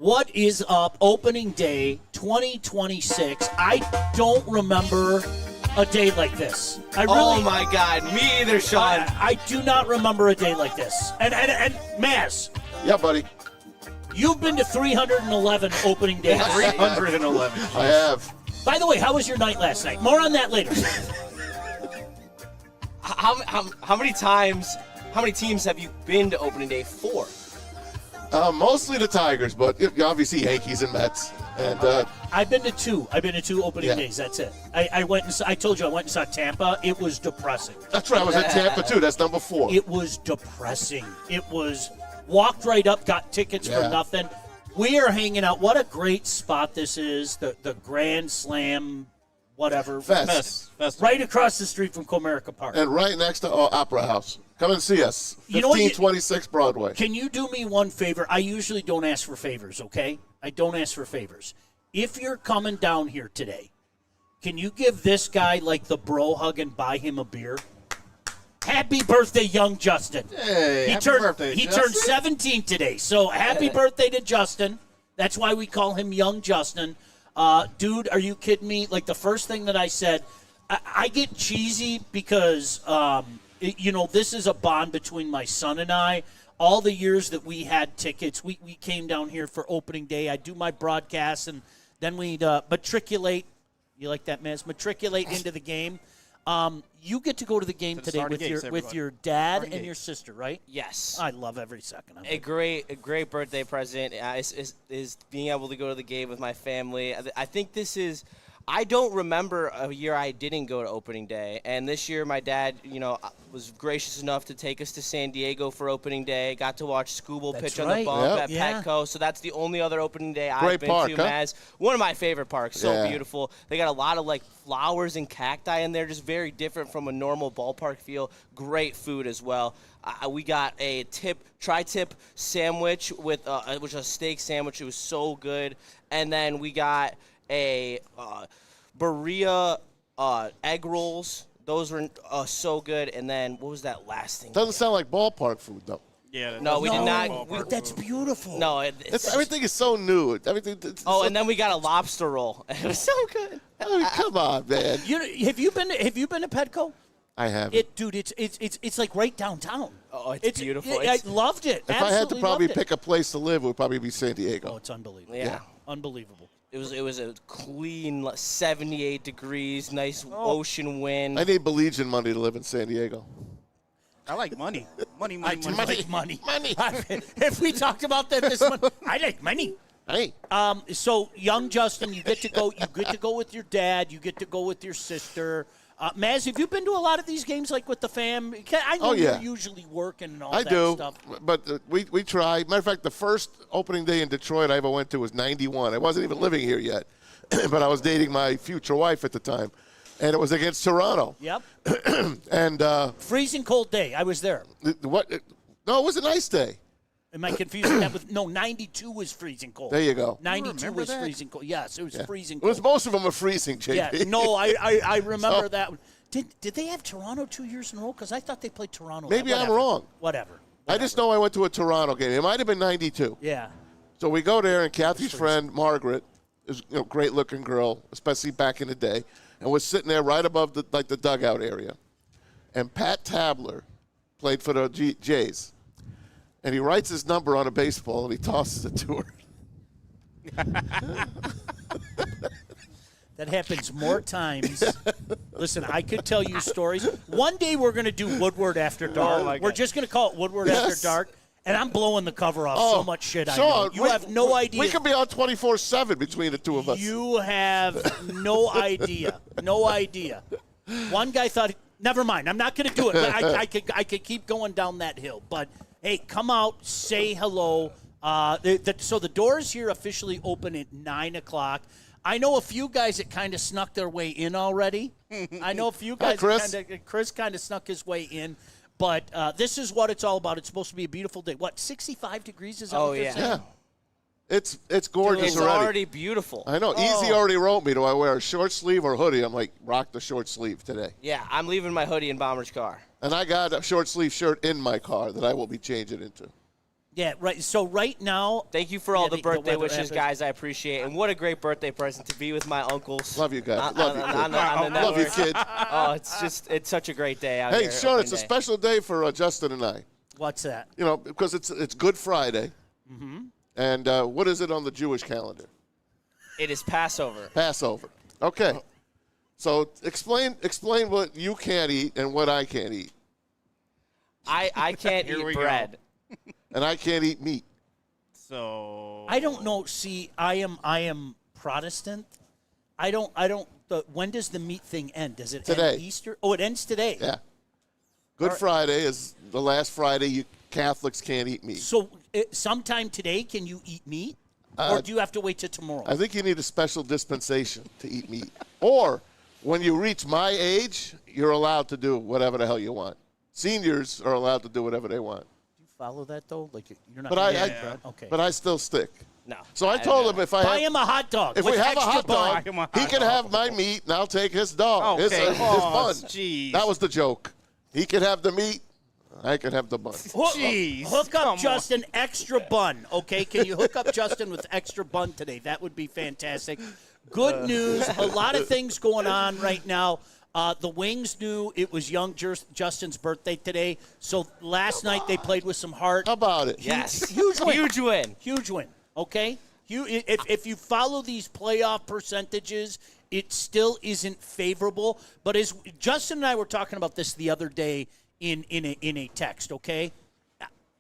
What is up? Opening day 2026. I don't remember a day like this. Oh my God, me either, Sean. I do not remember a day like this. And Maz. Yeah, buddy. You've been to 311 opening days. 311. I have. By the way, how was your night last night? More on that later. How many teams have you been to opening day for? Mostly the Tigers, but obviously Yankees and Mets. And I've been to two. I've been to two opening days. That's it. I went and I told you I went and saw Tampa. It was depressing. That's right. I was at Tampa too. That's number 4. It was depressing. It was walked right up, got tickets for nothing. We are hanging out. What a great spot this is. The Grand Slam, whatever. Fest. Right across the street from Comerica Park. And right next to Opera House. Come and see us. 1526 Broadway. Can you do me one favor? I usually don't ask for favors, okay? I don't ask for favors. If you're coming down here today, can you give this guy like the bro hug and buy him a beer? Happy birthday, young Justin. Hey, happy birthday, He Justin. turned 17 today, so happy birthday to Justin. That's why we call him young Justin. Dude, are you kidding me? Like the first thing that I said, I get cheesy because, this is a bond between my son and I. All the years that we had tickets, we came down here for opening day. I do my broadcast, and then we'd matriculate. You like that, Maz? Matriculate into the game. You get to go to the game today with your dad and your sister, right? Yes. I love every second of it. A great birthday present is being able to go to the game with my family. I think this is. I don't remember a year I didn't go to opening day, and this year my dad, was gracious enough to take us to San Diego for opening day. Got to watch Scooble pitch on the bump at Petco, so that's the only other opening day I've been to. Maz, one of my favorite parks, so beautiful. They got a lot of flowers and cacti in there, just very different from a normal ballpark feel. Great food as well. We got a tri-tip sandwich which was a steak sandwich. It was so good, and then we got a Berea egg rolls. Those were so good. And then what was that last thing? Doesn't sound like ballpark food, though. Yeah. No, we did not. That's beautiful. No, everything is so new. And then we got a lobster roll. It was so good. I mean, come on, man. Have you been to Petco? I have. It's like right downtown. Oh, it's beautiful. I loved it. If I had to probably pick a place to live, it would probably be San Diego. Oh, it's unbelievable. Yeah. Unbelievable. It was a clean 78 degrees, nice ocean wind. I need Baligian money to live in San Diego. I like money. Money. If we talked about that this month, I like money. Hey. So young Justin, you get to go. You get to go with your dad. You get to go with your sister. Maz, have you been to a lot of these games, like with the fam? I know you're usually working and all that stuff. I do, but we try. Matter of fact, the first opening day in Detroit I ever went to was 91. I wasn't even living here yet, but I was dating my future wife at the time, and it was against Toronto. Yep. And freezing cold day. I was there. What? No, it was a nice day. Am I confusing that with 92 was freezing cold. There you go. 92 was freezing cold. Yes, it was freezing cold. Most of them were freezing, JP. Yeah, no, I remember that one. Did they have Toronto 2 years in a row? Because I thought they played Toronto. Maybe I'm wrong. Whatever. I just know I went to a Toronto game. It might have been 92. Yeah. So we go there, and Kathy's friend, Margaret, is a great-looking girl, especially back in the day, and was sitting there right above the dugout area. And Pat Tabler played for the Jays. And he writes his number on a baseball, and he tosses it to her. That happens more times. Listen, I could tell you stories. One day we're going to do Woodward After Dark. We're just going to call it Woodward After Dark. And I'm blowing the cover off so much shit. I know. You have no idea. We could be on 24/7 between the two of us. You have no idea. No idea. One guy thought, never mind, I'm not going to do it. But I could keep going down that hill. But, hey, come out, say hello. So the doors here officially open at 9 o'clock. I know a few guys that kind of snuck their way in already. I know a few guys. Chris kind of snuck his way in. But this is what it's all about. It's supposed to be a beautiful day. What, 65 degrees is that what they're saying? Yeah. It's gorgeous It's already beautiful. I know. Easy already wrote me, do I wear a short sleeve or hoodie? I'm like, rock the short sleeve today. Yeah, I'm leaving my hoodie in Bomber's car. And I got a short sleeve shirt in my car that I will be changing into. Yeah, right. So right now, Thank you for all the birthday weather wishes, happens. guys. I appreciate it. And what a great birthday present to be with my uncles. Love you guys. On Love you, the- kid. on the Love you, network. kid. Oh, it's such a great day out here. Hey, Sean, opening it's a day. special day for Justin and I. what's that? You know, because it's Good Friday. Mm-hmm. And what is it on the Jewish calendar? It is Passover. Passover. Okay. So explain what you can't eat and what I can't eat. I can't Here we eat go. bread. And I can't eat meat. So I don't know. See, I am Protestant. I don't. When does the meat thing end? Does it Today. end Easter? Oh, it ends today. Yeah. Good Friday is the last Friday you Catholics can't eat meat. So sometime today, can you eat meat, or do you have to wait till tomorrow? I think you need a special dispensation to eat meat. Or when you reach my age, you're allowed to do whatever the hell you want. Seniors are allowed to do whatever they want. Do you follow that though? Like you're not. But gonna I eat bread? Okay. but I still stick. No. So I told him if I Buy have, him a hot dog. if with we have a extra hot dog, Buy him a he hot can dog. have my meat and I'll take his dog. Okay. His Oh, bun. jeez. That was the joke. He could have the meat. I could have the bun. Jeez, Hook come up on. Justin extra bun, okay? Can you hook up Justin with extra bun today? That would be fantastic. Good news. A lot of things going on right now. The Wings knew it was young Justin's birthday today, so last night they played with some heart. How about it? Yes. Huge win. Huge win. Huge win, okay? If you follow these playoff percentages, it still isn't favorable. But as Justin and I were talking about this the other day in a text, okay?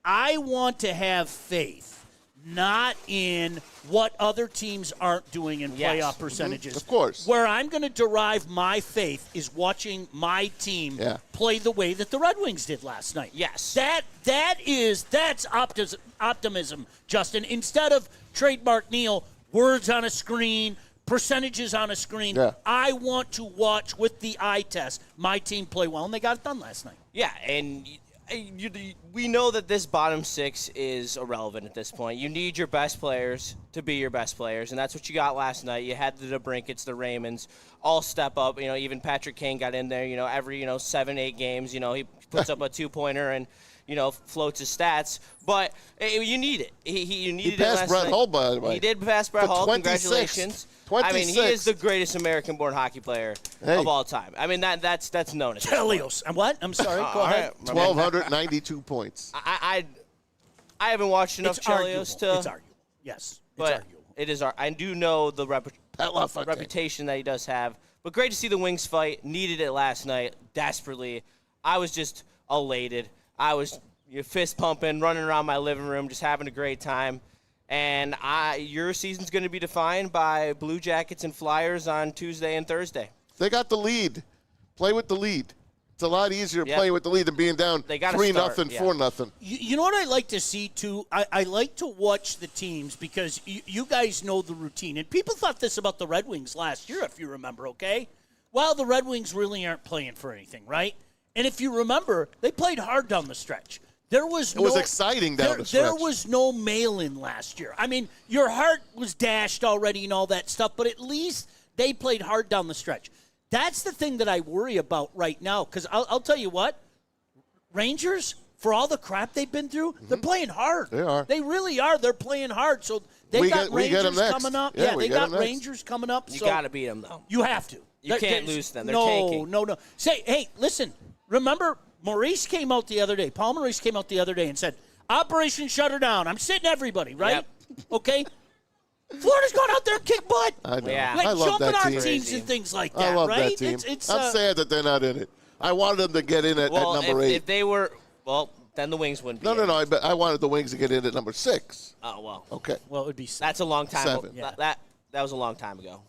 I want to have faith, not in what other teams aren't doing in Yes. playoff percentages. Of course. Where I'm going to derive my faith is watching my team Yeah. play the way that the Red Wings did last night. Yes. That's optimism, Justin. Instead of trademark Neil, words on a screen, percentages on a screen. Yeah. I want to watch with the eye test my team play well, and they got it done last night. Yeah, and we know that this bottom six is irrelevant at this point. You need your best players to be your best players, and that's what you got last night. You had the DeBrinkets, the Raymonds, all step up. You know, even Patrick Kane got in there. You know, every 7-8 games, he puts up a 2-pointer and floats his stats. But you need it. You needed it passed last Brett night. Hull, by the way. He did pass Brett For Hull. 26th. Congratulations. I mean, he is the greatest American-born hockey player of all time. I mean, that's known at this point. Chelios. And what? I'm sorry. Go ahead. 1,292 points. I haven't watched enough It's arguable. Chelios to. It's arguable. Yes. It's But arguable. it is. I do know the Pat LaFontaine. reputation that he does have. But great to see the Wings fight. Needed it last night desperately. I was just elated. I was fist pumping, running around my living room, just having a great time. And your season's going to be defined by Blue Jackets and Flyers on Tuesday and Thursday. They got the lead. Play with the lead. It's a lot easier Yep. playing with the lead than being down They gotta 3-0, start, yeah. 4-0. You know what I like to see, too? I like to watch the teams because you guys know the routine. And people thought this about the Red Wings last year, if you remember, okay? Well, the Red Wings really aren't playing for anything, right? And if you remember, they played hard down the stretch. It was exciting down the stretch. There was no mail-in last year. I mean, your heart was dashed already and all that stuff, but at least they played hard down the stretch. That's the thing that I worry about right now, because I'll tell you what, Rangers, for all the crap they've been through, they're playing hard. They are. They really are. They're playing hard. So We got get 'em Rangers next. coming up. Yeah, we they get got 'em next. Rangers coming up. You so got to beat them, though. You have to. You can't lose them. They're no, tanking. No. Say, hey, listen. Remember, Maurice came out the other day. Paul Maurice came out the other day and said, "Operation Shut Her Down." I'm sitting everybody, right? Yep. Okay. Florida's gone out there and kicked butt. I know. Yeah. Like I love jumping that on team. teams and things like that, I love right? that team. It's I'm sad that they're not in it. I wanted them to get in at number 8. If they were, well, then the Wings wouldn't be No. in. I wanted the Wings to get in at number 6. Oh, well. Okay. well, it would be That's a long time 7. ago. Yeah. That was a long time ago.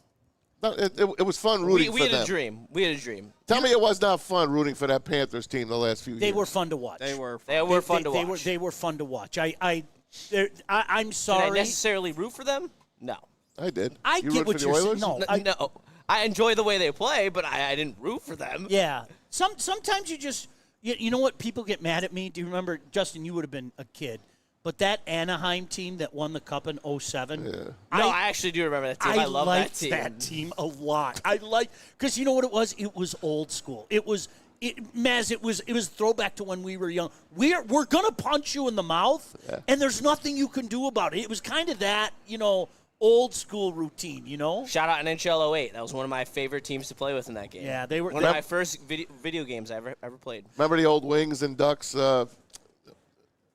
No, it was fun rooting We for had them. a dream. We had a dream. Tell me it was not fun rooting for that Panthers team the last few years. They were fun to watch. They were. They were fun to They watch. were fun to watch. I'm Did I sorry. necessarily root for them? No. I did. I You get root what for the you're saying. Oilers? No, No. I enjoy the way they play, but I didn't root for them. Yeah. Sometimes you just you know what, people get mad at me. Do you remember, Justin, you would have been a kid, but that Anaheim team that won the cup in 2007? Yeah. No, I actually do remember that team. I love liked that team. that team a lot. Because you know what it was? It was old school. It was Maz, it was a throwback to when we were young. We're gonna punch you in the mouth, and there's nothing you can do about it. It was kind of that, old school routine, Shout out NHL 08. That was one of my favorite teams to play with in that game. Yeah, they were one of my first video games I ever played. Remember the old Wings and Ducks, in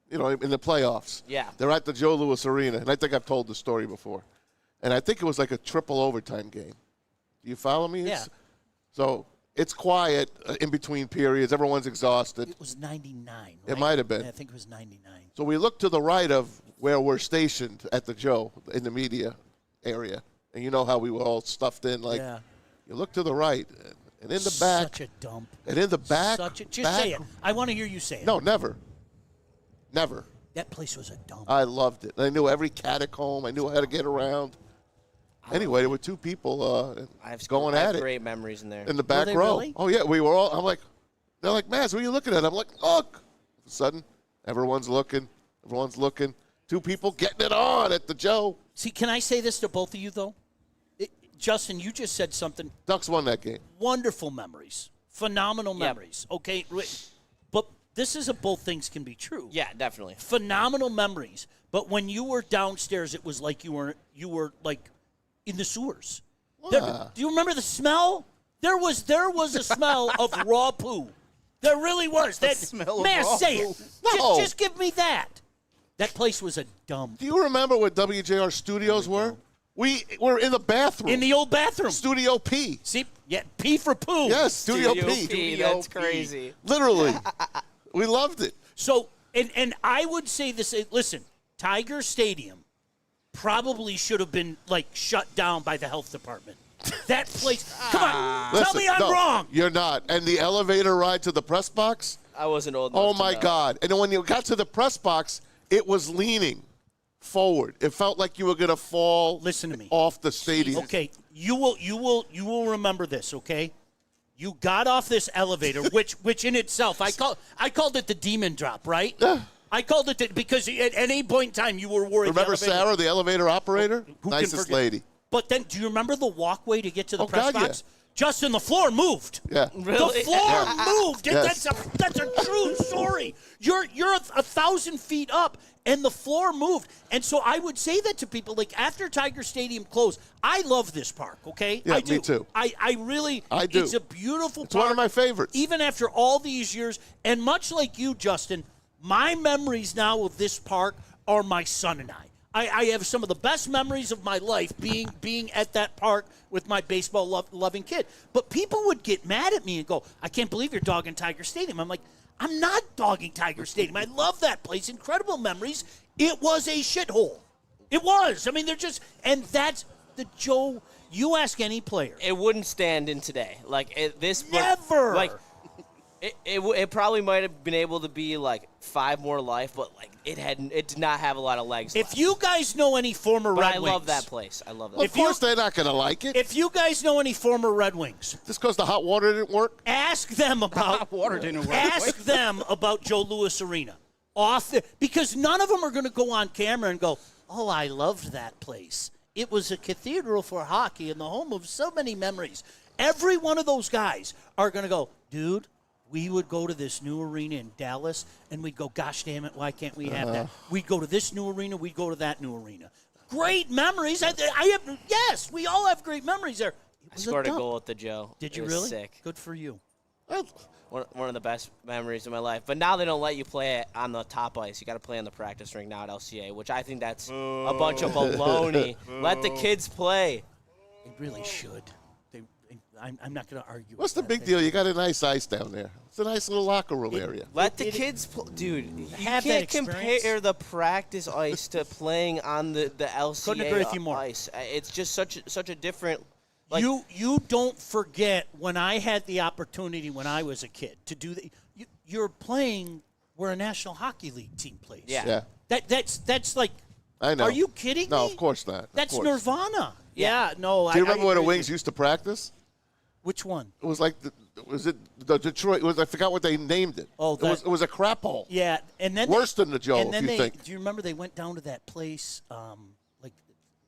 the playoffs? Yeah. They're at the Joe Louis Arena, and I think I've told the story before. And I think it was like a triple overtime game. Do you follow me? Yeah. So it's quiet in between periods. Everyone's exhausted. It was 99. Right? It might have been. Yeah, I think it was 99. So we look to the right of where we're stationed at the Joe in the media area. And you know how we were all stuffed in. You look to the right, and in the back. Such a dump. And in the back. Just say it. I want to hear you say it. No, never. Never. That place was a dump. I loved it. I knew every catacomb. I knew how to get around. Anyway, there were two people going at it. Great memories in there. In the back they row. really? Oh, yeah. We were all, I'm like, they're like, Maz, what are you looking at? I'm like, look. All of a sudden, everyone's looking. Two people getting it on at the Joe. See, can I say this to both of you, though? Justin, you just said something. Ducks won that game. Wonderful memories. Phenomenal memories. Okay? But this is both things can be true. Yeah, definitely. Phenomenal memories. But when you were downstairs, it was like you were like in the sewers. Do you remember the smell? There was a smell of raw poo. There really was. That smell of man, raw say poo. it. No. Just give me that. That place was a dump. Do you remember what WJR studios were? We were in the bathroom. In the old bathroom. Studio P. See, P for poo. Yes, Studio Studio P. P, that's crazy. Literally. We loved it. So, and I would say this. Listen, Tiger Stadium probably should have been shut down by the health department. That place. Come on, tell me I'm wrong. You're not. And the elevator ride to the press box. I wasn't old enough Oh to my know. God! And then when you got to the press box, it was leaning forward. It felt like you were going to fall. Listen to me. Off the stadium. Okay, you will remember this. Okay, you got off this elevator, which in itself I called it the demon drop, right? I called it because at any point in time you were worried. Remember Sarah, the elevator operator? Who can Nicest forget? Lady. But then, do you remember the walkway to get to the Oh, press God, yeah. box? Justin, the floor moved. Yeah. Really? The floor moved. Yes. That's a true story. You're 1,000 feet up, and the floor moved. And so I would say that to people, after Tiger Stadium closed, I love this park, okay? Yeah, I do. me too. I really I do. It's a beautiful It's park. one of my favorites. Even after all these years, and much like you, Justin, my memories now of this park are my son and I. I have some of the best memories of my life being at that park with my baseball loving kid. But people would get mad at me and go, I can't believe you're dogging Tiger Stadium. I'm like, I'm not dogging Tiger Stadium. I love that place. Incredible memories. It was a shithole. It was. I mean, and that's the Joe. You ask any player. It wouldn't stand in today. Never. It probably might have been able to be 5 more life, but it did not have a lot of legs. If you guys know any former but Red I Wings. love that place. I love that. Of course they're not going to like it. If you guys know any former Red Wings, Just because the hot water didn't work? ask them about Water didn't work. ask them about Joe Louis Arena. Because none of them are going to go on camera and go, "Oh, I loved that place. It was a cathedral for hockey and the home of so many memories." Every one of those guys are going to go, "Dude, we would go to this new arena in Dallas, and we'd go, gosh damn it, why can't we have that? We'd go to this new arena, we'd go to that new arena." Great memories. Yes, we all have great memories there. I scored a goal at the Joe. Did you It was really? Sick. Good for you. One of the best memories of my life. But now they don't let you play it on the top ice. You got to play on the practice rink now at LCA, which I think that's a bunch of baloney. Let the kids play. They really should. I'm not going to argue. What's the with big that. deal? You got a nice ice down there. It's a nice little locker room area. Let the kids play. Dude, you Have that can't experience. compare the practice ice to playing on the LCA Couldn't agree with you more. ice. It's just such a different. You don't forget when I had the opportunity when I was a kid to do that. You're playing where a National Hockey League team plays. Yeah. Yeah. That's like. I know. Are you kidding me? No, of course not. Of That's course. nirvana. Yeah. No. Do you remember where the agree with Wings you. used to practice? Which one? It was like was it the Detroit? I forgot what they named it. Oh, it was a crap hole. Yeah, and then Worse than the Joe, And then if you think. do you remember they went down to that place,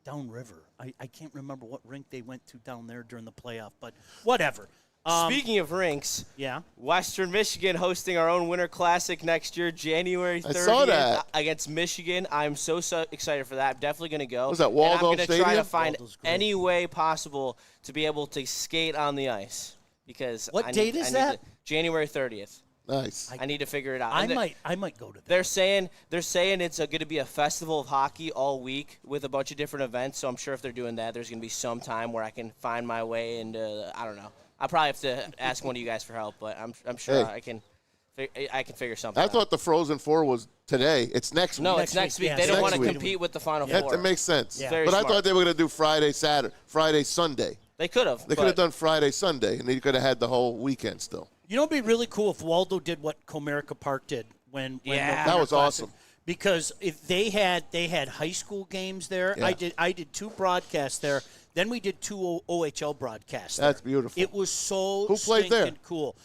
downriver? I can't remember what rink they went to down there during the playoff, but whatever. Speaking of rinks, Yeah. Western Michigan hosting our own Winter Classic next year, January 30th I saw that. against Michigan. I'm so excited for that. I'm definitely going to go. Was that And Waldo I'm going to try to Stadium? find Waldo's great. any way possible to be able to skate on the ice because What date is that? January 30th. Nice. I need to figure it out. I And might go to that. They're saying it's going to be a festival of hockey all week with a bunch of different events. So I'm sure if they're doing that, there's going to be some time where I can find my way into. I don't know. I probably have to ask one of you guys for help, but I'm sure Hey. I can figure something. I out. thought the Frozen Four was today. It's next week. No, Next it's next week, week. yeah, They don't next want to week. compete with the Final That, Four. that makes sense. Yeah. Very But I smart. thought they were going to do Friday, Sunday. They could have. They could have done Friday, Sunday, and they could have had the whole weekend still. You know, it'd be really cool if Waldo did what Comerica Park did when Yeah. the That was Classic- awesome. Because if they had high school games there, Yeah. I did 2 broadcasts there. Then we did 2 OHL broadcasts. That's there. beautiful. It was so Who played there? stinking cool.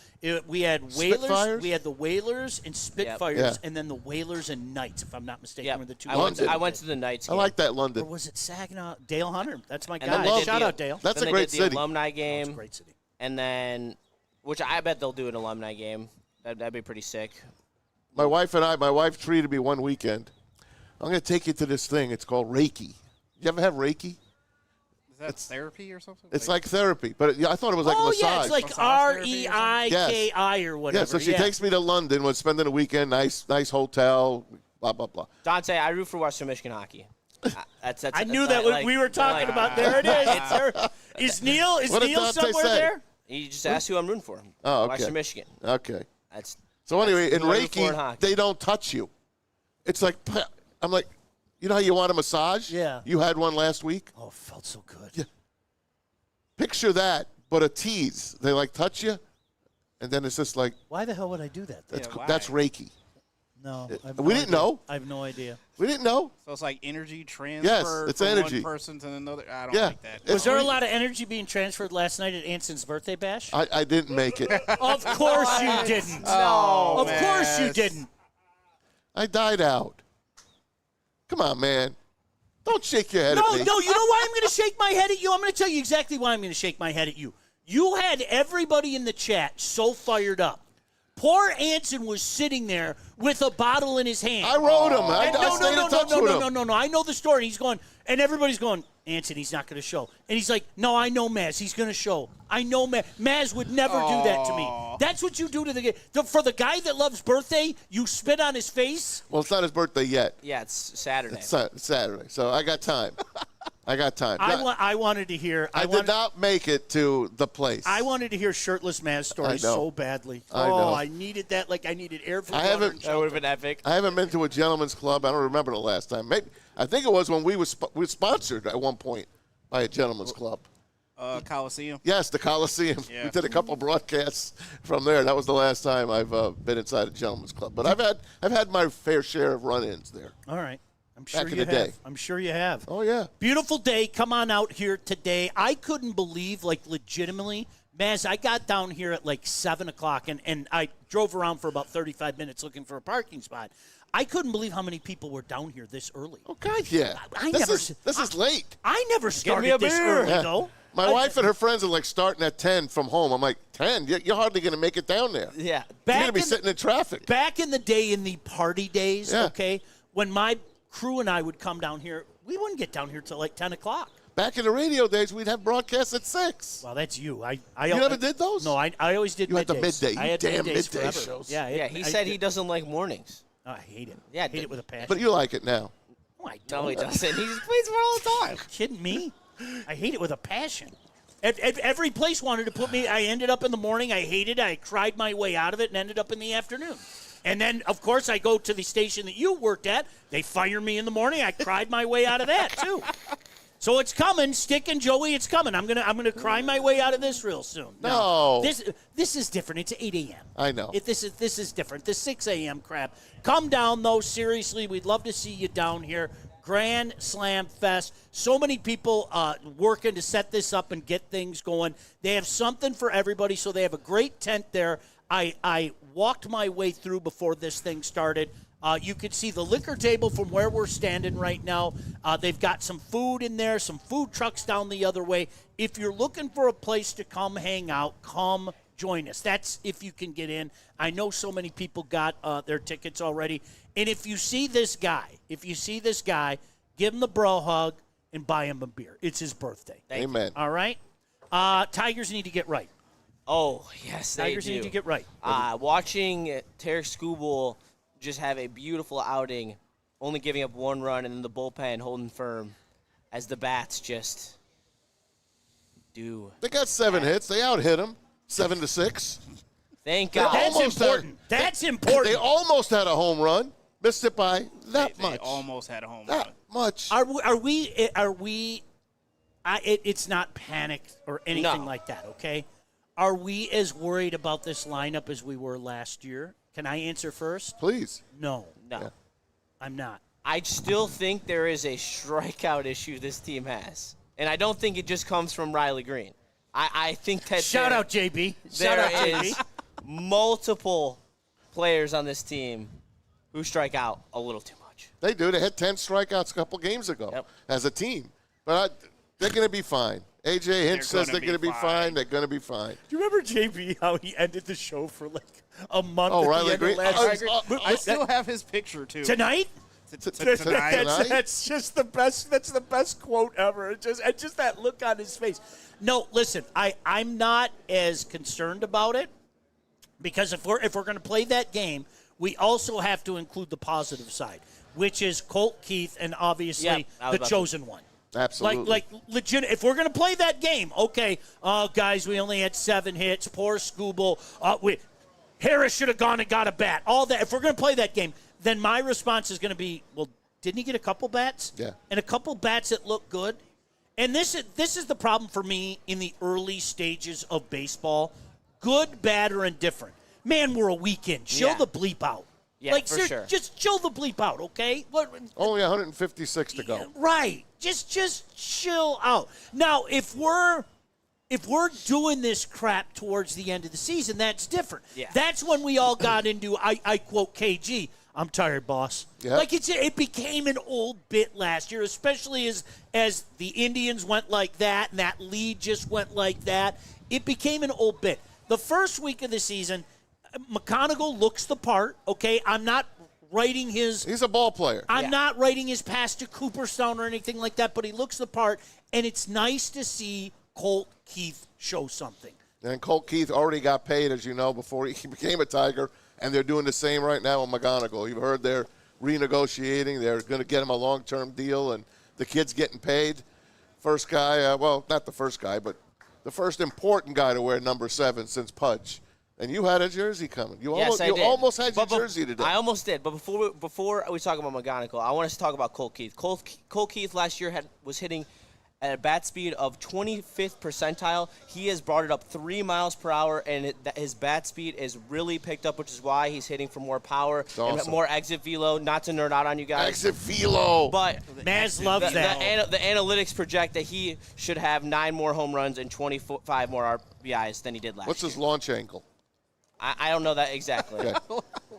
We had Whalers, Spitfires? we had the Whalers and Spitfires, Yeah. and then the Whalers and Knights, if I'm not mistaken, Yeah, were the 2. I went London. to the Knights I game. like that Or London. was it Saginaw? Dale Hunter. That's my And guy. then they did Shout the- out, Dale. That's Then a they great did the city. alumni It's game, a great city. and then which I bet they'll do an alumni game. That'd be pretty sick. My wife treated me one weekend. I'm going to take you to this thing. It's called Reiki. You ever have Reiki? Is that therapy or something? It's like therapy, but I thought it was like a Oh, massage. yeah, it's like Massage therapy or REIKI or whatever. Yeah, so she takes me to London. We're spending a weekend, nice hotel, blah, blah, blah. Dante, I root for Western Michigan hockey. That's I knew that like- we were talking like- about. There it is. It's there. Is Neil What did Neil Dante somewhere say? there? You just asked who I'm rooting for. Oh, okay. Western Michigan. Okay. That's So anyway, in who I root for in Reiki, hockey. they don't touch you. It's like, I'm like, you know how you want a massage? Yeah. You had one last week? Oh, it felt so good. Yeah. Picture that, but a tease. They like touch you, and then it's just like, Why the hell would I do that? that's, Yeah, why? that's Reiki. No, I have we no didn't idea. know. I have no idea. We didn't know. So it's like energy transfer it's from energy. one person to another. I don't Yeah. like that. It's Was there a re- lot of energy being transferred last night at Anson's birthday bash? I didn't make it. Of course you didn't. No, Of course you man. didn't. I died out. Come on, man. Don't shake your head No, at me. no, you know why I'm going to shake my head at you? I'm going to tell you exactly why I'm going to shake my head at you. You had everybody in the chat so fired up. Poor Anson was sitting there with a bottle in his hand. I wrote him. I And stayed in touch with him. no. I know the story. He's going, and everybody's going, Anson, he's not going to show. And he's like, no, I know Maz. He's going to show. I know Maz. Maz would never do that to me. That's what you do to for the guy that loves birthday, you spit on his face. Well, it's not his birthday yet. yeah, it's Saturday. It's Saturday, so I got time. I wanted to hear. I did not make it to the place. I wanted to hear shirtless Maz story I know. so badly. I know. I needed that like I needed air for I water haven't- and That would have shelter. been epic. I haven't been to a gentleman's club. I don't remember the last time. Maybe I think it was when we were sponsored at one point by a gentleman's club. Coliseum. Yes, the Coliseum. Yeah. We did a couple broadcasts from there. That was the last time I've been inside a gentleman's club. But I've had my fair share of run-ins there. All right. I'm sure Back in you the have. day. I'm sure you have. Oh yeah. Beautiful day. Come on out here today. I couldn't believe, like, legitimately, Maz, I got down here at like 7 o'clock, and I drove around for about 35 minutes looking for a parking spot. I couldn't believe how many people were down here this early. Oh God, yeah. I this never is s- this is late. I never me started a this beer. early, Yeah. though. My wife and her friends are like starting at 10 from home. I'm like, 10? You're hardly going to make it down there. Yeah. You're Back going to be in the- sitting in traffic. Back in the day, in the party days, Yeah. okay, when my crew and I would come down here, we wouldn't get down here till like 10 o'clock. Back in the radio days, we'd have broadcasts at 6. Well, that's you. I You never did those? No, I always did You had the middays. midday. I You had damn middays midday forever. shows. Yeah, Yeah, he said he doesn't like mornings. I hate it. Yeah, hate it with a passion. But you like it now. No, I No, he don't. doesn't. He just plays more all the time. Kidding me? I hate it with a passion. Every place wanted to put me. I ended up in the morning. I hated it. I cried my way out of it and ended up in the afternoon. And then, of course, I go to the station that you worked at. They fire me in the morning. I cried my way out of that too. So it's coming, Stick and Joey. It's coming. I'm gonna cry my way out of this real soon. No. This is different. It's 8 a.m. I know. This is different. The 6 a.m. crap. Come down though. Seriously, we'd love to see you down here. Grand Slam Fest. So many people working to set this up and get things going. They have something for everybody, so they have a great tent there. I walked my way through before this thing started. You can see the liquor table from where we're standing right now. They've got some food in there, some food trucks down the other way. If you're looking for a place to come hang out, come join us. That's if you can get in. I know so many people got their tickets already. And if you see this guy, give him the bro hug and buy him a beer. It's his birthday. Amen. All right? Tigers need to get right. Oh, yes, they Tigers do. need to get right. Watching Tarek Skubal just have a beautiful outing, only giving up 1 run, and then the bullpen holding firm as the bats just do. They got 7 hits. They out-hit him 7-6. Thank God. That's important. That's important. They almost had a home run. Missed it by that They much. almost had a home That run. much. Are we? It's not panic or anything No. like that. Okay. Are we as worried about this lineup as we were last year? Can I answer first? Please. No, No. Yeah. I'm not. I still think there is a strikeout issue this team has. And I don't think it just comes from Riley Green. I think that Shout out JB. Shout there out JB. is multiple players on this team who strike out a little too much. They do. They had 10 strikeouts a couple games ago Yep. as a team. But they're going to be fine. A.J. Hinch says they're going to be fine. They're going to be fine. Do you remember JB how he ended the show for like a month? Oh, at Riley the end Green. of last year? I still have his picture, too. Tonight? Tonight. That's just the best. That's the best quote ever. It's just that look on his face. No, listen, I'm not as concerned about it because if we're going to play that game, we also have to include the positive side, which is Colt Keith and obviously Yep, I was the about chosen one. Absolutely. Like legit. If we're going to play that game, okay, guys, we only had 7 hits. Poor Skubal. Harris should have gone and got a bat. All that. If we're going to play that game, then my response is going to be, well, didn't he get a couple bats? Yeah. And a couple bats that look good. And this is the problem for me in the early stages of baseball. Good, bad, or indifferent. Man, we're a weekend. Chill Yeah. the bleep out. Yeah, for sure. Just chill the bleep out, okay? Only 156 to go. Right. Just chill out. Now, if we're doing this crap towards the end of the season, that's different. Yeah. That's when we all got into I quote KG, I'm tired, boss. Yeah. Like it became an old bit last year, especially as the Indians went like that and that lead just went like that. It became an old bit. The first week of the season, McConaughey looks the part, okay? I'm not writing his He's a ball player. I'm not writing his pass to Cooperstown or anything like that, but he looks the part, and it's nice to see Colt Keith show something. And Colt Keith already got paid, as you know, before he became a Tiger, and they're doing the same right now with McGonigal. You've heard they're renegotiating. They're going to get him a long-term deal, and the kid's getting paid. First guy, well, not the first guy, but the first important guy to wear number 7 since Pudge. And you had a jersey coming. You almost had your jersey today. I almost did. But before we talk about McGonigal, I want us to talk about Colt Keith. Colt Keith last year was hitting at a bat speed of 25th percentile. He has brought it up 3 miles per hour, and his bat speed is really picked up, which is why he's hitting for more power and awesome. more exit velo. Not to nerd out on you guys. Exit velo. But Maz loves that. The analytics project that he should have 9 more home runs and 25 more RBIs than he did last What's year. his launch angle? I don't know that exactly. Okay.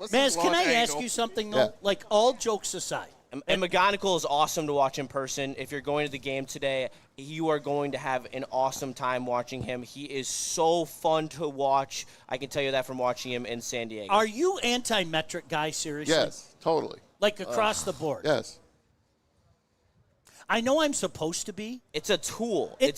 Maz, can I ask you something, though? Yeah. Like, all jokes aside. And McGonigal is awesome to watch in person. If you're going to the game today, you are going to have an awesome time watching him. He is so fun to watch. I can tell you that from watching him in San Diego. Are you anti-metric guy, seriously? Yes, totally. Like across the board? Yes. I know I'm supposed to be. It's a tool. Yes!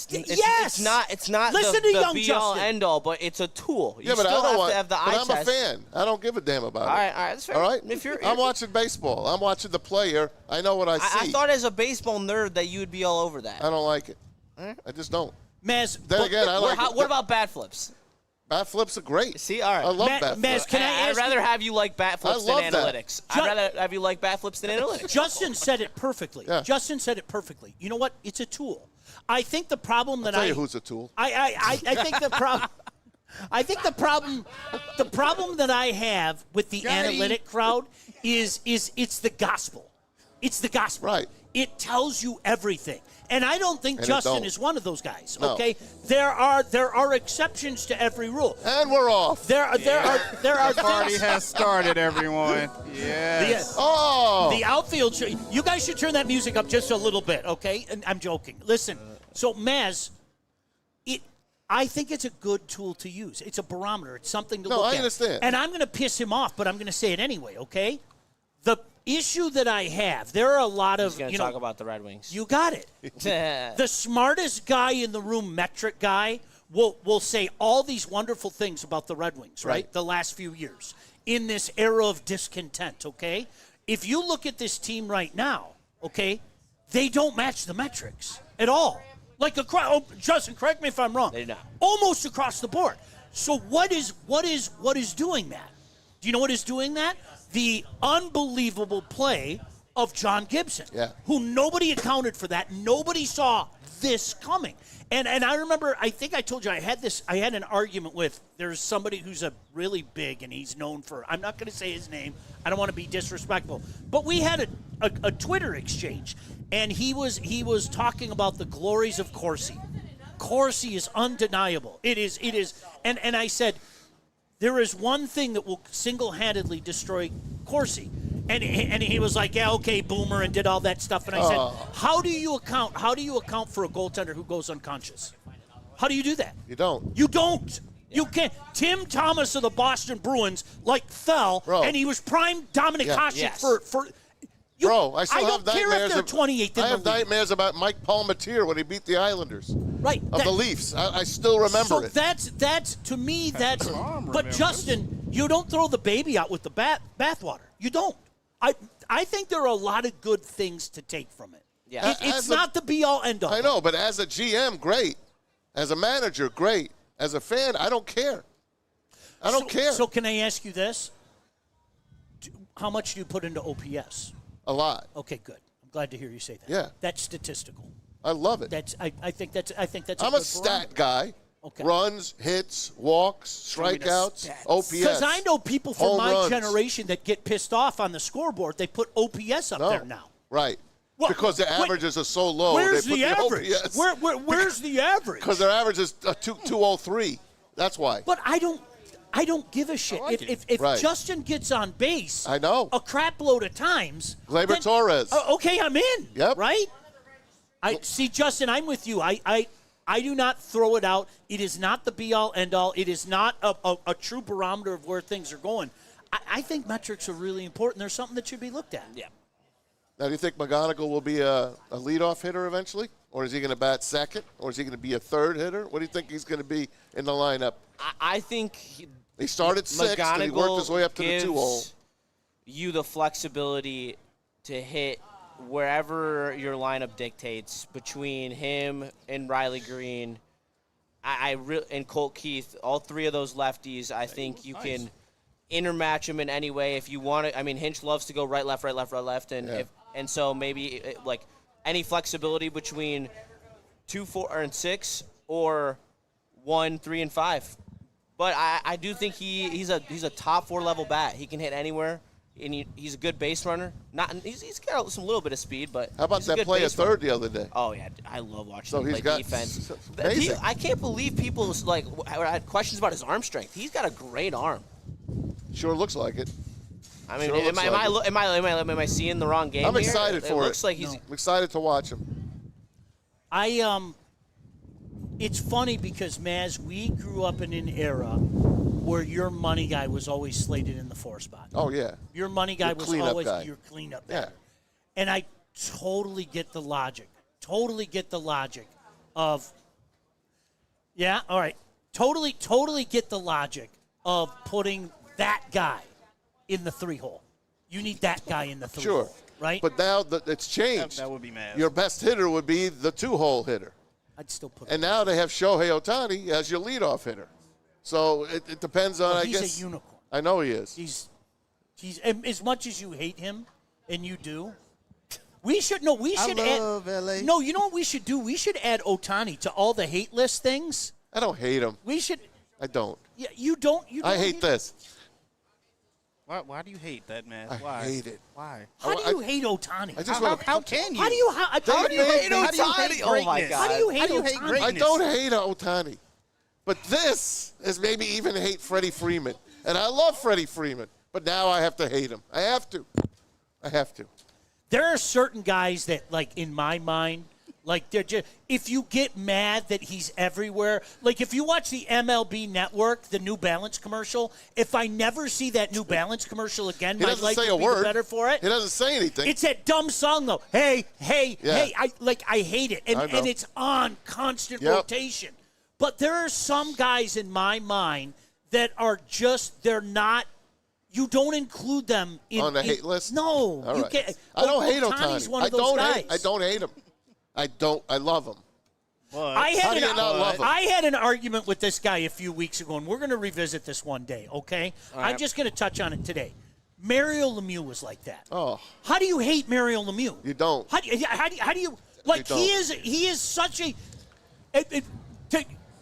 It's not Listen to the young be-all, Justin. end-all, but it's a tool. You Yeah, but still I don't have want. to have the But eye I'm test. a fan. I don't give a damn about All it. right, that's fair. All right. If I'm watching baseball. I'm watching the player. I know what I see. I thought as a baseball nerd that you would be all over that. I don't like it. I just don't. Maz, Then again, I like What about bat flips? bat flips are great. See, all right. I love Maz, bat Maz, flips. can I I'd ask rather you- have you like bat flips than love that. analytics. I'd rather have you like bat flips than analytics. Justin said it perfectly. Yeah. Justin said it perfectly. You know what? It's a tool. I think the problem that I'll tell you who's a tool. I think the problem. I think the problem that I have with the Got him. analytic crowd is it's the gospel. It's the gospel. Right. it tells you everything. And I don't think And it Justin don't. is one of those guys. No. Okay, there are exceptions to every rule. And we're off. There are Party things. has started, everyone. Yes. Oh. The outfield. You guys should turn that music up just a little bit, okay? And I'm joking. Listen. So Maz, I think it's a good tool to use. It's a barometer. It's something to look at. I understand. And I'm going to piss him off, but I'm going to say it anyway, okay? The issue that I have, there are a lot of, He's going to talk about the Red Wings. You got it. The smartest guy in the room, metric guy, will say all these wonderful things about the Red Wings, right? The last few years in this era of discontent, okay? If you look at this team right now, okay, they don't match the metrics at all. Like Justin, correct me if I'm wrong. They don't. Almost across the board. So what is doing that? Do you know what is doing that? The unbelievable play of John Gibson, who nobody accounted for that. Nobody saw this coming. And I remember, I think I told you I had an argument with, there's somebody who's a really big, and he's known for, I'm not going to say his name, I don't want to be disrespectful, but we had a Twitter exchange, and he was talking about the glories of Corsi. Corsi is undeniable. It is, and I said, there is one thing that will single-handedly destroy Corsi. And he was like, yeah, okay, boomer, and did all that stuff. And I said, how do you account for a goaltender who goes unconscious? How do you do that? You don't. You don't. You can't. Tim Thomas of the Boston Bruins fell, and he was prime Dominic Hasek for. Bro, I still have don't care nightmares. if they're 28th in I have the league. nightmares about Mike Palmateer when he beat the Islanders. Right. Of the Leafs. I still remember it. So that's to me, that's. But Justin, you don't throw the baby out with the bathwater. You don't. I think there are a lot of good things to take from it. Yeah. It's not the be-all, end-all. I know, but as a GM, great. As a manager, great. As a fan, I don't care. I don't care. So can I ask you this? How much do you put into OPS? A lot. Okay, good. I'm glad to hear you say that. Yeah. That's statistical. I love it. I think that's. I'm a stat guy. Okay. Runs, hits, walks, strikeouts, OPS. Because I know people from home my runs. generation that get pissed off on the scoreboard. They put OPS up there now. Right. Well, because the averages are so low. Where's they put the average? OPS. Where's the average? Because their average is 203. That's why. But I don't give a shit. If Right. Justin gets on base, I know. a crap load of times. Gleyber Torres. Okay, I'm in. Yep. Right? I see, Justin, I'm with you. I do not throw it out. It is not the be-all, end-all. It is not a true barometer of where things are going. I think metrics are really important. There's something that should be looked at. Yeah. Now, do you think McGonigal will be a leadoff hitter eventually? Or is he going to bat second? Or is he going to be a third hitter? What do you think he's going to be in the lineup? I think He started sixth, and he worked his way up to the gives 2-hole. you the flexibility to hit wherever your lineup dictates between him and Riley Green. And Colt Keith, all three of those lefties, I think you can intermatch them in any way if you want to. I mean, Hinch loves to go right, left, and so maybe like any flexibility between 2, 4, and 6, or 1, 3, and 5. But I do think he's a top 4 level bat. He can hit anywhere, and he's a good base runner. He's got some little bit of speed, but How about he's that good play at base third runner. the other day? Oh yeah, I love watching So him he's play got defense. amazing. I can't believe people had questions about his arm strength. He's got a great arm. Sure looks like it. I mean, Sure looks like it. am I seeing the wrong game I'm here? excited for it. It looks like he's. I'm excited to watch him. It's funny because, Maz, we grew up in an era where your money guy was always slated in the 4 spot. Oh, yeah. Your money guy Your was cleanup always guy. your cleanup guy. Yeah. And I totally get the logic. Totally get the logic of, yeah, all right. Totally get the logic of putting that guy in the 3-hole. You need that guy in the 3-hole. Sure. Right? But now it's changed. That would be mad. Your best hitter would be the 2-hole hitter. I'd still put And now they have Shohei Ohtani as your leadoff hitter. So it depends on, I guess. He's a unicorn. I know he is. He's as much as you hate him, and you do. We should add. LA. No, you know what we should do? We should add Ohtani to all the hate list things. I don't hate him. We should. I don't. Yeah, you don't. I hate this. Why do you hate that, man? I Why? hate it. Why? How do you hate Otani? I just How, want to. how can you? How do you hate Otani? Oh, my greatness? God. How do you hate Otani? greatness? I don't hate Otani, but this is maybe even hate Freddie Freeman, and I love Freddie Freeman, but now I have to hate him. I have to. There are certain guys that, like, in my mind, like, they're just, if you get mad that he's everywhere, like, if you watch the MLB Network, the New Balance commercial, if I never see that New Balance commercial again, He my doesn't life say would a be word. better for it. He doesn't say anything. It's that dumb song, though. Hey, Yeah. I hate it. I know. And it's on constant Yep. rotation. But there are some guys in my mind that are just, they're not, you don't include them On the hate list? No. All you right. can't. I don't hate Otani's Otani. one of those guys. I don't hate him. I love him. What? How do you not love him? I had an argument with this guy a few weeks ago, and we're going to revisit this one day, okay? right. I'm just going to touch on it today. Mario Lemieux was like that. Oh, How do you hate Mario Lemieux? you don't. How do you like? You don't. He is such a.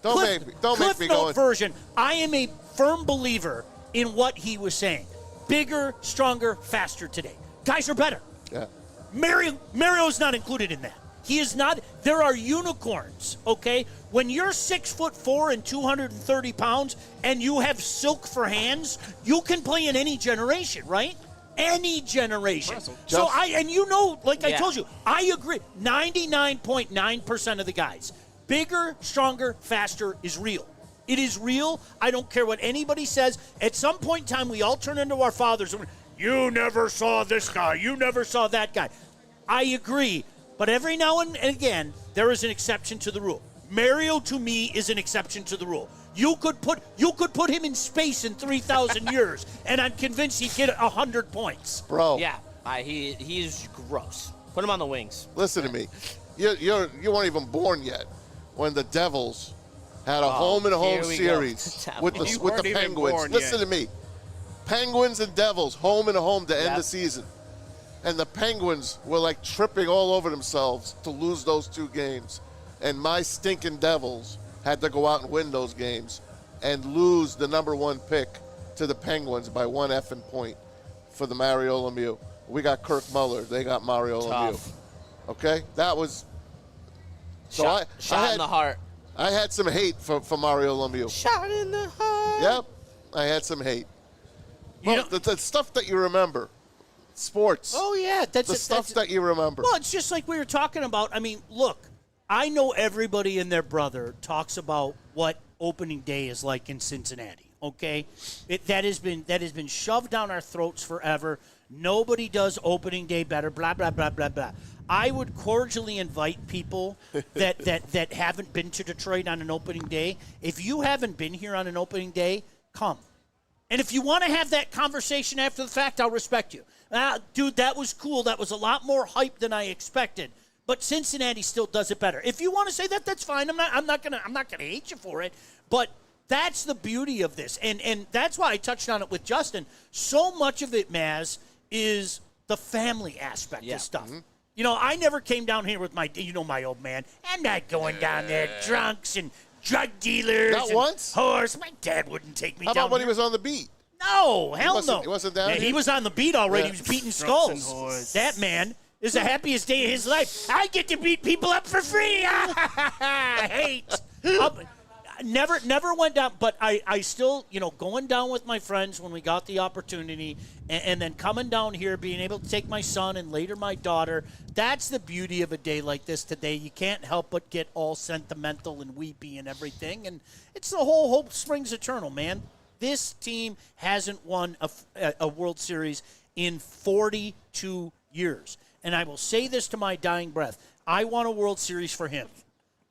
Don't make Cliff me Note go. version. I am a firm believer in what he was saying. Bigger, stronger, faster today. Guys are better. Yeah. Mario's not included in that. He is not. There are unicorns, okay? When you're 6'4" and 230 pounds and you have silk for hands, you can play in any generation, right? Any generation. So I Yeah. told you, I agree. 99.9% of the guys, bigger, stronger, faster is real. It is real. I don't care what anybody says. At some point in time, we all turn into our fathers. And you never saw this guy. You never saw that guy. I agree. But every now and again, there is an exception to the rule. Mario, to me, is an exception to the rule. You could put him in space in 3,000 years, and I'm convinced he'd get 100 points. Bro. Yeah, he's gross. Put him on the wings. Listen to me. You weren't even born yet when the Devils had a home-and-home here we go. series with You the weren't even Penguins. born Listen yet. to me. Penguins and Devils, home and home to end Yep. the season. And the Penguins were like tripping all over themselves to lose those two games. And my stinking Devils had to go out and win those games and lose the number one pick to the Penguins by one effing point for the Mario Lemieux. We got Kirk Muller. They got Mario Tough. Lemieux. Okay? That was... So Shot in the heart. I had some hate for Mario Lemieux. Shot in the heart. Yep, I had some hate. You Well, know- the stuff that you remember, sports. Oh, yeah. the stuff that you remember. Well, it's just like we were talking about. I mean, look, I know everybody and their brother talks about what opening day is like in Cincinnati. Okay, that has been shoved down our throats forever. Nobody does opening day better. Blah blah blah blah blah. I would cordially invite people that haven't been to Detroit on an opening day. If you haven't been here on an opening day, come. And if you want to have that conversation after the fact, I'll respect you. Dude, that was cool. That was a lot more hype than I expected. But Cincinnati still does it better. If you want to say that, that's fine. I'm not gonna hate you for it. But that's the beauty of this. And that's why I touched on it with Justin. So much of it, Maz, is the family aspect of stuff. Mm-hmm. You know, I never came down here with my old man. I'm not going down there drunks and drug dealers. Not and once? Whores. My dad wouldn't take me How down about when here. he was on the beat? No, hell no. He wasn't down Yeah, here? he was on the beat already. Yeah. He was beating Drunks and skulls. whores. That man is the happiest day of his life. I get to beat people up for free. Hate. Never went down, but I still, going down with my friends when we got the opportunity, and then coming down here, being able to take my son and later my daughter. That's the beauty of a day like this today. You can't help but get all sentimental and weepy and everything, and it's the whole hope springs eternal, man. This team hasn't won a World Series in 42 years, and I will say this to my dying breath. I want a World Series for him.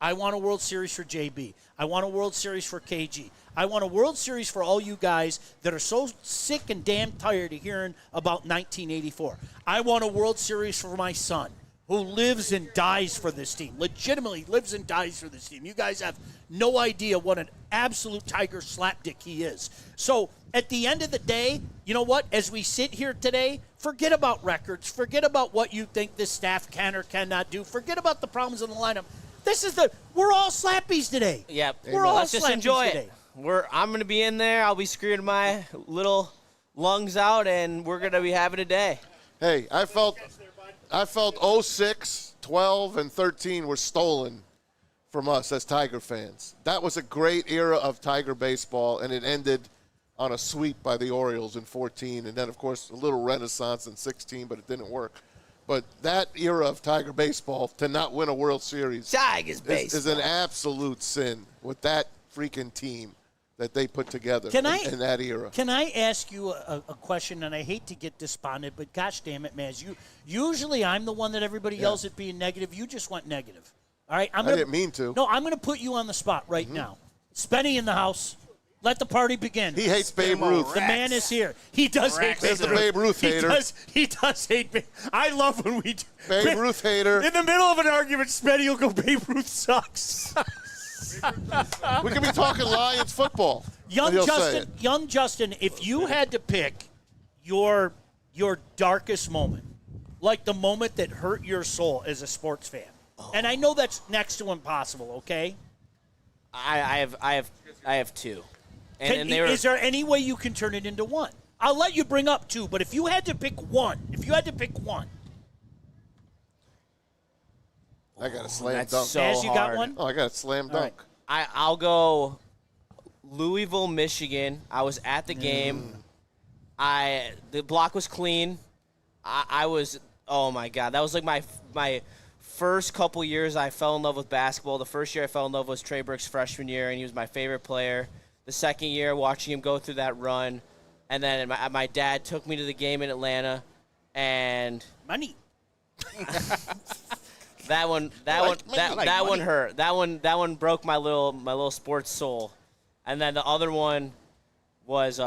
I want a World Series for JB. I want a World Series for KG. I want a World Series for all you guys that are so sick and damn tired of hearing about 1984. I want a World Series for my son, who lives and dies for this team. Legitimately lives and dies for this team. You guys have no idea what an absolute tiger slapdick he is. So at the end of the day, you know what? As we sit here today, forget about records. Forget about what you think this staff can or cannot do. Forget about the problems in the lineup. We're all slappies today. Yep. We're all Let's just slappies enjoy today. it. I'm going to be in there. I'll be screwing my little lungs out, and we're going to be having a day. Hey, I felt 06, 12, and 13 were stolen from us as Tiger fans. That was a great era of Tiger baseball, and it ended on a sweep by the Orioles in 14, and then, of course, a little renaissance in 16, but it didn't work. But that era of Tiger baseball, to not win a World Series Tigers baseball is an absolute sin with that freaking team that they put together in that era. Can I ask you a question? And I hate to get despondent, but gosh damn it, Maz. Usually I'm the one that everybody yells at being negative. You just went negative. All right? I didn't mean to. No, I'm going to put you on the spot right now. Spenny in the house. Let the party begin. He hates Babe Ruth. The man is here. He does hate There's Babe the Ruth. Babe Ruth hater. He does hate Babe. I love when we do. Babe Ruth hater. In the middle of an argument, Spenny will go, Babe Ruth sucks. We could be talking Lions football. Young Justin, if you had to pick your darkest moment, like the moment that hurt your soul as a sports fan, and I know that's next to impossible, okay? I have two. And they were, is there any way you can turn it into one? I'll let you bring up two, but if you had to pick one, I got a slam that's dunk. so As you hard. got one? Oh, I got a slam dunk. right. I'll go Louisville, Michigan. I was at the game. The block was clean. I was, oh my God, that was like my first couple years I fell in love with basketball. The first year I fell in love was Trey Burke's freshman year, and he was my favorite player. The second year, watching him go through that run, and then my dad took me to the game in Atlanta, and Money. that one hurt. That one broke my little sports soul. And then the other one was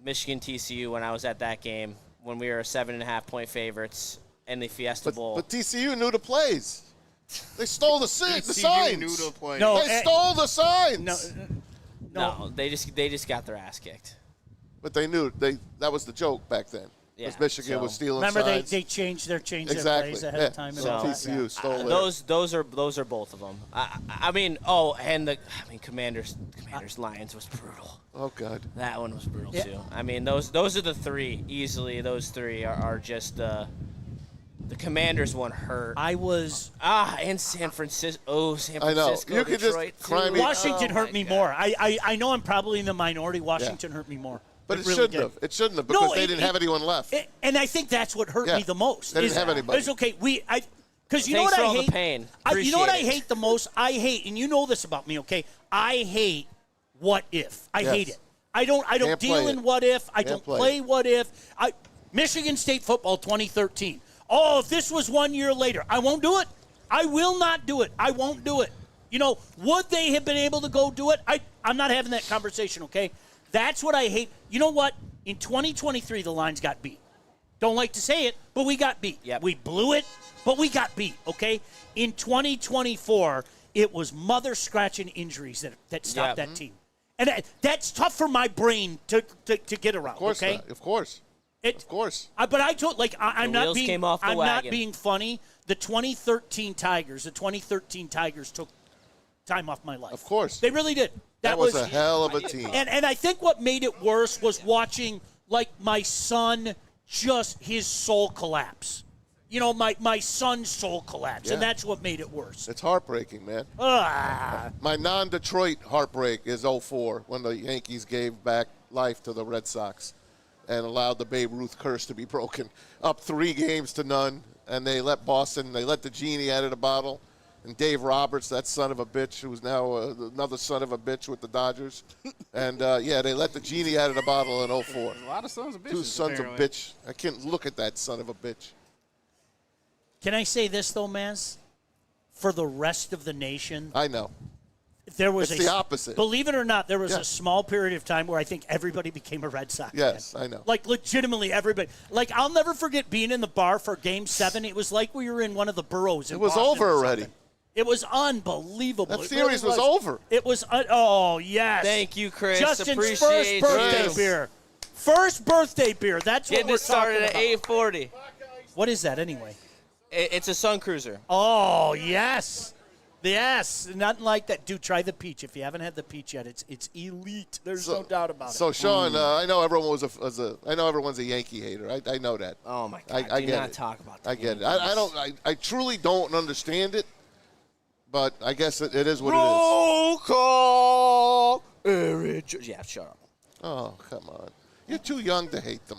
Michigan TCU when I was at that game when we were 7.5-point favorites in the Fiesta Bowl. But TCU knew the plays. They stole the signs. No, They stole the signs. No, they just got their ass kicked. But they knew that was the joke back then. Yeah, Because Michigan was stealing Remember, signs. they changed their plays ahead of time. And So all that. TCU stole it. Those are both of them. Commanders Lions was brutal. Oh God. That one was brutal too. I mean, those are the three easily. Those three are just the Commanders one hurt. And San Francisco. Oh, San I know. Francisco. You could just Detroit, cry too. me- Washington hurt me God. more. I know I'm probably in the minority. Washington hurt me more. But it really shouldn't did. have. It shouldn't have because they didn't have anyone left. And I think that's what hurt me the most. They didn't have anybody. It's okay. Because you know Thanks what for I all the hate? pain. You know what I Appreciate it. hate the most? I hate, and you know this about me, okay? I hate what if. I hate it. I don't Can't deal play in it. what if. I Can't don't play play it. what if. Michigan State football 2013. Oh, if this was 1 year later, I won't do it. I will not do it. I won't do it. You know, would they have been able to go do it? I'm not having that conversation, okay? That's what I hate. You know what? In 2023, the Lions got beat. Don't like to say it, but we got beat. Yep. We blew it, but we got beat, okay? In 2024, it was mother-scratching injuries that stopped that team. And that's tough for my brain to get around, Of course okay? not. Of course. Of course. But I told, I'm The not wheels being, came off the I'm wagon. not being funny. The 2013 Tigers took time off my life. Of course. They really did. That was a hell of a team. And I think what made it worse was watching, like, my son just his soul collapse. You know, my son's soul collapse, and Yeah. that's what made it worse. It's heartbreaking, man. My non-Detroit heartbreak is 04 when the Yankees gave back life to the Red Sox and allowed the Babe Ruth curse to be broken. Up 3-0, and they let the genie out of the bottle. And Dave Roberts, that son of a bitch, who's now another son of a bitch with the Dodgers. And, they let the genie out of the bottle in 04. A lot of sons of bitches. Two sons apparently. of bitch. I can't look at that son of a bitch. Can I say this, though, Maz? For the rest of the nation, I know. there was It's the opposite. Believe it or not, there was Yeah. a small period of time where I think everybody became a Red Sox Yes, fan. I know. Like, legitimately everybody. Like, I'll never forget being in the bar for Game 7. It was like we were in one of the boroughs in It was Boston over or already. something. It was unbelievable. That It series really was over. It was, oh, yes. Thank you, Chris. Justin's Appreciate first birthday Chris. beer. First birthday beer. That's what Getting we're it started talking at about. 8:40. What is that, anyway? It's a Sun Cruiser. Oh, yes. Yes, nothing like that. Dude, try the peach. If you haven't had the peach yet, it's elite. There's no doubt about it. So, Sean, I know everyone I know everyone's a Yankee hater. I know that. Oh my God! I do get not it. talk about that. I get it. I truly don't understand it, but I guess it is what it Roll call. Yeah, shut up. is. Oh, come on. You're too young to hate them.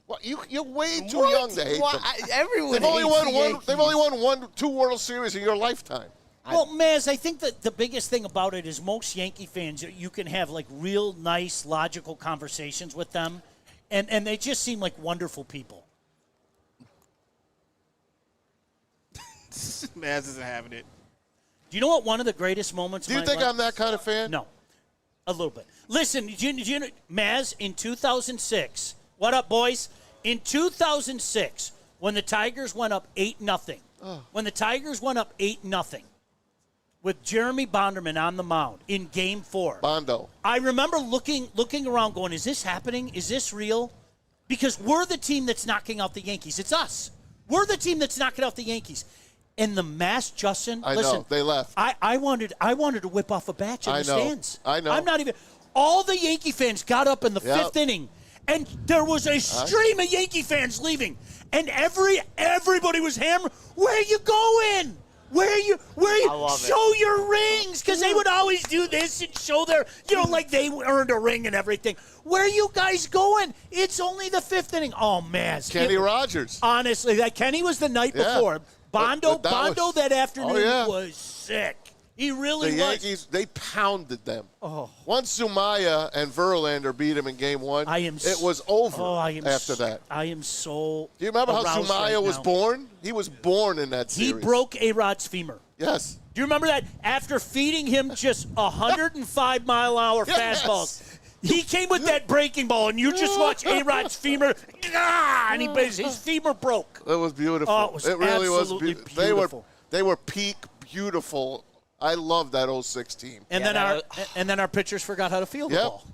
What, you're way too young to hate them. Everyone They've only hates won the one. Yankees. They've only won 2 World Series in your lifetime. Well, Maz, I think that the biggest thing about it is most Yankee fans, you can have like real nice, logical conversations with them, and they just seem like wonderful people. Maz isn't having it. Do you know what one of the greatest moments? Do you of my think life- I'm that kind of fan? No, a little bit. Listen, do you know, Maz, in 2006, what up, boys? In 2006, when the Tigers went up 8-0, when the Tigers went up 8-0, with Jeremy Bonderman on the mound in Game 4. Bondo. I remember looking around going, is this happening? Is this real? Because we're the team that's knocking out the Yankees. It's us. We're the team that's knocking out the Yankees. And the mass, Justin, I listen, know. They left. I wanted to whip off a batch in I the know. stands. I know. I'm not even. All the Yankee fans got up in the Yep. 5th inning, and there was a stream of Yankee fans leaving. And everybody was hammering, where you going? Where you I love it. show your rings, because they would always do this and show their, like they earned a ring and everything. Where are you guys going? It's only the 5th inning. Oh man, Kenny Rogers. honestly, that Kenny was the night Yeah. before. Bondo But that afternoon yeah. was sick. He really The was. Yankees, they pounded them. Once Zumaya and Verlander beat him in Game 1, it was over after that. I am so. Do you remember how aroused Zumaya right was now. born? He was born in that He series. broke A-Rod's femur. Yes. Do you remember that? After feeding him just 105-mile-an-hour Yes. fastballs, he came with that breaking ball, and you just watch A-Rod's femur, and his femur broke. It was beautiful. Oh, it was really was absolutely beautiful. beautiful. They were peak beautiful. I love that 06 team. And then our pitchers forgot how to field the Yep. ball.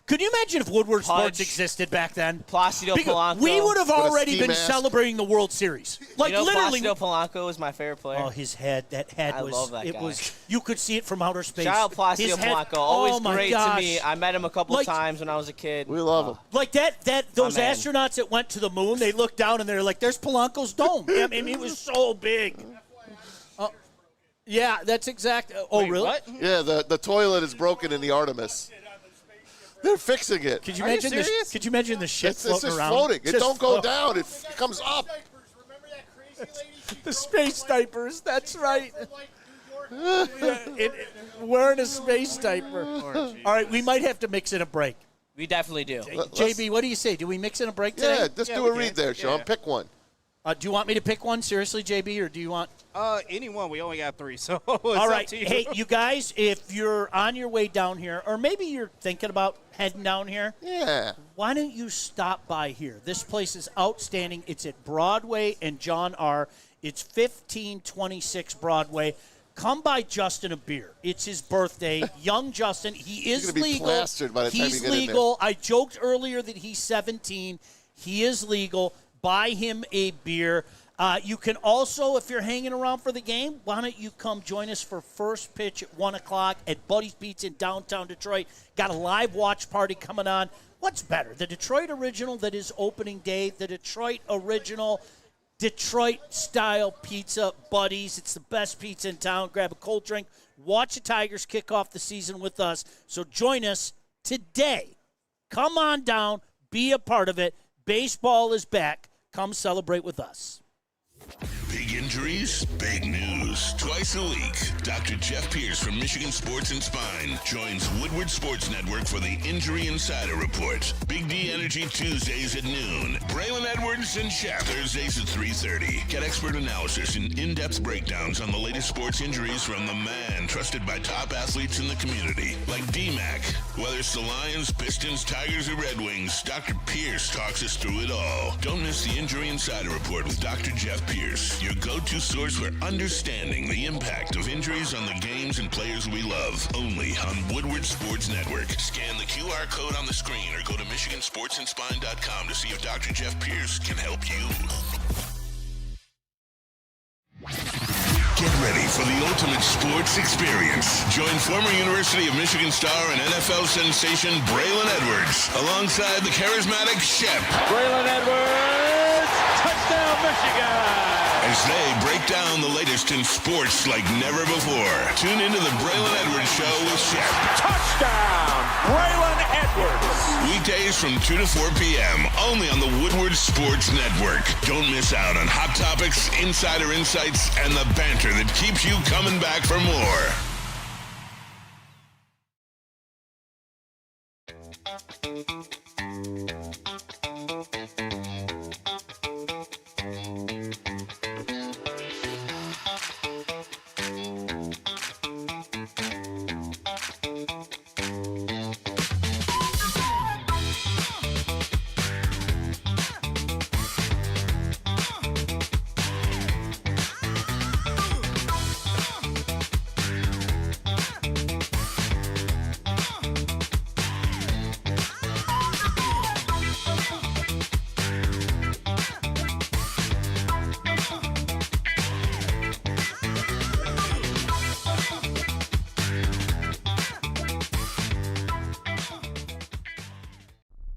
Could you imagine if Woodward Sports Punch. existed back then? Placido Because Polanco. we would have With a already ski been mask. celebrating the World Series. Like literally. Placido Polanco is my favorite player. Oh, his head. That head I was. love that it guy. was. You could see it from outer space. Shout out Placido His head- Polanco. Always oh my great gosh. to me. I met him a couple Like- times when I was a kid. We love him. Like those man. astronauts that went to the moon, they looked down and they're like, "There's Polanco's dome." I mean, it was so big. Yeah, that's exact. Oh, really? What? Yeah, the toilet is broken in the Artemis. They're fixing it. Could you Are you imagine the? serious? Could you imagine the shit It's floating just around? floating. It Just don't go float- down. It comes up. Remember that crazy lady? The space diapers. That's right. Like New York. Wearing a space diaper. All right, we might have to mix in a break. We definitely do. JB, what do you say? Do we mix in a break today? Yeah, just Yeah, do we a read can. there, Sean. Yeah. Pick one. Do you want me to pick one seriously, JB, or do you want? Anyone. We only got 3, so it's All up right. to you. Hey, you guys, if you're on your way down here, or maybe you're thinking about heading down here, Yeah. why don't you stop by here? This place is outstanding. It's at Broadway and John R. It's 1526 Broadway. Come buy Justin a beer. It's his birthday. Young Justin. He is gonna be legal. plastered by the time He's you get in there. legal. I joked earlier that he's 17. He is legal. Buy him a beer. You can also, if you're hanging around for the game, why don't you come join us for first pitch at 1 o'clock at Buddy's Pizza in downtown Detroit. Got a live watch party coming on. What's better, the Detroit Original that is opening day, the Detroit Original, Detroit-style pizza, Buddy's. It's the best pizza in town. Grab a cold drink. Watch the Tigers kick off the season with us. So join us today. Come on down. Be a part of it. Baseball is back. Come celebrate with us. Big injuries, big news. Twice a week, Dr. Jeff Pierce from Michigan Sports and Spine joins Woodward Sports Network for the Injury Insider Report. Big D Energy Tuesdays at noon. Braylon Edwards and Shaq Thursdays at 3:30. Get expert analysis and in-depth breakdowns on the latest sports injuries from the man trusted by top athletes in the community, like D-Mac. Whether it's the Lions, Pistons, Tigers, or Red Wings, Dr. Pierce talks us through it all. Don't miss the Injury Insider Report with Dr. Jeff Pierce, your go-to source for understanding the impact of injuries on the games and players we love. Only on Woodward Sports Network. Scan the QR code on the screen or go to MichiganSportsandSpine.com to see if Dr. Jeff Pierce can help you. Get ready for the ultimate sports experience. Join former University of Michigan star and NFL sensation Braylon Edwards alongside the charismatic Shep. Braylon Edwards, touchdown Michigan! As they break down the latest in sports like never before. Tune into the Braylon Edwards Show with Shep. Touchdown, Braylon Edwards! Weekdays from 2 to 4 p.m. only on the Woodward Sports Network. Don't miss out on hot topics, insider insights, and the banter that keeps you coming back for more.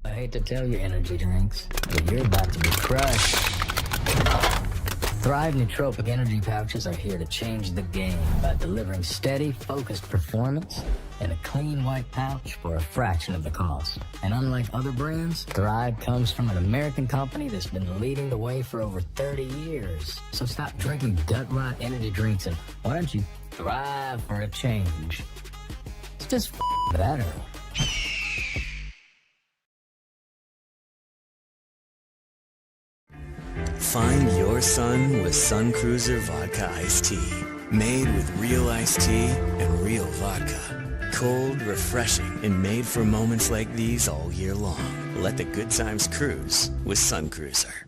I hate to tell you, energy drinks, but you're about to be crushed. Thrive nootropic energy pouches are here to change the game by delivering steady, focused performance in a clean white pouch for a fraction of the cost. And unlike other brands, Thrive comes from an American company that's been leading the way for over 30 years. So stop drinking gut rot energy drinks and why don't you thrive for a change? It's just better. Find your sun with Sun Cruiser Vodka Iced Tea. Made with real iced tea and real vodka. Cold, refreshing, and made for moments like these all year long. Let the good times cruise with Sun Cruiser.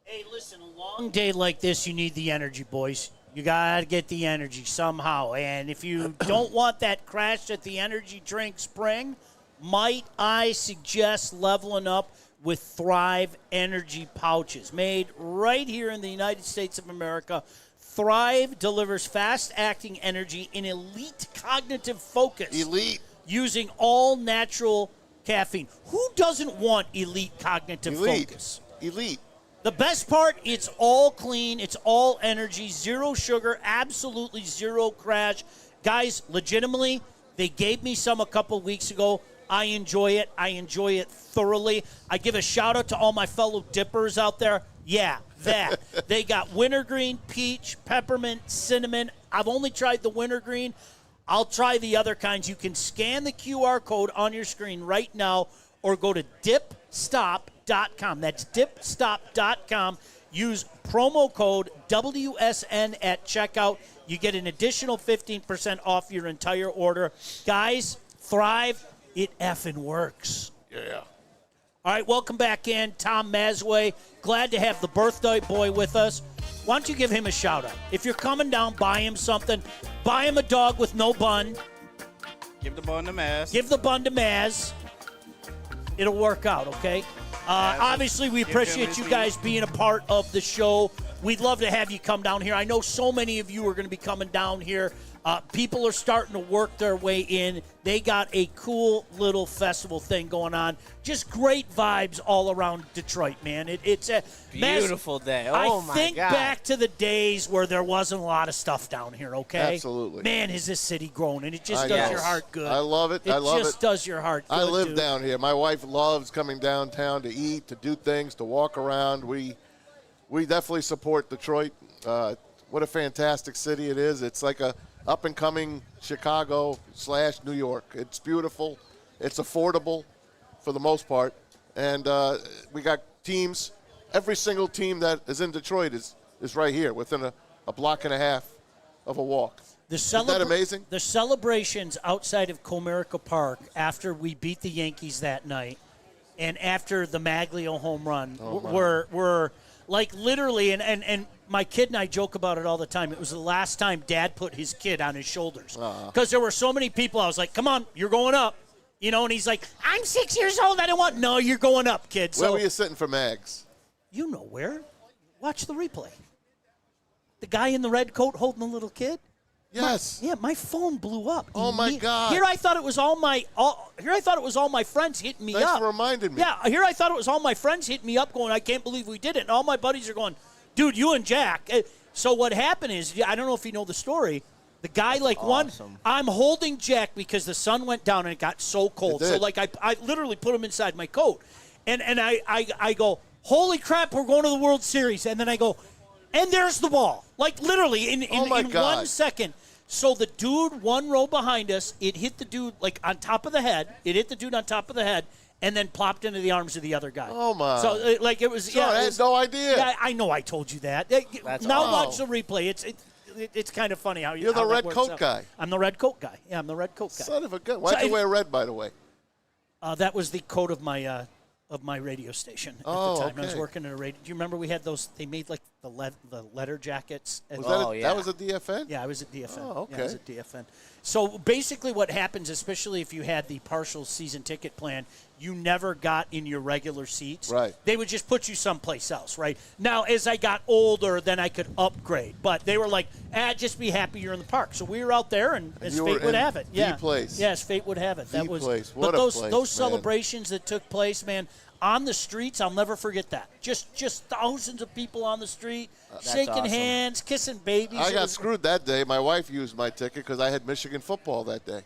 Hey, listen, a long day like this, you need the energy, boys. You got to get the energy somehow. And if you don't want that crash at the energy drink spring, might I suggest leveling up with Thrive energy pouches. Made right here in the United States of America, Thrive delivers fast-acting energy in elite cognitive focus. Elite. Using all natural caffeine. Who doesn't want elite cognitive focus? Elite. The best part, it's all clean, it's all energy, zero sugar, absolutely zero crash. Guys, legitimately, they gave me some a couple weeks ago. I enjoy it. I enjoy it thoroughly. I give a shout-out to all my fellow dippers out there. Yeah, that. They got wintergreen, peach, peppermint, cinnamon. I've only tried the wintergreen. I'll try the other kinds. You can scan the QR code on your screen right now or go to dipstop.com. That's dipstop.com. Use promo code WSN at checkout. You get an additional 15% off your entire order. Guys, Thrive. It effing works. Yeah. All right, welcome back in. Tom Mazway. Glad to have the birthday boy with us. Why don't you give him a shout-out? If you're coming down, buy him something. Buy him a dog with no bun. Give the bun to Maz. Give the bun to Maz. It'll work out, okay? Obviously, we appreciate you guys being a part of the show. We'd love to have you come down here. I know so many of you are going to be coming down here. People are starting to work their way in. They got a cool little festival thing going on. Just great vibes all around Detroit, man. It's a Beautiful day. Oh, my God. I think back to the days where there wasn't a lot of stuff down here, okay? Absolutely. Man, is this city grown, and it just I does know. your heart good. I love it. I love It just does your heart good, I live dude. down here. My wife loves coming downtown to eat, to do things, to walk around. We definitely support Detroit. What a fantastic city it is. It's like a up-and-coming Chicago/New York. It's beautiful. It's affordable for the most part. And we got teams. Every single team that is in Detroit is right here within a block and a half of a walk. Isn't that amazing? The celebrations outside of Comerica Park after we beat the Yankees that night and after the Maglio home run were like literally, and my kid and I joke about it all the time. It was the last time Dad put his kid on his shoulders. Because there were so many people, I was like, come on, you're going up. You know, and he's like, I'm 6 years old. I don't want. No, you're going up, kid. Where So, were you sitting for Mags? you know where. Watch the replay. The guy in the red coat holding the little kid. Yes. My phone blew up. Oh, my God. Here I thought it was all my friends hitting me Thanks up. for reminding me. Yeah, here I thought it was all my friends hitting me up going, I can't believe we did it. And all my buddies are going, dude, you and Jack. So what happened is, I don't know if you know the story, the guy I'm holding Jack because the sun went down and it got so cold. So I literally put him inside my coat. And I go, holy crap, we're going to the World Series. And then I go, and there's the ball. Like literally in 1 second. So the dude 1 row behind us, it hit the dude on top of the head. It hit the dude on top of the head and then plopped into the arms of the other guy. Oh, my. So it was, I had no idea. Yeah, I know I told you that. That's now awesome. watch the replay. It's kind of funny how You're the red coat guy. I'm the red coat guy. Yeah, I'm the red coat guy. Son of a gun. Why'd you wear red, by the way? That was the coat of my radio station at the time. I was working at a radio. Do you remember we had those? They made the letter jackets. That was a DFN? Yeah, I was at DFN. Oh, okay. Yeah, I was at DFN. So basically what happens, especially if you had the partial season ticket plan, you never got in your regular seats. Right. They would just put you someplace else, right? Now, as I got older, then I could upgrade. But they were like, just be happy you're in the park. So we were out there, and as fate would have it. The place. Yes, fate would have it. The place. What but a place, those man. celebrations that took place, man, on the streets, I'll never forget that. Just thousands of people on the street, shaking awesome. hands, kissing babies. I got screwed that day. My wife used my ticket because I had Michigan football that day.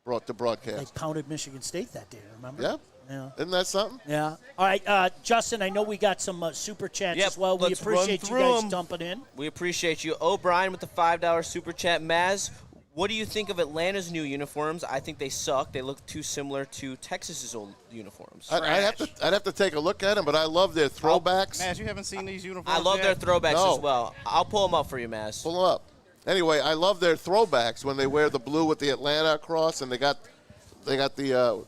Brought the broadcast. They pounded Michigan State that day, remember? Yeah. Yeah. Isn't that something? Yeah. All right, Justin, I know we got some super chats as well. We let's appreciate run you through guys 'em. dumping in. We appreciate you. O'Brien with the $5 super chat. Maz, what do you think of Atlanta's new uniforms? I think they suck. They look too similar to Texas's old uniforms. I'd have to take a look at them, but I love their throwbacks. Maz, you haven't seen these uniforms I love yet? their throwbacks No. as well. I'll pull them up for you, Maz. Pull them up. Anyway, I love their throwbacks when they wear the blue with the Atlanta across, and they got the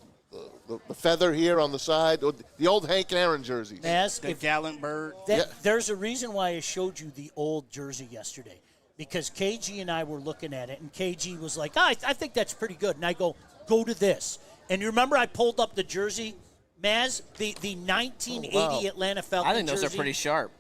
feather here on the side, the old Hank Aaron jerseys. Ask The if gallant bird. there's a reason why I showed you the old jersey yesterday, because KG and I were looking at it, and KG was like, I think that's pretty good. And I go to this. And you remember I pulled up the jersey, Maz, the 1980 Atlanta Falcon I think those jersey. are pretty sharp.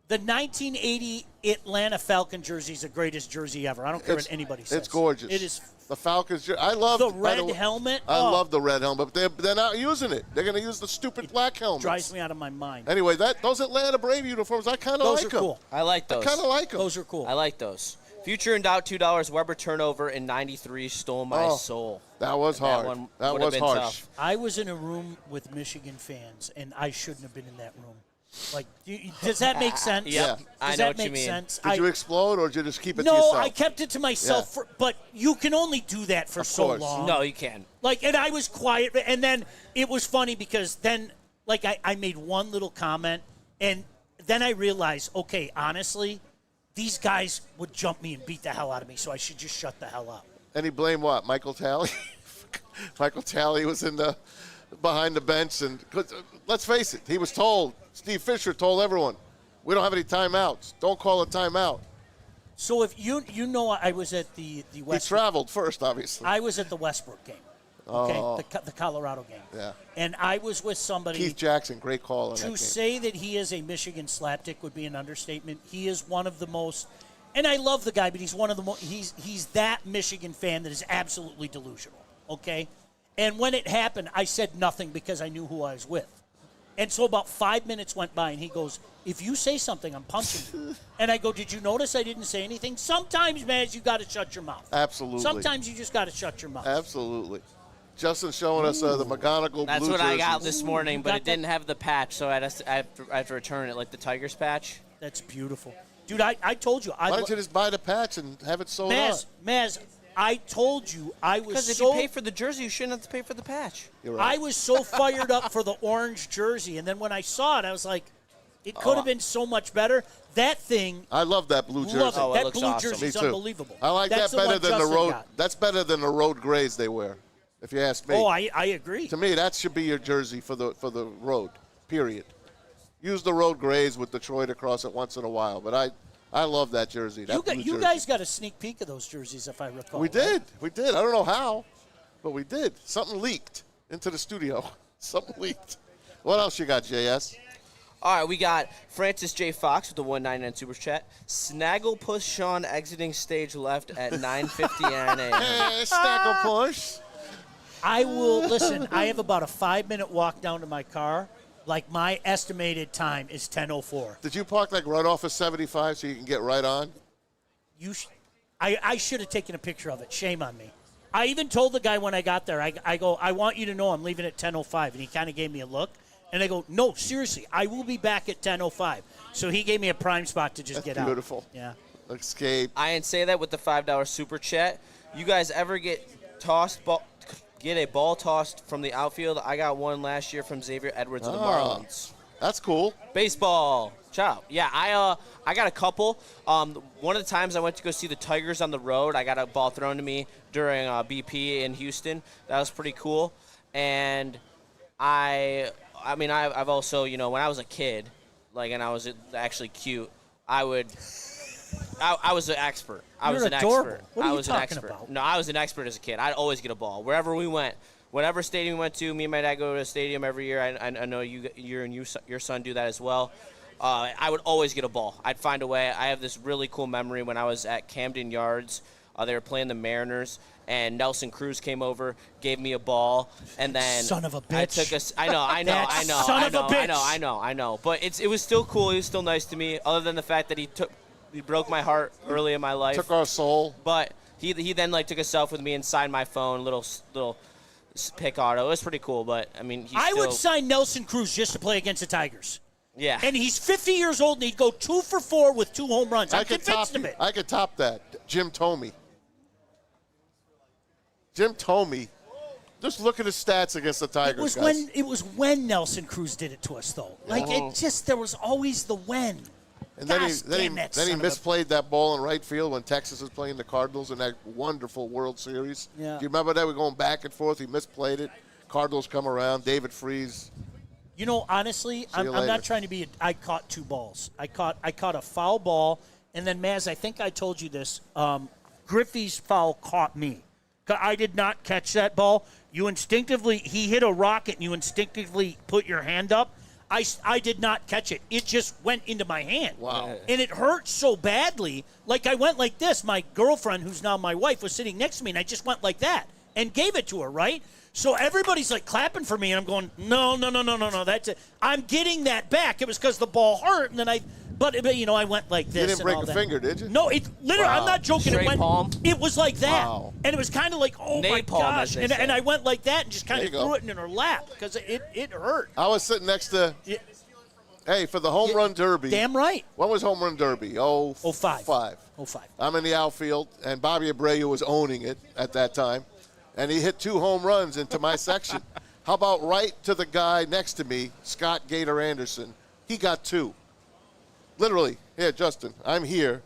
The 1980 Atlanta Falcon jersey is the greatest jersey ever. I don't care what anybody says. It's gorgeous. It is. The Falcons. I love The red helmet. I love the red helmet, but they're not using it. They're going to use the stupid black helmet. Drives me out of my mind. Anyway, those Atlanta Brave uniforms, I kind of like them. Those are cool. I like those. I kind of like them. Those are cool. I like those. Future in doubt, $2. Weber turnover in '93 stole my soul. That was That hard. one That would've was been harsh. tough. I was in a room with Michigan fans, and I shouldn't have been in that room. Like, does that make sense? Yep. Does I know that what you make mean. sense? Did you explode, or did you just keep it to No, yourself? I kept it to myself. Yeah. But you can only do that for so course. long. No, you can. And I was quiet, and then it was funny because then, I made one little comment, and then I realized, okay, honestly, these guys would jump me and beat the hell out of me, so I should just shut the hell up. And he blamed what? Michael Talley? Michael Talley was behind the bench, and 'cause, let's face it, he was told. Steve Fisher told everyone, we don't have any timeouts. Don't call a timeout. So if you know, I was at the He Westbrook. traveled first, obviously. I was at the Westbrook game. Okay, Oh. the Colorado game. Yeah. And I was with somebody. Keith Jackson, great call on that To game. say that he is a Michigan slapdick would be an understatement. He is one of the most, and I love the guy, but he's one of the most. He's that Michigan fan that is absolutely delusional. Okay, and when it happened, I said nothing because I knew who I was with. And so about 5 minutes went by, and he goes, if you say something, I'm punching you. And I go, did you notice I didn't say anything? Sometimes, man, you got to shut your mouth. Absolutely. Sometimes you just got to shut your mouth. Absolutely. Justin showing us the McGonagall That's blue what I got jerseys. this morning, but got it didn't have the patch, so I had to return it, like the Tigers patch. That's beautiful. Dude, I told you. Why don't you just buy the patch and have it sold out? Maz, I told you I was Because if so you pay for the jersey, you shouldn't have to pay for the patch. You're right. I was so fired up for the orange jersey, and then when I saw it, I was like, it could have been so much better. That thing, I love that blue jersey. love it. Oh, it that looks blue awesome. jersey is Me too. unbelievable. I like That's that better one than the Justin road. got. That's better than the road grays they wear, if you ask me. Oh, I agree. To me, that should be your jersey for the road. Period. Use the road grays with Detroit across it once in a while, but I love that jersey. That blue You jersey. guys got a sneak peek of those jerseys, if I recall. We right? did. We did. I don't know how, but we did. Something leaked into the studio. Something leaked. What else you got, JS? All right, we got Francis J. Fox with the 199 Super Chat. Snagglepuss Sean exiting stage left at 9:59 a.m. Hey, Snagglepuss. I will listen. I have about a 5-minute walk down to my car. Like my estimated time is 10:04. Did you park like right off of 75 so you can get right on? I should have taken a picture of it. Shame on me. I even told the guy when I got there. I go, I want you to know I'm leaving at 10:05, and he kind of gave me a look. And I go, no, seriously, I will be back at 10:05. So he gave me a prime spot to just get out. Beautiful. Yeah. Escape. I didn't say that with the $5 Super Chat. You guys ever get a ball tossed from the outfield? I got one last year from Xavier Edwards of the Marlins. That's cool. Baseball. Ciao. Yeah, I got a couple. One of the times I went to go see the Tigers on the road, I got a ball thrown to me during BP in Houston. That was pretty cool. And I've also, when I was a kid, and I was actually cute, I was an expert. You're adorable. What are you talking expert. about? No, I was an expert as a kid. I'd always get a ball. Wherever we went, whatever stadium we went to, me and my dad go to a stadium every year. I know you and your son do that as well. I would always get a ball. I'd find a way. I have this really cool memory when I was at Camden Yards. They were playing the Mariners, and Nelson Cruz came over, gave me a ball, and then son of a bitch. I know. But it was still cool. He was still nice to me, other than the fact that he broke my heart early in my life. Took our soul. But he then took a selfie with me and signed my phone, little pick auto. It was pretty cool. But I would sign Nelson Cruz just to play against the Tigers. Yeah. And he's 50 years old, and he'd go 2 for 4 with 2 home runs. I'm convinced of it. I could top that. Jim Thome. Jim Thome. Just look at his stats against the Tigers. It was when Nelson Cruz did it to us, though. There was always the when. And then he misplayed that ball in right field when Texas was playing the Cardinals in that wonderful World Series. Yeah. Do you remember that? We're going back and forth. He misplayed it. Cardinals come around. David Freese. Honestly, I'm not trying to be. I caught 2 balls. I caught a foul ball, and then Maz, I think I told you this. Griffey's foul caught me. I did not catch that ball. He hit a rocket, and you instinctively put your hand up. I did not catch it. It just went into my hand. Wow. And it hurt so badly. I went like this. My girlfriend, who's now my wife, was sitting next to me, and I just went like that and gave it to her, right? So everybody's clapping for me, and I'm going, no, that's it. I'm getting that back. It was because the ball hurt, and then I went like this. You didn't break a finger, did you? No, it literally. Wow. I'm not joking. Palm. It was like that, Wow. and it was kind of like, oh my Napalm, gosh, as they and say. I went like that and just kind There of you go. threw it in her lap because it hurt. I was sitting next to. Yeah. Hey, for the home run derby. Damn right. When was home run derby? 05. 05. I'm in the outfield, and Bobby Abreu was owning it at that time, and he hit 2 home runs into my section. How about right to the guy next to me, Scott Gator Anderson? He got 2. Literally, here, Justin, I'm here,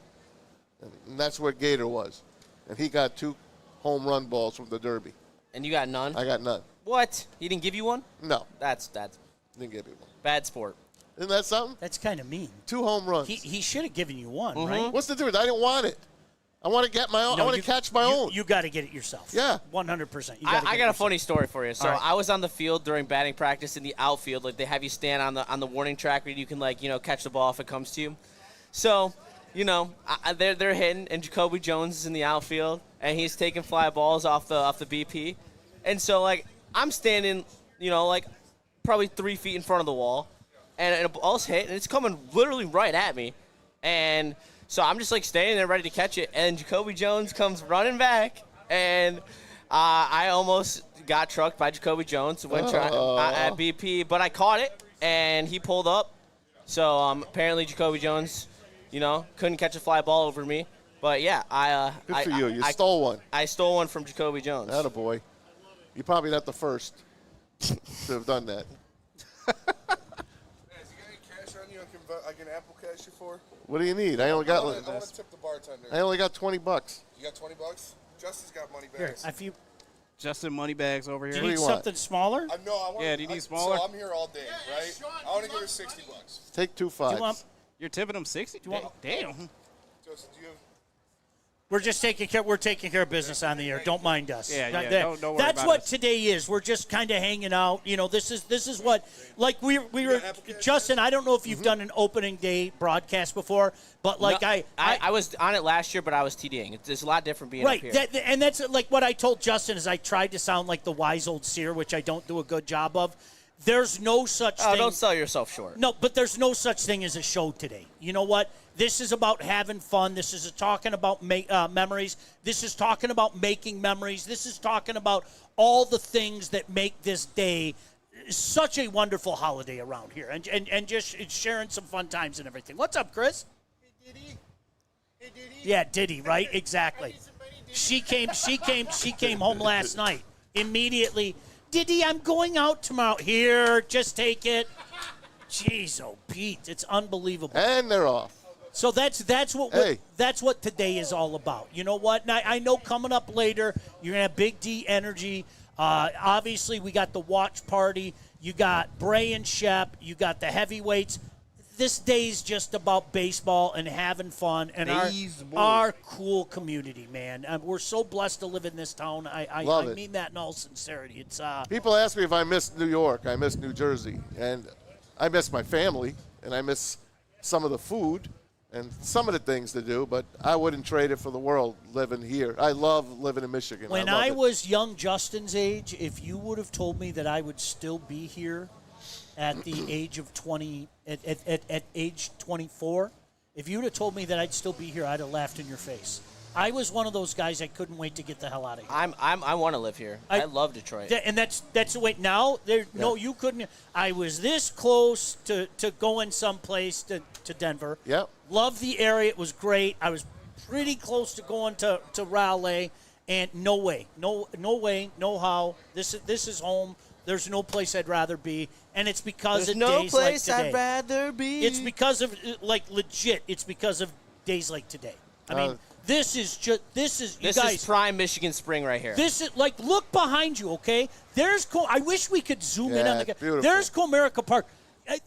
and that's where Gator was, and he got 2 home run balls from the derby. And you got none? I got none. What? He didn't give you one? No, That's didn't give me one. bad sport. Isn't that something? That's kind of mean. 2 home runs. He should have given you one, right? What's the difference? I didn't want it. I want to get my own. I want to catch my own. You got to get it yourself. Yeah. 100%. I got a funny story for you. So All right. I was on the field during batting practice in the outfield. They have you stand on the warning track where you can catch the ball if it comes to you. So, they're hitting, and Jacoby Jones is in the outfield, and he's taking fly balls off the BP, and so I'm standing, probably 3 feet in front of the wall, and a ball's hit, and it's coming literally right at me, and so I'm just standing there ready to catch it, and Jacoby Jones comes running back, and I almost got trucked by Jacoby Jones at BP, but I caught it, and he pulled up. So apparently Jacoby Jones, couldn't catch a fly ball over me. But yeah, Good for you. You stole one. I stole one from Jacoby Jones. Attaboy. You're probably not the first to have done that. You got any cash on you I can Apple Cash you for? What do you need? I only got. I want to tip the bartender. I only got $20. You got $20? Justin's got money bags. Here, Justin Moneybags over do here. you need you want? something smaller? No, I want. Yeah, do you need smaller? So I'm here all day, right? I want to give her $60. Take 2 5s. Do you want? You're tipping him 60? you want- Damn. Justin, do you have? We're just taking care of business on the air. Don't mind us. Yeah, That- don't worry That's about what us. today is. We're just kind of hanging out. This is what, like we were, Justin, I don't know if you've done an opening day broadcast before, but like No, I was on it last year, but I was TDing. It's a lot different being right, up here. and that's like what I told Justin is I tried to sound like the wise old seer, which I don't do a good job of. There's no such thing. Don't sell yourself short. No, but there's no such thing as a show today. You know what? This is about having fun. This is talking about memories. This is talking about making memories. This is talking about all the things that make this day such a wonderful holiday around here, and just sharing some fun times and everything. What's up, Chris? Hey, Diddy. Hey, Diddy. Yeah, Diddy, right? Exactly. She came home last night. Immediately, Diddy, I'm going out tomorrow. Here, just take it. Jeez, oh Pete, it's unbelievable. And they're off. So that's what today is all about. You know what? Now, I know coming up later, you're gonna have Big D energy. Obviously, we got the watch party. You got Bray and Shep. You got the heavyweights. This day's just about baseball and having fun and our cool community, man. We're so blessed to live in this town. I mean that in all sincerity. It's People ask me if I miss New York. I miss New Jersey, and I miss my family, and I miss some of the food and some of the things to do, but I wouldn't trade it for the world living here. I love living in Michigan. When I was young Justin's age, if you would have told me that I would still be here at the age of 20, at age 24, if you would have told me that I'd still be here, I'd have laughed in your face. I was one of those guys I couldn't wait to get the hell out of here. I want to live here. I love Detroit. And that's the way. Now, no, you couldn't. I was this close to going someplace to Denver. Yep. Loved the area. It was great. I was pretty close to going to Raleigh, and no way, no way, no how. This is home. There's no place I'd rather be, and it's because There's of no days like place today. I'd rather be. It's because of legit. It's because of days like today. I mean, this is you guys. Is prime Michigan spring right here. This is like, look behind you, okay? There's I wish we could zoom in on the. Beautiful. There's Comerica Park.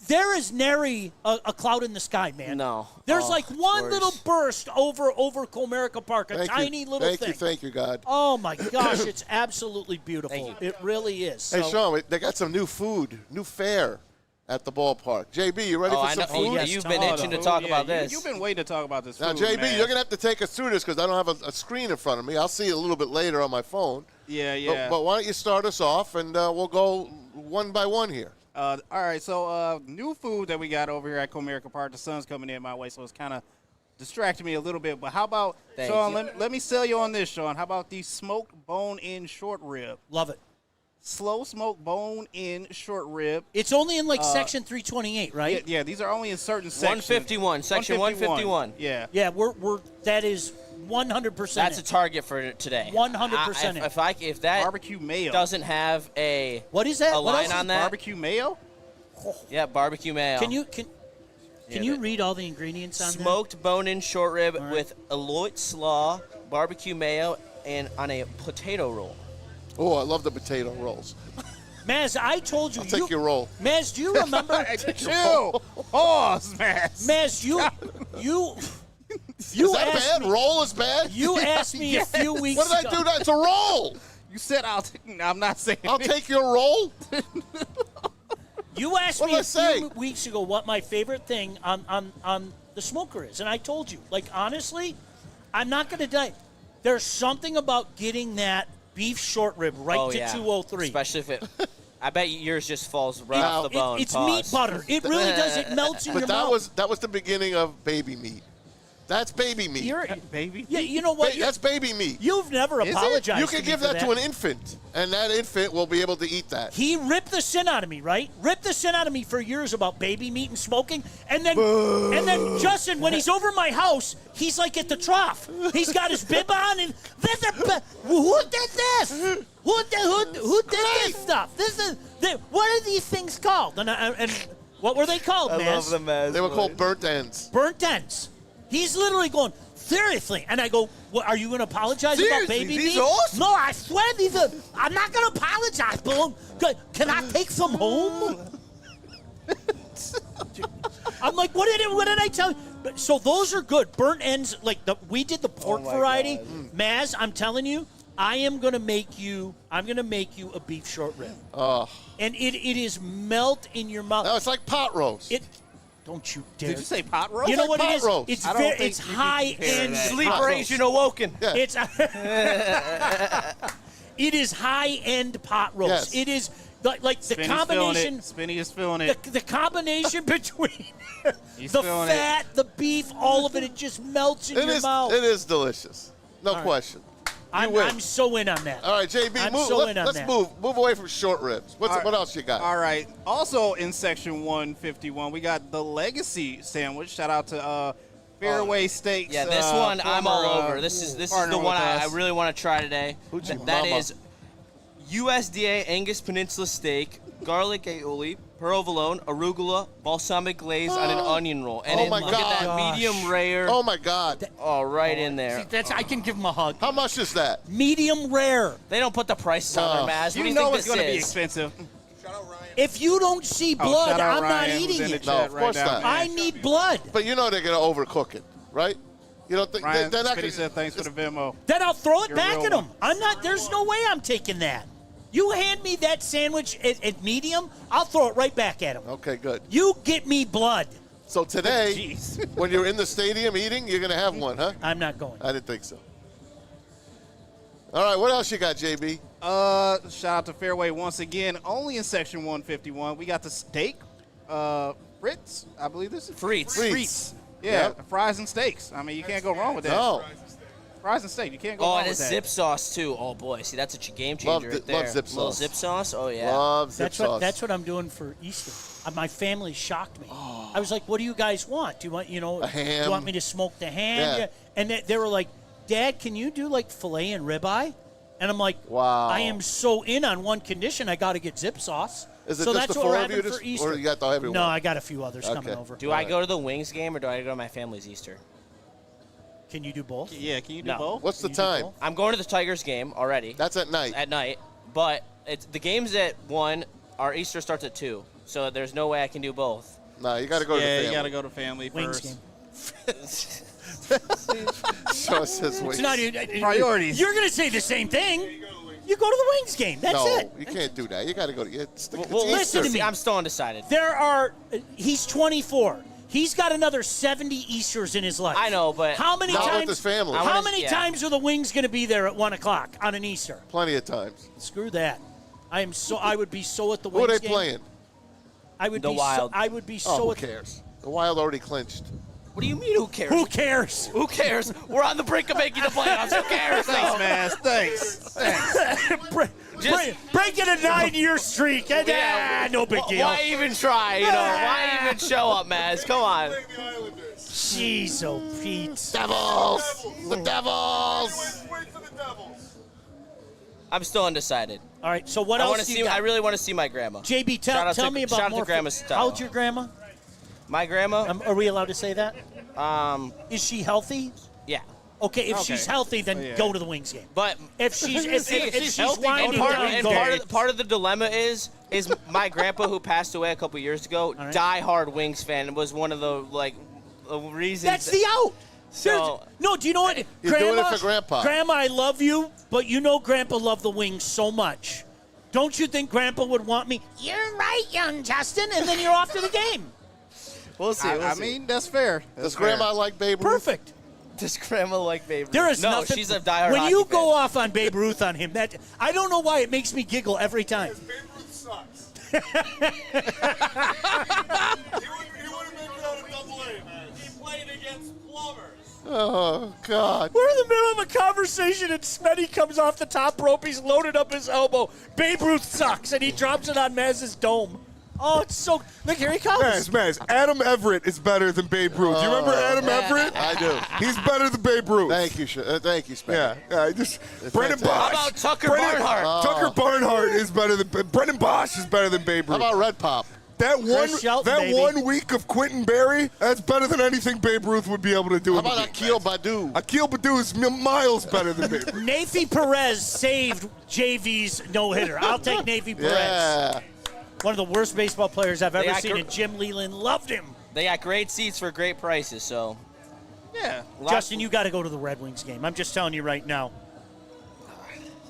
There is nary a cloud in the sky, man. No. There's like one little burst over Comerica Park, tiny little thing. Thank you, God. Oh my gosh, it's absolutely beautiful. Thank you. It really is. Hey, So- Sean, they got some new food, new fare at the ballpark. JB, you ready for I some know. food? yes, You've been Tom. itching to talk about this. You've been waiting to talk about this. Now, food, JB, man. you're going to have to take us through this because I don't have a screen in front of me. I'll see it a little bit later on my phone. Yeah. But why don't you start us off, and we'll go one by one here. All right, so new food that we got over here at Comerica Park. The sun's coming in my way, so it's kind of distracting me a little bit. But how about, Thank Sean, you. let me sell you on this, Sean. How about the smoked bone-in short rib? Love it. Slow smoked bone-in short rib. It's only in like section 328, right? Yeah, these are only in certain sections. 151, section 151. Yeah. Yeah, we're that is 100%. That's a target for today. 100%. If that Barbecue mayo. doesn't have a What is that? a What line else on is- that, Barbecue mayo? yeah, barbecue mayo. Can you that- read all the ingredients on Smoked bone-in short rib right. with elote slaw, barbecue mayo, and on a potato roll. Oh, I love the potato rolls. that? Maz, I told you. I'll take your roll. Maz, do you remember? Chill. Pause, man. Maz, you Is that asked bad? me. Roll is bad? You asked me a few weeks What did ago. I do? It's a roll. You said I'm not saying I'll it. take your roll. You asked What me did a I say? few weeks ago what my favorite thing on the smoker is, and I told you. Like, honestly, I'm not going to die. There's something about getting that beef short rib right Oh, to yeah. 203. Especially if it. I bet yours just falls right Now, off the bone. It's Pause. meat butter. It really does. It melts in But your that mouth. was the beginning of baby meat. That's baby meat. You're, baby. yeah, you know what? That's baby meat. You've never it? apologized You to can me give for that to an infant, and that infant will be able to eat that. He ripped the sin out of me, right? Ripped the sin out of me for years about baby meat and smoking. And then Justin, when he's over my house, he's like at the trough. He's got his bib on and who did this? Who did this stuff? What are these things called? And what were they called, man? They were called burnt ends. Burnt ends. He's literally going, seriously. And I go, what, are you going to apologize about baby these meat? are awesome. No, I swear these are. I'm not going to apologize, Boom. Can I take some home? I'm like, what did I tell you? So those are good. Burnt ends, we did the pork variety. Maz, I'm telling you, I'm gonna make you a beef short rib. Oh. And it is melt in your mouth. No, it's like pot roast. Don't you dare. Did you say pot roast? You know what pot it is? roast. It's I don't think it's you can high compare end. that. Sleeper Asian awoken. Yeah. It's it is high end pot roast. Yes. It is like the combination. Spinny is feeling it. The combination between He's the feeling fat, the beef, all of it just melts in your mouth. It is delicious. No question. I'm so in on that. All right, JB, I'm move. so in on Let's that. move away from short ribs. What else you got? All right. Also in section 151, we got the Legacy sandwich. Shout out to Fairway Steaks. Yeah, this one I'm all former, over. This is the partner one with I us. really want to try today. Hoochie That mama. is USDA Angus Peninsula steak, garlic aioli, provolone, arugula, balsamic glaze on an onion roll. And Oh my look at that gosh. medium rare. Oh my God! Right in there. I can give him a hug. How much is that? Medium rare. They don't put the prices on there, Maz. What do You you know think it's this going to be is? expensive. Shout out Ryan. If you don't see blood, shout out I'm Ryan, not who's eating in the it. No, chat of right course now, not. man. I need blood. But you know they're gonna overcook it, right? You don't think Ryan, they're not Spitty gonna said thanks for the Venmo. Then I'll throw it You're back real at him. one. I'm not. There's no way I'm taking that. You hand me that sandwich at medium, I'll throw it right back at him. Okay, good. You get me blood. So today, Jeez. when you're in the stadium eating, you're gonna have one, huh? I'm not going. I didn't think so. All right, what else you got, JB? Shout out to Fairway once again. Only in section 151, we got the steak, Fritz. I believe this is Frites. Frites. Yeah, Yep. fries and steaks. I mean, you can't go wrong with that. No, Fries and steak, you can't go Oh, wrong and with it's that. zip sauce too. Oh boy, see that's a game changer right there. love zip Little sauce. zip sauce. Oh yeah. love zip sauce. That's what I'm doing for Easter. My family shocked me. I was like, "What do you guys want? Do you want A ham. Do you want me to smoke the ham?" Yeah. And they were like, "Dad, can you do like filet and ribeye?" And I'm like, Wow. I am so in on one condition. I got to get zip sauce. Is it so just that's the what we're four of you, having just- for Easter. or you got the everyone? No, I got a few others coming Okay. over. Do I go to the Wings game or do I go to my family's Easter? Can you do both? Yeah, can you do No. both? What's the Can you do time? both? I'm going to the Tigers game already That's at night. at night, but the game's at 1. Our Easter starts at 2, so there's no way I can do both. No, you got to go to the Yeah, family. you got to go to family Wings first. game. So it says wings. It's not even, Priorities. You're going to say the same thing. You go to the Wings game. That's no, it. you can't do that. You got to go to it's Well, Easter. listen to me. I'm still undecided. There are. He's 24. He's got another 70 Easters in his life. I know, but how many Not with times? his family. I How wanna- many yeah. times are the Wings going to be there at 1 o'clock on an Easter? Plenty of times. Screw that. I would be so at the Who Wings are they game. playing? I would The be Wild. So, I would be Oh, so. who at, cares? The Wild already clinched. What do you mean? Who cares? Who cares? Who cares? We're on the brink of making the playoffs. Who cares? Thanks, man. Thanks. Breaking a 9-year streak. Yeah. No big deal. Why even try? You know, why even show up, Maz? Come on. The Islanders. Jeez, oh Pete. Devils! The Devils! Wait for the Devils. I'm still undecided. All right. So what I else want to do you see. got? I really want to see my grandma. JB, Shout out tell to- me shout about out to more. Grandma Stella. How's your grandma? My grandma. Are we allowed to say that? Is she healthy? Yeah. Okay, if she's healthy, then yeah. go to the Wings game. But If she's if she's healthy, winding and down, go. part of the dilemma is my grandpa who passed away a couple years ago, right. diehard Wings fan, and was one of the reasons. That's the out. So- No, do you know what? You're doing it for Grandpa. Grandma, I love you, but you know Grandpa loved the Wings so much. Don't you think Grandpa would want me? You're right, young Justin, and then you're off to the game. We'll see. I mean, that's fair. Does Grandma like Babe Ruth? Perfect. Does grandma like Babe Ruth? There is no, nothing. she's a diehard When you hockey go fan. off on Babe Ruth on him, that I don't know why it makes me giggle every time. Babe Ruth sucks. he wouldn't make it out of AA, man. He played against plumbers. Oh, God. We're in the middle of a conversation, and Smetty comes off the top rope. He's loaded up his elbow. Babe Ruth sucks, and he drops it on Maz's dome. Oh, it's so. Look, here he comes. Maz, Adam Everett is better than Babe Ruth. You remember Adam Everett? I do. He's better than Babe Ruth. Thank you, Spencer. Yeah, Brendan fantastic. Bosch. How about Tucker Barnhart? Tucker Barnhart is better than Brendan Bosch is better than Babe How Ruth. about Red Pop? Shelton, baby. 1 week of Quentin Berry, that's better than anything Babe Ruth would be able to do. How in the about league. Akil Badu? Akil Badu is miles better than Babe Ruth. Nafi Perez saved JV's no-hitter. I'll take Nafi Perez. Yeah. One of the worst baseball players I've ever Yeah, seen, and Jim Leland loved him. They got great seats for great prices, so. Yeah. Justin, you got to go to the Red Wings game. I'm just telling you right now.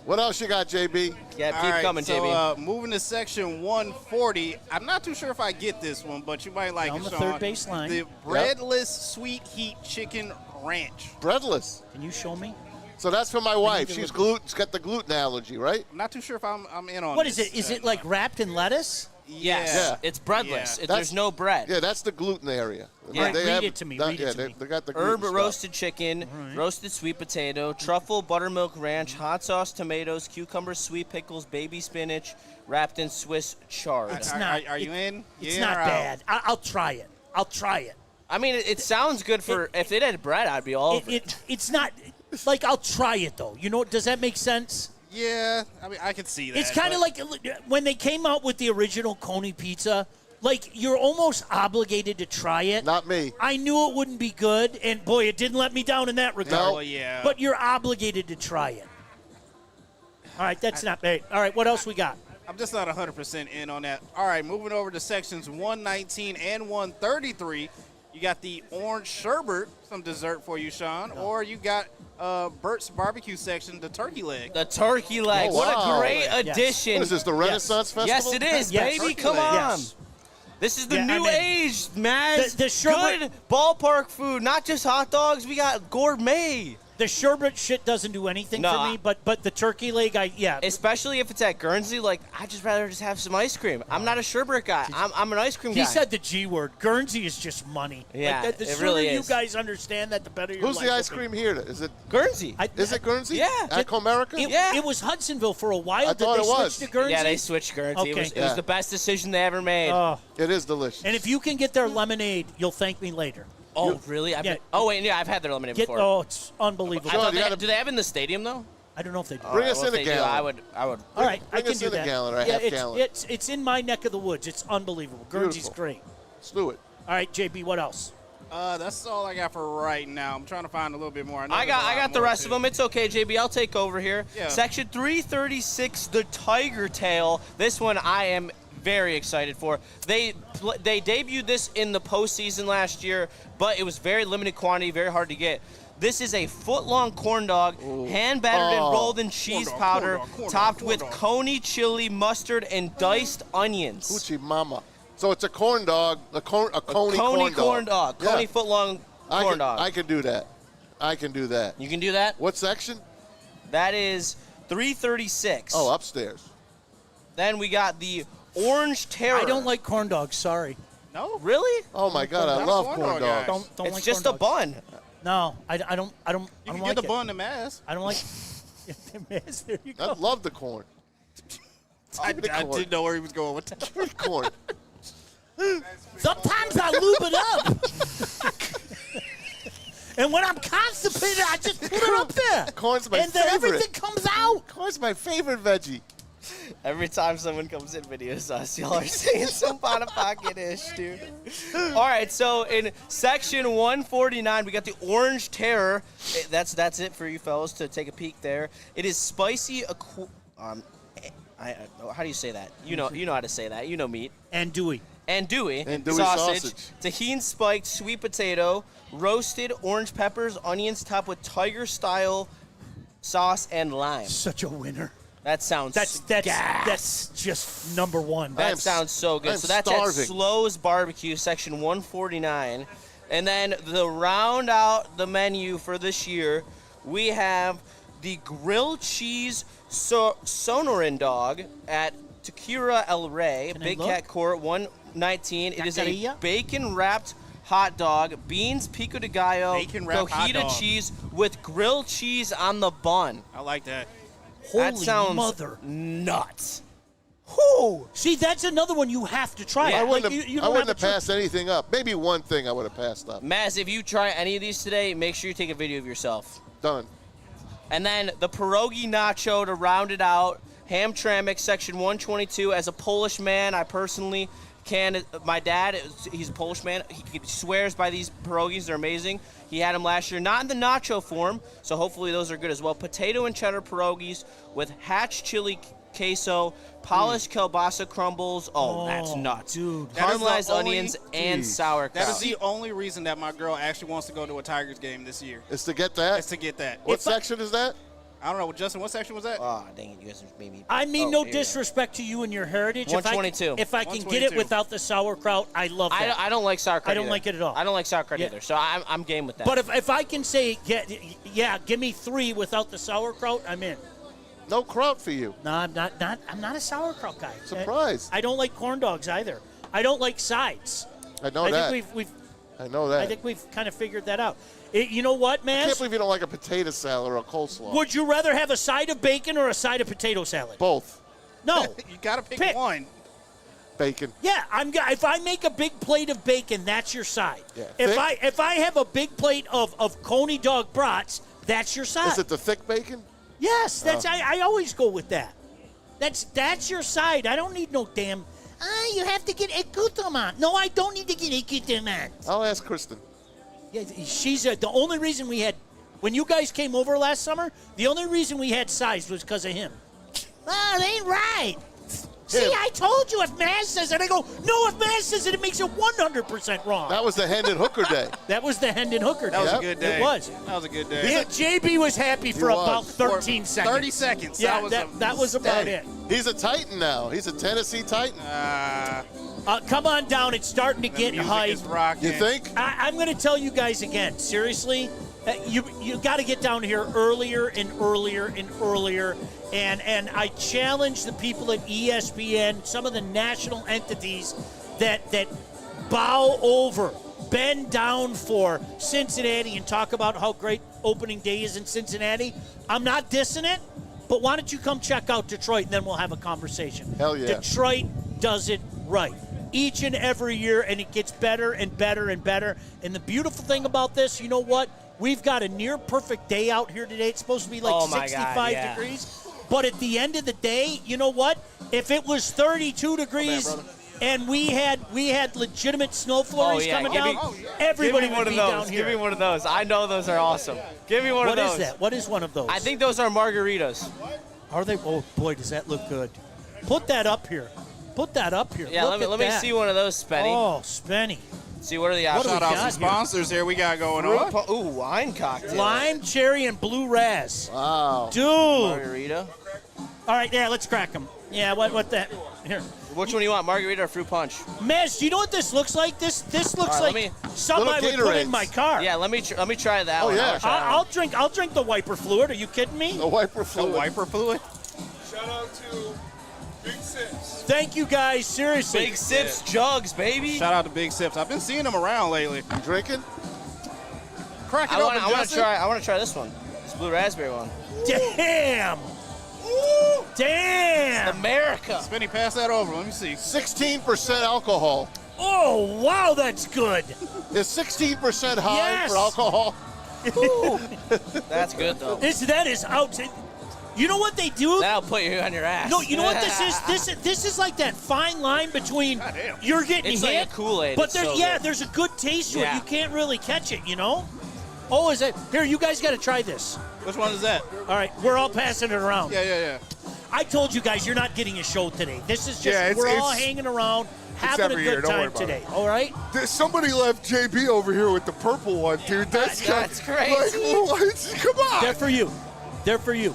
What else you got, JB? Yeah, All keep right, coming, so, JB. Moving to section 140. I'm not too sure if I get this one, but you might like On it, the Sean. third base line. The breadless sweet heat chicken ranch. Breadless. Can you show me? So that's for my wife. She's got the gluten allergy, right? I'm not too sure if I'm in on What this. is it? Is it like wrapped in lettuce? Yes. Yeah. It's breadless. Yeah. There's no bread. Yeah, that's the gluten area. Yeah. Read it to me, read it to they, me. They got the gluten Herb stuff. roasted chicken, roasted sweet potato, truffle buttermilk ranch, hot sauce tomatoes, cucumber, sweet pickles, baby spinach, wrapped in Swiss chard. It's not. Are you in? It's Yeah not or out? bad. I'll try it. I'll try it. I mean, it sounds good for if they had bread, I'd be all over it. It's not like I'll try it though. You know, does that make sense? Yeah, I mean, I could see that. It's kind of but- like when they came out with the original Coney pizza. Like, you're almost obligated to try it. Not me. I knew it wouldn't be good, and boy, it didn't let me down in that regard. No. Well, yeah. But you're obligated to try it. All right, that's not bad. All right, what else we got? I'm just not 100% in on that. All right, moving over to sections 119 and 133. You got the orange sherbet, some dessert for you, Sean, or you got Bert's barbecue section, the turkey leg. The turkey leg. Oh, What wow. a great Yes. addition. What is this, the Renaissance Festival? Yes, it is, Yes. baby. Turkey Come leg. on. Yes. This is the Yeah, new I mean, age, man. the sherbet- Good ballpark food, not just hot dogs. We got gourmet. The sherbet shit doesn't do anything No, for me, but the turkey leg, Especially if it's at Guernsey, like I'd just rather just have some ice cream. I'm not a sherbet guy. I'm an ice cream guy. he said the G word. Guernsey is just money. Yeah, like the it sooner really you is. guys understand that, the better your Who's life the will ice be. cream here? Is it Guernsey. is it Guernsey? Yeah. At Comerica? It, it was Hudsonville for a while. I Did thought they it was. switch to Guernsey? Yeah, they switched Guernsey. Okay. It was Yeah. the best decision they ever made. It is delicious. And if you can get their lemonade, you'll thank me later. oh, really? Yeah. Oh, wait, yeah, I've had their lemonade before. Oh, it's unbelievable. I thought you they, gotta- do they have it in the stadium, though? I don't know if they do. Bring us Well, in if a they do, gallon. I would. All right, I bring can us do in a that. gallon or a yeah, half it's, gallon. It's in my neck of the woods. It's unbelievable. Guernsey's Beautiful. great. Let's do it. All right, JB, what else? That's all I got for right now. I'm trying to find a little bit more. know I there's a lot got the more, rest too. of them. It's okay, JB. I'll take over here. Yeah. Section 336, the Tiger Tail. This one I am very excited for. They debuted this in the postseason last year, but it was very limited quantity, very hard to get. This is a foot-long corn dog, hand battered and rolled in cheese dog, powder, corn dog, topped corn with dog. coney chili, mustard, and diced onions. Hoochie mama. So it's a corn dog, a coney Corn dog. Yeah. Coney foot-long corn dog. I can do that. I can do that. You can do that? What section? That is 336. Oh, upstairs. Then we got the Orange Terror. I don't like corn dogs. Sorry. No? Really? Oh my God, I Not love corn corn dog dogs. guys. Don't It's like just a corn dogs. bun. No, I don't You like can get the it. bun to mass. I don't like. Yes, there you I go. love the corn. I Give me the corn. didn't know where he was going with that. Give me the corn. Sometimes I lube it up. And when I'm constipated, I just put it up there. Corn's my and then favorite. everything comes out. Corn's my favorite veggie. Every time someone comes in videos us, y'all are saying some out-of-pocket-ish, dude. All right, so in section 149, we got the Orange Terror. That's it for you fellas to take a peek there. It is spicy. How do you say that? You know how to say that. You know meat. And dewy. And dewy sausage. Tahini spiked sweet potato, roasted orange peppers, onions topped with tiger-style sauce and lime. Such a winner. That sounds That's just number one. That sounds so good. I'm So that's starving. at Slow's Barbecue, section 149. And then to round out the menu for this year, we have the grilled cheese Sonoran dog at Tequila El Rey, Can I Big look? Cat Court, 119. It is a Taqueria? bacon-wrapped hot dog, beans pico de gallo, Bacon-wrapped hot cojita dog. cheese with grilled cheese on the bun. I like that. Holy That sounds mother. nuts. Whew. See, that's another one you have to try. Yeah. I wouldn't Like, have, you I don't wouldn't have have a passed anything up. Maybe one thing I would have passed up. Maz, if you try any of these today, make sure you take a video of yourself. Done. And then the pierogi nacho to round it out. Hamtramck, section 122. As a Polish man, I personally can. My dad, he's a Polish man. He swears by these pierogies. They're amazing. He had them last year, not in the nacho form, so hopefully those are good as well. Potato and cheddar pierogies with hatch chili queso, polished kielbasa crumbles. Oh, that's nuts. Dude. That is the Caramelized only- onions and sauerkraut. That is the only reason that my girl actually wants to go to a Tigers game this year. Is to get that? Is to get that. What section is that? I don't know, Justin. What section was that? Oh, dang it, you guys made me. I mean, Oh, no here we go. disrespect to you and your heritage. 122. If I can get 122. it without the sauerkraut, I love that. I don't like sauerkraut. I don't either. like it at all. I don't like sauerkraut Yeah. either. So I'm game with that. But if I can say, yeah, give me 3 without the sauerkraut, I'm in. No kraut for you. No, I'm not. I'm not a sauerkraut guy. Surprised. I don't like corn dogs either. I don't like sides. I know I that. think we've I know that. I think we've kind of figured that out. You know what, I man? can't believe you don't like a potato salad or a coleslaw. Would you rather have a side of bacon or a side of potato salad? Both. No. You got to pick Pick. one. Bacon. Yeah, if I make a big plate of bacon, that's your side. Yeah. If I have a big plate of Coney dog brats, that's your side. Is it the thick bacon? Yes, that's I always go with that. That's your side. I don't need no damn. You have to get accoutrement. No, I don't need to get accoutrement. I'll ask Kristen. Yeah, she's the only reason we had when you guys came over last summer. The only reason we had size was because of him. Oh, it ain't right. See, I told you if Maz says it. I go, no, if Maz says it, it makes it 100% wrong. That was the Hendon Hooker day. That was the Hendon Hooker day. That was a good day. It was. That was a good day. Yeah, JB was happy for was. about 13 seconds. 30 seconds. Yeah, That that was about Hey, it. He's a Titan now. He's a Tennessee Titan. Come on down. It's starting to get music hype. is rocking. You think? I'm going to tell you guys again, seriously, you got to get down here earlier and earlier and earlier. And I challenge the people at ESPN, some of the national entities that bow over, bend down for Cincinnati and talk about how great opening day is in Cincinnati. I'm not dissing it, but why don't you come check out Detroit and then we'll have a conversation. Hell yeah. Detroit does it right. Each and every year, and it gets better and better and better. And the beautiful thing about this, you know what? We've got a near perfect day out here today. It's supposed to be like Oh my 65 God, yeah. degrees. But at the end of the day, you know what? If it was 32 degrees and we had legitimate snow flurries coming down, everybody give me would one be of those. down here. Give me one of those. I know those are awesome. Give me one of What those. is that? What is one of those? I think those are margaritas. Are they? Oh boy, does that look good! Put that up here. Put that up here. Yeah, Look let me see one of those, Spenny. Oh, Spenny. See, what are the What do options? we Shout out got some here? sponsors here we got going on. Ooh, wine cocktail. Lime, cherry, and blue raz. Wow. Dude. Margarita. All right, yeah, let's crack them. Yeah, what that? Here. Which one do you want, margarita or fruit punch? Mez, do you know what this looks like? This looks All right, like let something I Little would put in Gatorades. my car. Yeah, let me try that Oh, one. yeah. I'll drink the wiper fluid. Are you kidding me? The wiper The fluid. wiper fluid. Shout out to Big Sips. Thank you guys, seriously. Big sips, jugs, baby. Shout out to Big Sips. I've been seeing them around lately. You drinking? Crack it I open, want to Justin. try. I want to try this one. This blue raspberry one. Damn. Damn. America. Spinny, pass that over. Let me see. 16% alcohol. Oh, wow, that's good. Is 16% high Yes. for alcohol? That's good though. That is out. You know what they do? That'll put you on your ass. No, you know what this is? This is like that fine line between you're getting It's hit, like a Kool-Aid. but It's there's so good. there's a good taste to Yeah. it. You can't really catch it, you know. Oh, is it? Here, you guys got to try this. Which one is that? All right, we're all passing it around. Yeah. I told you guys you're not getting a show today. This is just Yeah, we're all it's- hanging around, having a every year, good don't worry time about today. it. All right. Somebody left JB over here with the purple one, dude. That's crazy. Like, what? Come on. They're for you. They're for you.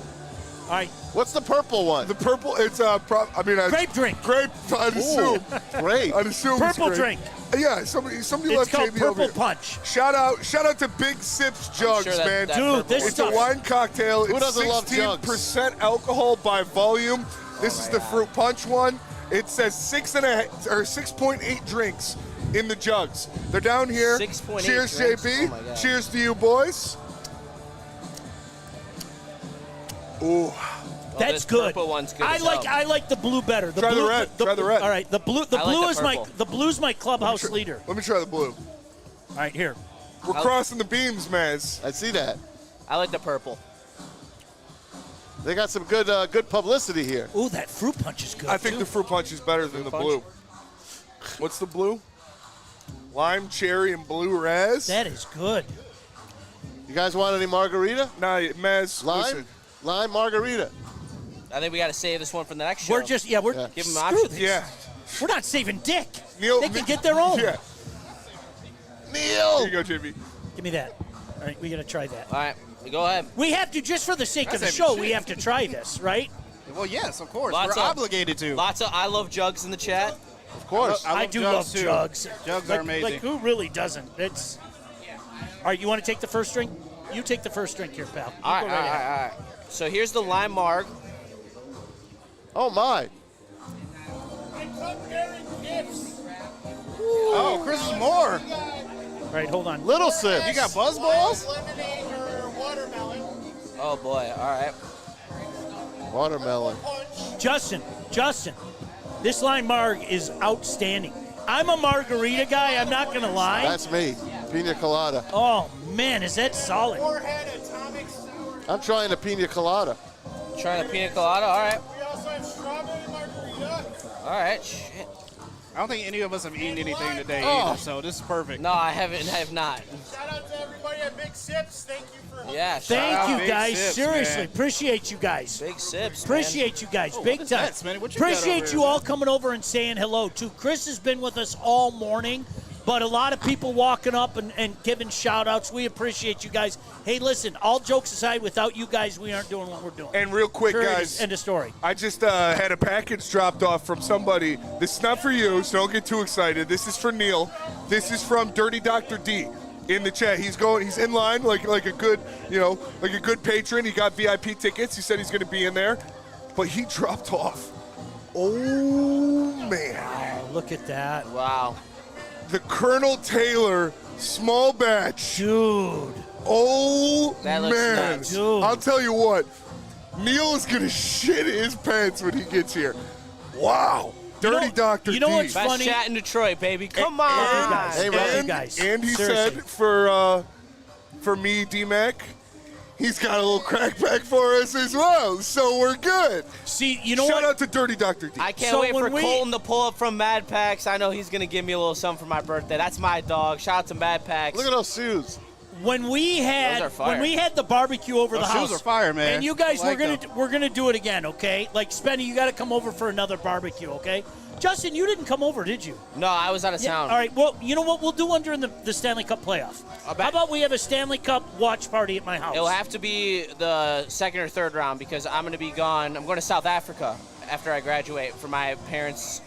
All right. What's the purple one? The purple, it's Grape drink. Grape, I'd assume. Great. I'd assume it's Purple grape. drink. Yeah, somebody It's left called JB over Purple here. Punch. Shout out to Big Sips Jugs, sure that- man. that Dude, purple this one- It's a stuff. wine cocktail. Who It's doesn't love jugs? 16% alcohol by volume. This is the fruit punch one. It says 6.8 drinks in the jugs. They're down here. 6.8 Cheers, drinks? JB. Oh my God. Cheers to you, boys. Ooh. That's this good. purple one's good I as like hell. I like the blue better. Try the blue, red. Try the red. All right, the blue I like the purple. the blue's my clubhouse leader. Let me try the blue. All right, here. We're crossing the beams, Maz. I see that. I like the purple. They got some good publicity here. Ooh, that fruit punch is good. I think too. the fruit punch is better than the punch? blue. What's the blue? Lime, cherry, and blue raz. That is good. You guys want any margarita? Nah, Maz, Lime? listen. Lime margarita. I think we got to save this one for the next show. We're just, give them options. Yeah. We're not saving Dick. Neil, they can get their own. Yeah. Neil! Here you go, Jimmy. Give me that. All right, we got to try that. All right, go ahead. We have to, just for the sake of the show, we have to try this, right? Well, yes, of course. Lots We're of- obligated to. Lots of I love jugs in the chat. Of course. I do love too. jugs. Jugs like, are amazing. Like, who really doesn't? It's. All right, you want to take the first drink? You take the first drink here, pal. You All go right, ahead. all right. So here's the lime marg. Oh, my. Oh, Chris is more. All right, hold on. Little sips. You got buzz balls? Oh boy, all right. Watermelon. Justin, this lime marg is outstanding. I'm a margarita guy, I'm not going to lie. That's me. Pina colada. Oh, man, is that solid? I'm trying a pina colada. Trying a pina colada, all right. We also have strawberry margarita. All right, shit. I don't think any of us have eaten anything today Oh. either, so this is perfect. No, I have not. Shout out to everybody at Big Sips. Thank you for Yeah, Thank you, Big guys. sips, Seriously, man. appreciate you guys. Big sips, Appreciate you guys, big is time. that, Smitty? What you got Appreciate over you here, all man? coming over and saying hello too. Chris has been with us all morning, but a lot of people walking up and giving shout outs. We appreciate you guys. Hey, listen, all jokes aside, without you guys, we aren't doing what we're doing. And real quick, Period. guys. End of story. I just had a package dropped off from somebody. This is not for you, so don't get too excited. This is for Neil. This is from Dirty Dr. D in the chat. He's in line like a good, like a good patron. He got VIP tickets. He said he's going to be in there, but he dropped off. Oh man! Oh, look at that, Wow. The Colonel Taylor small batch. dude. Oh That looks man! nuts. Dude. I'll tell you what. Neil is gonna shit his pants when he gets here. Wow. Dirty Dr. you know D. what's Best funny? chat in Detroit, baby. Come on. Love you guys. Hey, Love you And, guys. and he Seriously. said for me, D-Mac, he's got a little crackback for us as well, so we're good. See, you know Shout what? out to Dirty Dr. D. I can't So wait for when we- Colton to pull up from Mad Packs. I know he's going to give me a little something for my birthday. That's my dog. Shout out to Mad Packs. Look at those shoes. When we Those are fire. had the barbecue over Those the house, shoes are fire, man. and you guys, I like we're gonna do it again, okay? Like Spenny, you got to come over for another barbecue, okay? Justin, you didn't come over, did you? No, I was out of town. All right. Well, you know what? We'll do one during the Stanley Cup playoff. How about we have a Stanley Cup watch party at my house? It'll have to be the second or third round because I'm going to be gone. I'm going to South Africa after I graduate for my parents'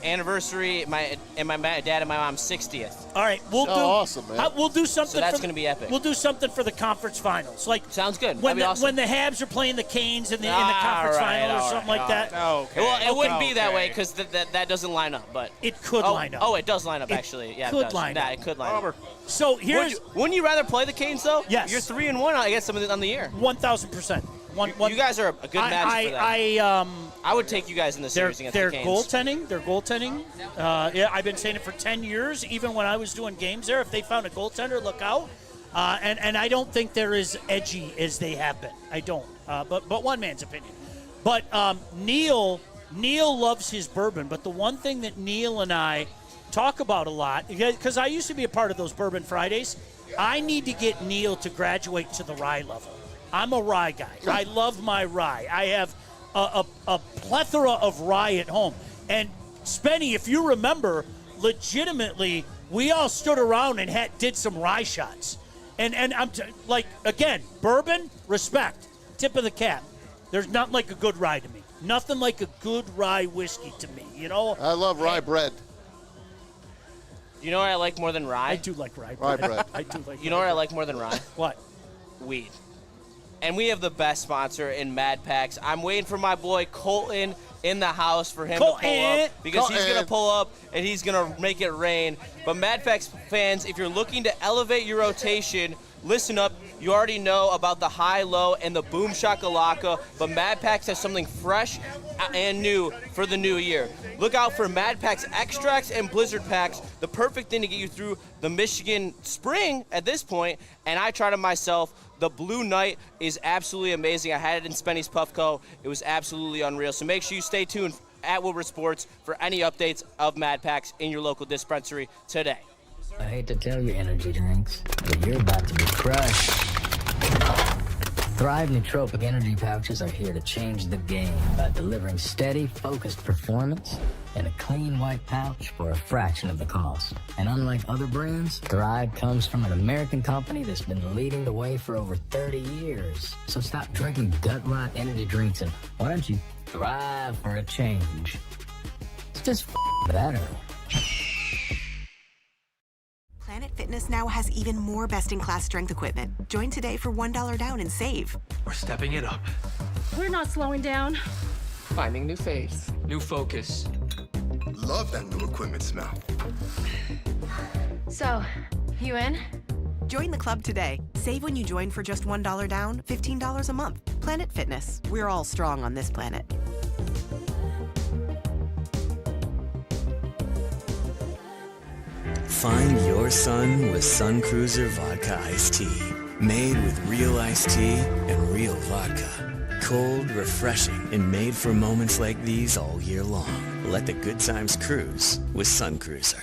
anniversary, my dad and my mom's 60th. All right, we'll do. Awesome, man. We'll do something. So that's for gonna be epic. We'll do something for the conference finals, like Sounds good. when That'd be awesome. when the Habs are playing the Canes in the conference final or something like that. Okay. Well, it wouldn't be that Okay. way because that doesn't line up, but It could line up. Oh, it does line up It actually. Yeah, could it does. line Yeah, up. it could line up. So here's Wouldn't you rather play the Canes though? Yes. You're 3-1 against them on the year. 1,000%. You guys are a good match for that. I would take you guys in the They're series against the Canes. goaltending. They're goaltending. Yeah, I've been saying it for 10 years. Even when I was doing games there, if they found a goaltender, look out. And I don't think they're as edgy as they have been. I don't. But one man's opinion. But Neil loves his bourbon. But the one thing that Neil and I talk about a lot, because I used to be a part of those Bourbon Fridays, I need to get Neil to graduate to the rye level. I'm a rye guy. I love my rye. I have a plethora of rye at home. And Spenny, if you remember, legitimately, we all stood around and did some rye shots. And I'm again, bourbon, respect, tip of the cap. There's nothing like a good rye to me. Nothing like a good rye whiskey to me. You know. I love rye bread. You know what I like more than rye? I do like rye bread. Rye bread. I do like. You know what I like more than rye? What? Weed. And we have the best sponsor in Mad Packs. I'm waiting for my boy Colton in the house for him to pull up because he's going to pull up and he's going to make it rain. But Mad Packs fans, if you're looking to elevate your rotation, listen up. You already know about the high-low and the boom shakalaka, but Mad Packs has something fresh and new for the new year. Look out for Mad Packs extracts and blizzard packs, the perfect thing to get you through the Michigan spring at this point. And I tried it myself. The Blue Night is absolutely amazing. I had it in Spenny's Puffco. It was absolutely unreal. So make sure you stay tuned at Woodward Sports for any updates of Mad Packs in your local dispensary today. I hate to tell you energy drinks, but you're about to be crushed. Thrive nootropic energy pouches are here to change the game by delivering steady, focused performance in a clean white pouch for a fraction of the cost. And unlike other brands, Thrive comes from an American company that's been leading the way for over 30 years. So stop drinking gut rot energy drinks and why don't you thrive for a change? It's just better. Planet Fitness now has even more best-in-class strength equipment. Join today for $1 down and save. We're stepping it up. We're not slowing down. Finding new face. New focus. Love that new equipment smell. So, you in? Join the club today. Save when you join for just $1 down, $15 a month. Planet Fitness. We're all strong on this planet. Find your sun with Sun Cruiser Vodka Iced Tea. Made with real iced tea and real vodka. Cold, refreshing, and made for moments like these all year long. Let the good times cruise with Sun Cruiser.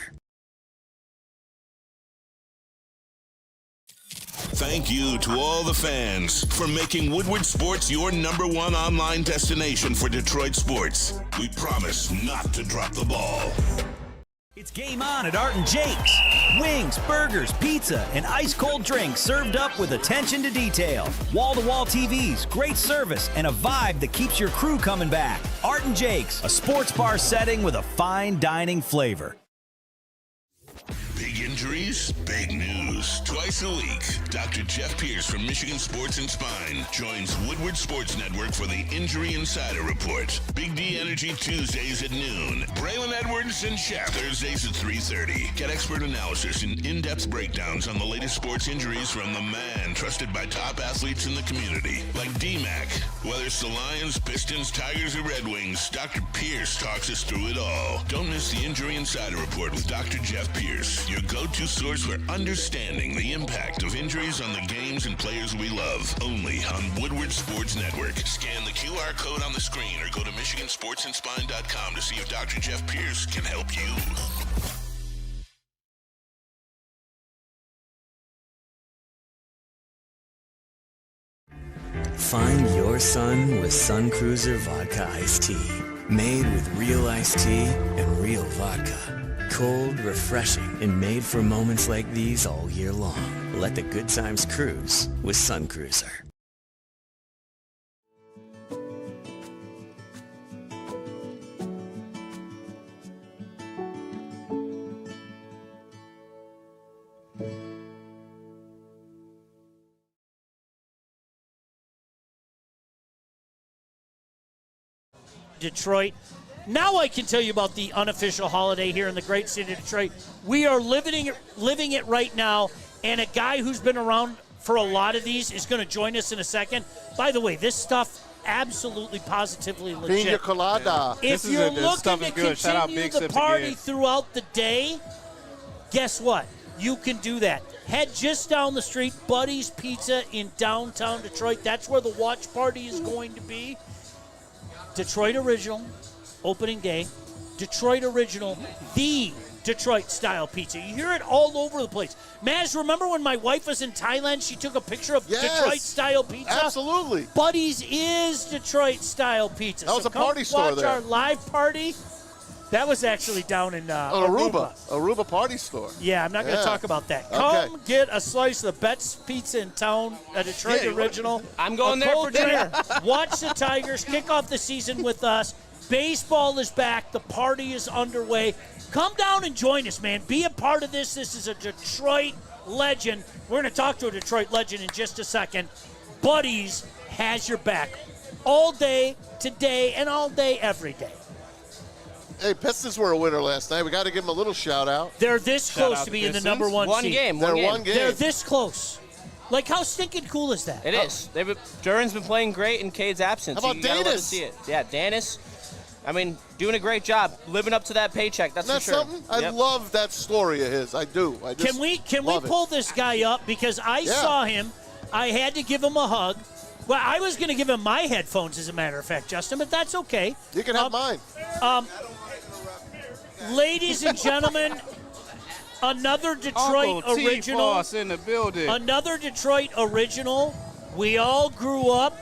Thank you to all the fans for making Woodward Sports your #1 online destination for Detroit sports. We promise not to drop the ball. It's game on at Art & Jake's. Wings, burgers, pizza, and ice-cold drinks served up with attention to detail. Wall-to-wall TVs, great service, and a vibe that keeps your crew coming back. Art & Jake's, a sports bar setting with a fine dining flavor. Big injuries, big news. Twice a week, Dr. Jeff Pierce from Michigan Sports and Spine joins Woodward Sports Network for the Injury Insider Report. Big D Energy Tuesdays at noon. Braylon Edwards and Shaq Thursdays at 3:30. Get expert analysis and in-depth breakdowns on the latest sports injuries from the man trusted by top athletes in the community, like D-Mac. Whether it's the Lions, Pistons, Tigers, or Red Wings, Dr. Pierce talks us through it all. Don't miss the Injury Insider Report with Dr. Jeff Pierce, your go-to source for understanding the impact of injuries on the games and players we love. Only on Woodward Sports Network. Scan the QR code on the screen or go to MichiganSportsandSpine.com to see if Dr. Jeff Pierce can help you. Find your sun with Sun Cruiser Vodka Iced Tea. Made with real iced tea and real vodka. Cold, refreshing, and made for moments like these all year long. Let the good times cruise with Sun Cruiser. Detroit. Now I can tell you about the unofficial holiday here in the great city of Detroit. We are living it right now, and a guy who's been around for a lot of these is going to join us in a second. By the way, this stuff absolutely, positively legit. Pina colada. If you're looking to continue the party throughout the day, guess what? You can do that. Head just down the street, Buddy's Pizza in downtown Detroit. That's where the watch party is going to be. Detroit Original. Opening day, Detroit Original, the Detroit-style pizza. You hear it all over the place. Maz, remember when my wife was in Thailand, she took a picture of Detroit-style pizza? Absolutely. Buddy's is Detroit-style pizza. That was a party store there. Watch our live party. That was actually down in Aruba. Aruba party store. Yeah, I'm not going to talk about that. Okay. Come get a slice of the best pizza in town, a Detroit Original. I'm going there for dinner. Watch the Tigers kick off the season with us. Baseball is back. The party is underway. Come down and join us, man. Be a part of this. This is a Detroit legend. We're going to talk to a Detroit legend in just a second. Buddy's has your back all day, today, and all day, every day. Hey, Pistons were a winner last night. We got to give them a little shout out. They're this close to being the number one seed. They're one game. They're this close. Like, how stinking cool is that? It is. Duran's been playing great in Cade's absence. How about you gotta love to Danis? see it. Yeah, Danis. I mean, doing a great job, living up to that paycheck. That's Isn't for that sure. something? I love that story of his. I do. I just Can we love it. pull this guy up? Because I saw him. I had to give him a hug. Well, I was going to give him my headphones, as a matter of fact, Justin, but that's okay. You can have mine. Ladies and gentlemen, another Detroit Uncle original. T-Foss in the building. Another Detroit original We all grew up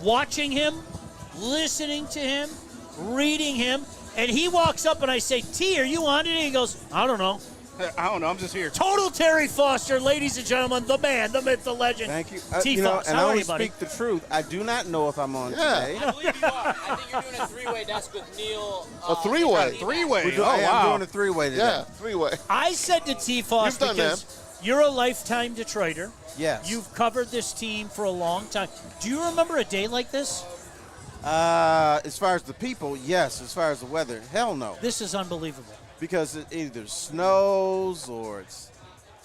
watching him, listening to him, reading him, and he walks up and I say, T, are you on it? And he goes, I don't know. I don't know. I'm just here. Total Terry Foster, ladies and gentlemen, the man, the myth, the legend. Thank you. T-Foss, and how I are only you, buddy? speak the truth. I do not know if I'm on today. I believe you are. I think you're doing a three-way desk with Neil. A three-way. Three-way. I am doing a three-way today. Yeah, three-way. I said to T-Foss You've done because you're a lifetime Detroiter. Yes. You've covered this team for a long time. Do you remember a day like this? As far as the people, yes. As far as the weather, hell no. This is unbelievable. Because it either snows or it's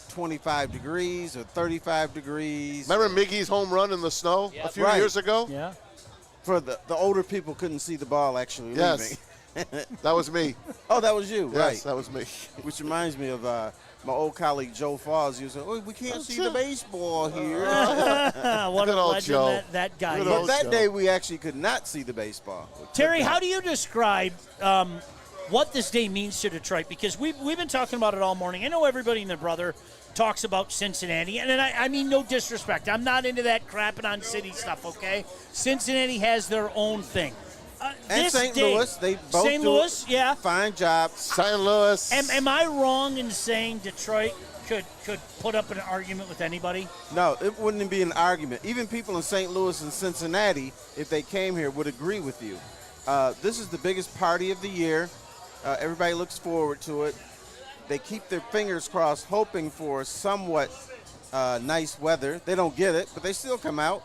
25 degrees or 35 degrees. Remember Miggy's home run in the snow a few years ago? Yeah. For the older people couldn't see the ball actually Yes. leaving. That was me. Oh, that was you, Yes, right. that was me. Which reminds me of my old colleague Joe Foss. He was like, oh, we can't see the baseball here. What Good a old legend Joe. that guy Good is. But old that Joe. day we actually could not see the baseball. Terry, how do you describe what this day means to Detroit? Because we've been talking about it all morning. I know everybody and their brother talks about Cincinnati, and I mean no disrespect. I'm not into that crapping on city stuff, okay? Cincinnati has their own thing. And This St. day- Louis, they both St. do Louis, yeah. fine job. St. Louis. Am I wrong in saying Detroit could put up an argument with anybody? No, it wouldn't be an argument. Even people in St. Louis and Cincinnati, if they came here, would agree with you. This is the biggest party of the year. Everybody looks forward to it. They keep their fingers crossed, hoping for somewhat nice weather. They don't get it, but they still come out.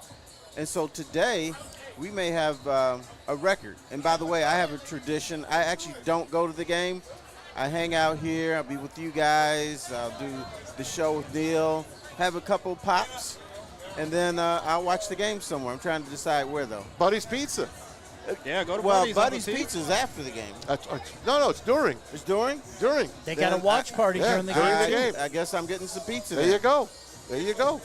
And so today, we may have a record. And by the way, I have a tradition. I actually don't go to the game. I hang out here. I'll be with you guys. I'll do the show with Neil, have a couple pops, and then I'll watch the game somewhere. I'm trying to decide where, though. Buddy's Pizza. Yeah, go to Well, Buddy's. Buddy's Pizza is after the game. No, it's during. It's during? During. They got a watch party during the game. I guess I'm getting some pizza. There then. you go. There you go.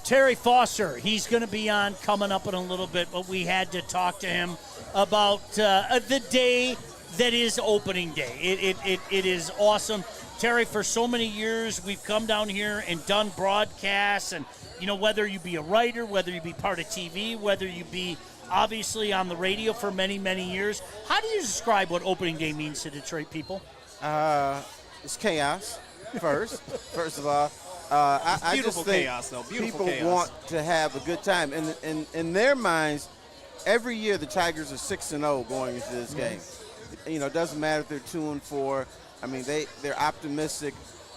Terry Foster, he's going to be on coming up in a little bit, but we had to talk to him about the day that is opening day. It is awesome. Terry, for so many years, we've come down here and done broadcasts, and, you know, whether you be a writer, whether you be part of TV, whether you be obviously on the radio for many, many years. How do you describe what opening day means to Detroit people? It's chaos, first of all. I Beautiful just think chaos, though. Beautiful people chaos. want to have a good time. And in their minds, every year the Tigers are 6-0 going into this game. You know, it doesn't matter if they're 2-4. I mean, they're optimistic.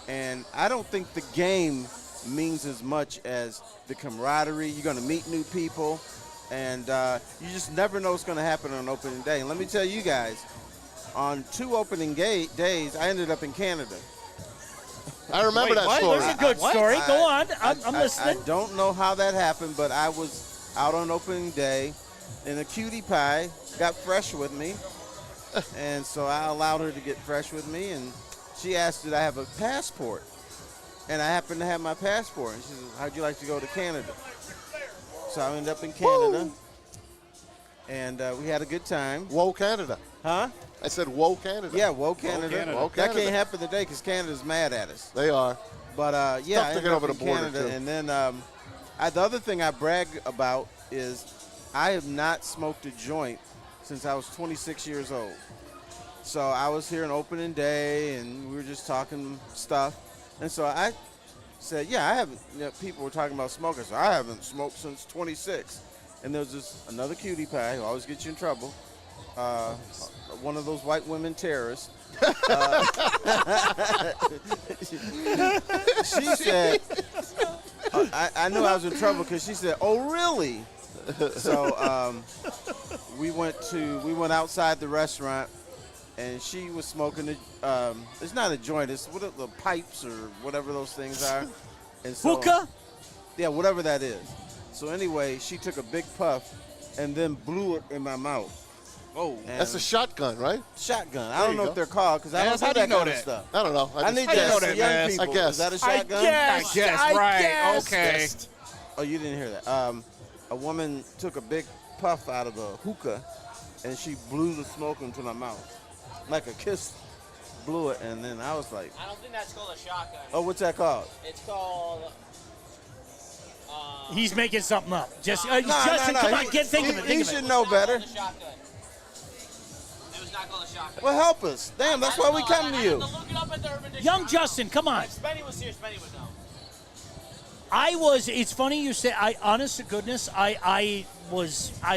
And I don't think the game means as much as the camaraderie. You're going to meet new people. And you just never know what's going to happen on opening day. And let me tell you guys, on 2 opening days, I ended up in Canada. I remember that what? story. That's a good story. Go on. I'm listening. I don't know how that happened, but I was out on opening day, and a cutie pie got fresh with me. And so I allowed her to get fresh with me, and she asked, did I have a passport? And I happened to have my passport. And she said, how'd you like to go to Canada? So I ended up in Canada, Woo. and we had a good time. Whoa, Canada. Huh? I said, whoa, Canada. Yeah, whoa, Canada. Canada. Whoa, That Canada. can't happen today because Canada's mad at us. They are. But yeah, tough I to ended get up over in the border, Canada, too. and then the other thing I brag about is I have not smoked a joint since I was 26 years old. So I was here on opening day, and we were just talking stuff, and so I said, "Yeah, I haven't." You know, people were talking about smoking, so I haven't smoked since 26. And there was this another cutie pie who always gets you in trouble. One of those white women terrorists. She said, I knew I was in trouble because she said, "Oh, really?" So we went outside the restaurant, and she was smoking it's not a joint, it's what the pipes or whatever those things are. And so, Hookah? Yeah, whatever that is. So anyway, she took a big puff and then blew it in my mouth. Oh, that's a shotgun, right? Shotgun. I There don't you know go. if they're called because I Yes, don't how know do you that know kind of that? stuff. I don't know. I need to How do you know ask that, the young man? people. I guess. Is that a I shotgun? guessed. I guess, I right. guessed. Okay. Oh, you didn't hear that. A woman took a big puff out of a hookah, and she blew the smoke into my mouth. Like a kiss, blew it, and then I was like, I don't think that's called a shotgun. oh, what's that called? It's called. He's making something up. Justin, come on, think of it. He should know better. Well, help us. Damn, that's why we come to you. Young Justin, come on. If Spenny was here, Spenny would know. It's funny you say, honest to goodness, I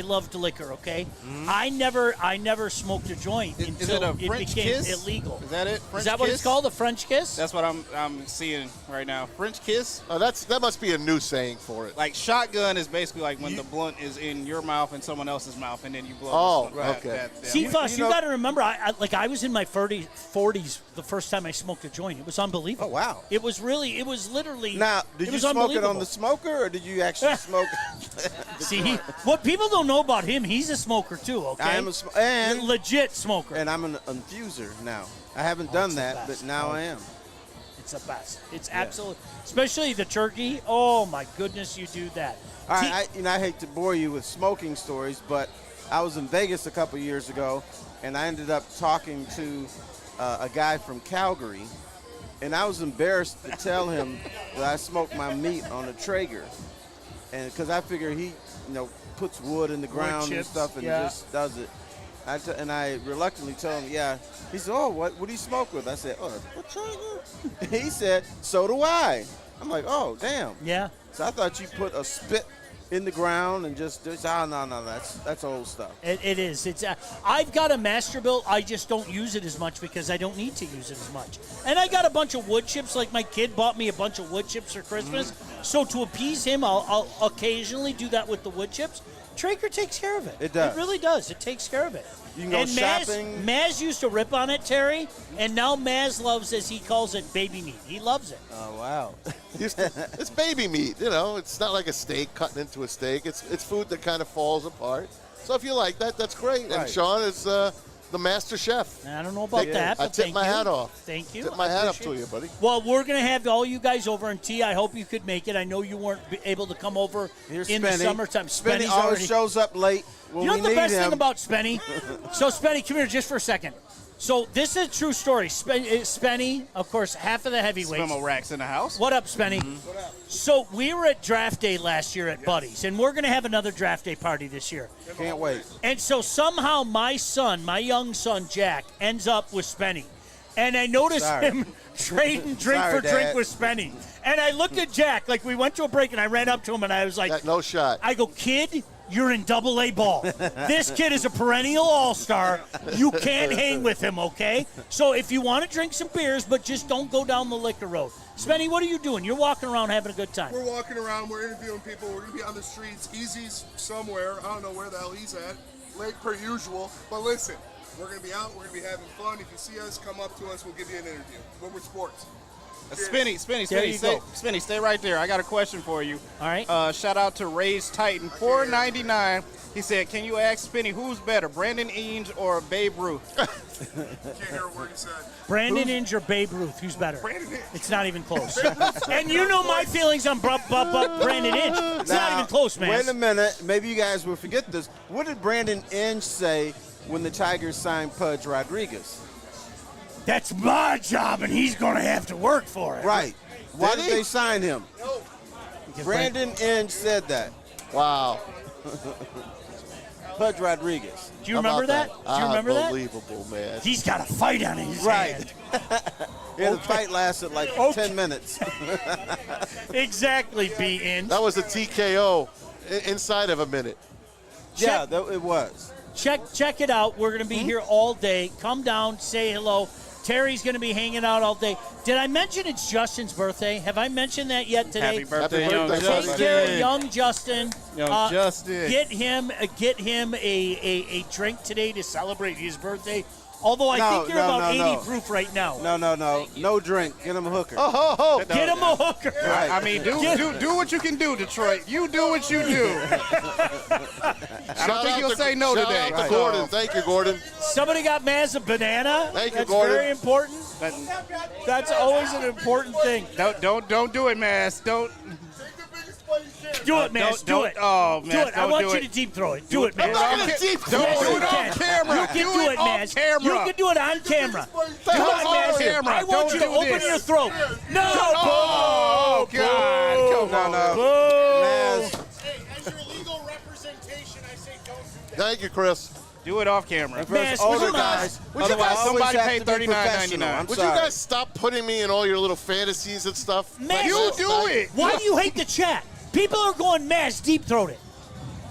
loved liquor, okay? I never smoked a joint until it French became kiss? illegal. Is that it? Is that what it's called, a French kiss? That's what I'm seeing right now. French kiss? Oh, that must be a new saying for it. Like shotgun is basically like when the blunt is in your mouth and someone else's mouth, and then you blow. Oh, the okay. See, Fuss, you got to remember, I was in my 40s the first time I smoked a joint. It was unbelievable. Oh, wow. It was literally. Now, did you smoke it on the smoker, or did you actually smoke? See, what people don't know about him, he's a smoker too, okay? I am a legit smoker. And I'm an infuser now. I haven't done that, but now I am. It's the best. It's absolute, especially the turkey. Oh my goodness, you do that. All right, I hate to bore you with smoking stories, but I was in Vegas a couple years ago, and I ended up talking to a guy from Calgary, and I was embarrassed to tell him that I smoked my meat on a Traeger, and because I figure he, puts wood in the ground and stuff and just does it. And I reluctantly told him, yeah. He said, oh, what do you smoke with? I said, oh, what Traeger? He said, so do I. I'm like, oh, damn. Yeah. So I thought you put a spit in the ground and just no, that's old stuff. It is. It's. I've got a Masterbuilt. I just don't use it as much because I don't need to use it as much. And I got a bunch of wood chips. Like my kid bought me a bunch of wood chips for Christmas. So to appease him, I'll occasionally do that with the wood chips. Traeger takes care of it. It does. It really does. It takes care of it. You can go shopping. Maz used to rip on it, Terry, and now Maz loves, as he calls it, baby meat. He loves it. Oh, wow. It's baby meat, It's not like a steak cutting into a steak. It's food that kind of falls apart. So if you like that, that's great. Right. And Sean is the master chef. I don't know about that, but I tip my hat off. Thank you. Tip my hat up to you, buddy. Well, we're going to have all you guys over in tea. I hope you could make it. I know you weren't able to come over in the summertime. Spenny always shows up late when you know we the need best him. thing about Spenny? So, Spenny, come here just for a second. So, this is a true story. Spenny, of course, half of the heavyweights. Swimmo racks in the house. What up, Spenny? What up? So, we were at draft day last year at Buddy's, and we're going to have another draft day party this year. Can't wait. And so, somehow, my young son, Jack, ends up with Spenny. And I noticed him trading drink for drink with Spenny. And I looked at Jack, like we went to a break, and I ran up to him, and I was like, no shot. I go, kid, you're in AA ball. This kid is a perennial all-star. You can't hang with him, okay? So if you want to drink some beers, but just don't go down the liquor road. Spenny, what are you doing? You're walking around having a good time. We're walking around. We're interviewing people. We're going to be on the streets. Easy's somewhere. I don't know where the hell he's at. Late per usual. But listen, we're going to be out. We're going to be having fun. If you see us, come up to us. We'll give you an interview. Woodward Sports. Spenny, stay right there. I got a question for you. All right. Shout out to Ray's Titan, $4.99. He said, "Can you ask Spenny who's better, Brandon Inge or Babe Ruth?" Can't hear a word he said. Brandon Inge or Babe Ruth? Who's better? Brandon Inge. It's not even close. And you know my feelings on Brandon Inge. It's not even close, man. Wait a minute. Maybe you guys will forget this. What did Brandon Inge say when the Tigers signed Pudge Rodriguez? That's my job, and he's going to have to work for it. Right. Why did they sign him? Brandon Inge said that. Wow. Pudge Rodriguez. Do you remember that? Do you remember that? Unbelievable, man. He's got a fight on his hand. Yeah, the fight lasted like 10 minutes. Exactly, B-Inge. That was a TKO inside of a minute. Yeah, it was. Check it out. We're going to be here all day. Come down, say hello. Terry's going to be hanging out all day. Did I mention it's Justin's birthday? Have I mentioned that yet today? Happy birthday, Happy young birthday, Justin. Take care of young Justin. Justin. Get him a drink today to celebrate his birthday. Although I think you're about 80 proof right now. No drink. Get him a hooker. Get him a hooker. Right. I mean, do what you can do, Detroit. You do what you do. I don't think you'll say no today. Shout out to Gordon. Thank you, Gordon. Somebody got Maz a banana. Thank you, That's Gordon. very important. That's always an important thing. Don't do it, man. Don't. Do it, Maz. Do it. Oh, do Maz, it. I want do you it. to deep throw it. Do it, I'm Maz. not going to deep throw Yes, Do you it on can. camera. You can Do do it it, on Maz. camera. You can do it on camera. Come hell on, on Maz. camera. I want Don't you to do open this. your throat. No. Oh, Boo. God. Come on. Maz, Hey, as your legal representation, I say don't do that. Thank you, Chris. Do it off camera. for us Maz, older would you guys, would you Otherwise, guys somebody always pay have to be professional. $39.99. I'm Would sorry. you guys stop putting me in all your little fantasies and stuff? Maz, You do it. Why do you hate the chat? People are going, Maz, deep throat it.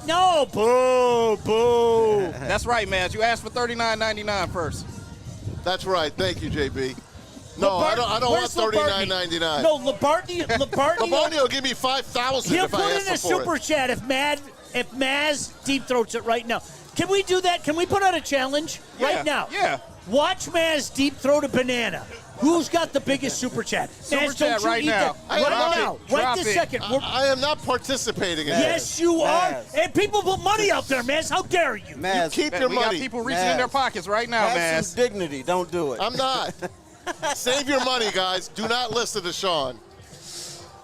No, boo, boo. That's right, Maz. You asked for $39.99 first. That's right. Thank you, JB. No, I don't want Where's Labartney? $39.99. No, Labartney. Labartney will give me $5,000 He'll if put I in ask a for super it. chat if Maz deep throats it right now. Can we do that? Can we put out a challenge right now? Yeah. Watch Maz deep throat a banana. Who's got the biggest super chat? Super Maz, chat don't you right eat now. that. Drop Right it. now. Drop Right this it. second. We're- I am not participating in yes, you are. Maz. And people put money out there, Maz. How dare you? Maz, Keep your We got money. people reaching in their pockets right now, have Maz. some dignity. Don't do it. I'm not. Save your money, guys. Do not listen to Sean.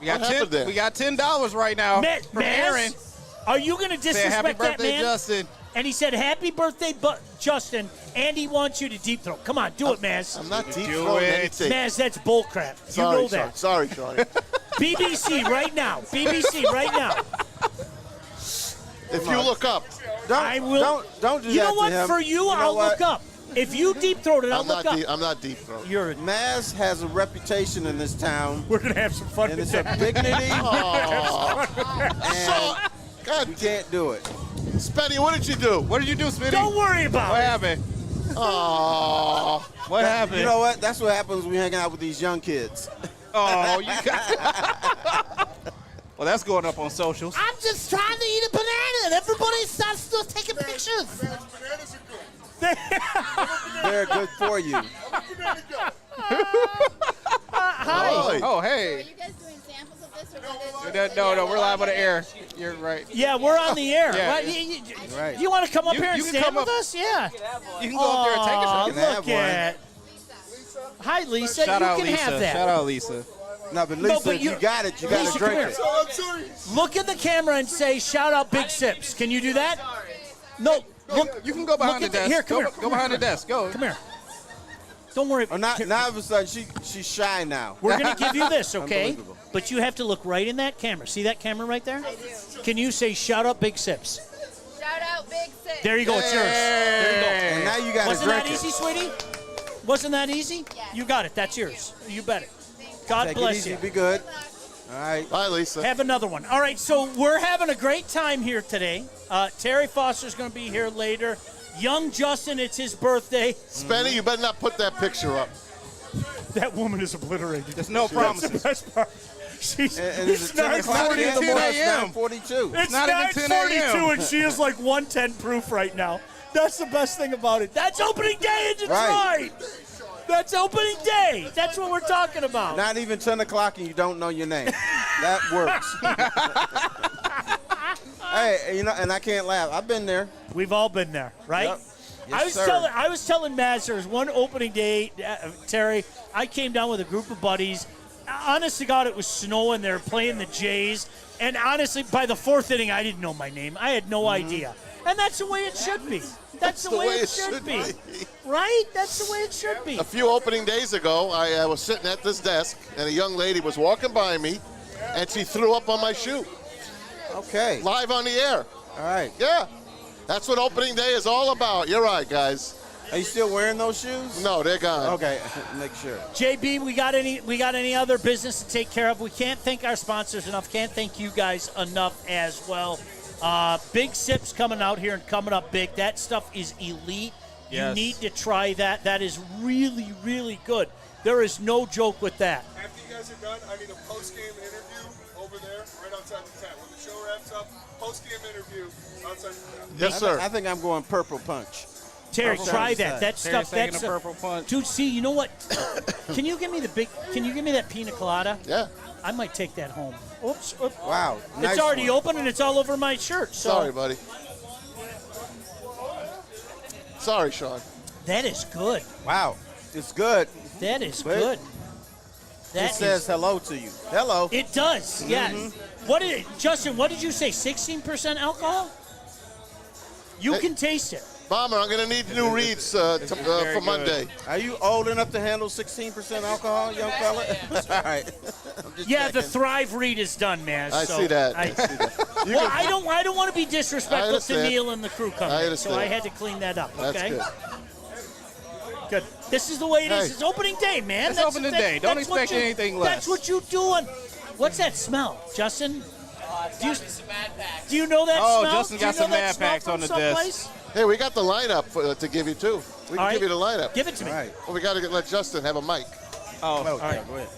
We got What happened there? We got $10 right now from Aaron. Maz, are you going to Saying happy disrespect that birthday, man? Justin. And he said, happy birthday, Justin, and he wants you to deep throat. Come on, do it, Maz. I'm not deep Do throwing it. anything. Maz, that's bullcrap. You Sorry, know that. Sean. Sorry, Sean. BBC right now. BBC right now. If you look up, I will. Don't do You that know what? to him. For you, know I'll what? look up. If you deep throat it, I'll I'm look not up. deep. I'm not deep throat. You're a, Maz has a reputation in this town, we're gonna have some fun and with it's a that. dignity, So, and God, we can't do it. Spenny, what did you do? What did you do, Smitty? Don't worry about What it. happened? Oh, What happened? You know what? That's what happens when we hang out with these young kids. Oh, you got. Well, that's going up on socials. I'm just trying to eat a banana, and everybody starts still taking pictures. Bananas are good. They're good for you. Hi. Oh, Are hey. you guys doing samples of this or what is No, we're live on the air. You're right. Yeah, we're on the air. Yeah. Right? Right. You want to come up You- here and you can stand come with up- us? Yeah. You can go up there and take a shot. You can have Look one. at. Hi, Lisa. Shout you out can Lisa. have that. Shout out Lisa. No, but Lisa, but if you got it. You got Lisa, to come drink here. it. Oh, I'm serious. Look at the camera and say, "Shout out Big Sips." Can you do that? No. Look. You can go behind the Look at desk. Here, come here. Go behind the desk. Go. Come here. Don't worry. Oh, now all of a sudden, she's shy now. We're going to give you this, okay? Unbelievable. But you have to look right in that camera. See that camera right there? Can you say, "Shout out Big Sips"? Shout out Big Six. There you go. It's yours. There you go. And now you got to Wasn't drink that it. easy, sweetie? Wasn't that easy? Yes. You got it. That's yours. You bet it. God Take it bless easy. you. Be good. All right. bye, Lisa. Have another one. All right, so we're having a great time here today. Terry Foster's going to be here later. Young Justin, it's his birthday. Spenny, you better not put that picture up. That woman is obliterated. There's no promises. That's the best part. She's, And it's it's 10 o'clock 9:40 in the 10 morning. a.m. 42. It's not even 10 a.m. 9:42, and she is like 110 proof right now. That's the best thing about it. That's opening day in Detroit. Right. That's opening day. That's what we're talking about. Not even 10 o'clock and you don't know your name. That works. Hey, you know, and I can't laugh. I've been there. We've all been there, right? Yep. Yes, I was telling Maz there was one opening day, Terry. I came down with a group of buddies. Honest to God, it was snowing. They were playing the Jays, and honestly, by the fourth inning, I didn't know my name. I had no idea, and that's the way it should be. That's the way it should be, right? That's the way it should be. A few opening days ago, I was sitting at this desk, and a young lady was walking by me, and she threw up on my shoe. Okay. Live on the air. All right. Yeah. That's what opening day is all about. You're right, guys. Are you still wearing those shoes? No, they're gone. Okay, make sure. JB, we got any other business to take care of? We can't thank our sponsors enough. Can't thank you guys enough as well. Big Sips coming out here and coming up big. That stuff is elite. Yes. You need to try that. That is really, really good. There is no joke with that. After you guys are done, I need a post-game interview over there, right outside the tent. When the show wraps up, post-game interview outside the tent. Yes, sir. I think I'm going Purple Punch. Terry, Purple try Punch. that. That Terry's stuff. taking That's a purple punch. Dude, see, you know what? Can you give me that pina colada? Yeah. I might take that home. Oops. Wow. It's nice already one. open and it's all over my shirt. So Sorry, buddy. Sorry, Sean. that is good. Wow. It's good. That is But good. It That says is- hello to you. Hello. It does. Yeah. Justin, what did you say, 16% alcohol? You can taste it. Bomber, I'm going to need new reads for Monday. Are you old enough to handle 16% alcohol, young fella? All right. Yeah, the Thrive read is done, man. I see that. I don't want to be disrespectful to Neil and the crew coming in, so I had to clean that up, okay? That's good. This is the way it is. It's opening day, man. It's opening day. Don't expect anything less. That's what you're doing. What's that smell, Justin? Do you know that smell? Justin got some Mad Packs on the desk. Hey, we got the lineup to give you, too. We can give you the lineup. Give it to me. All right. Well, we got to let Justin have a mic. All right. Go ahead.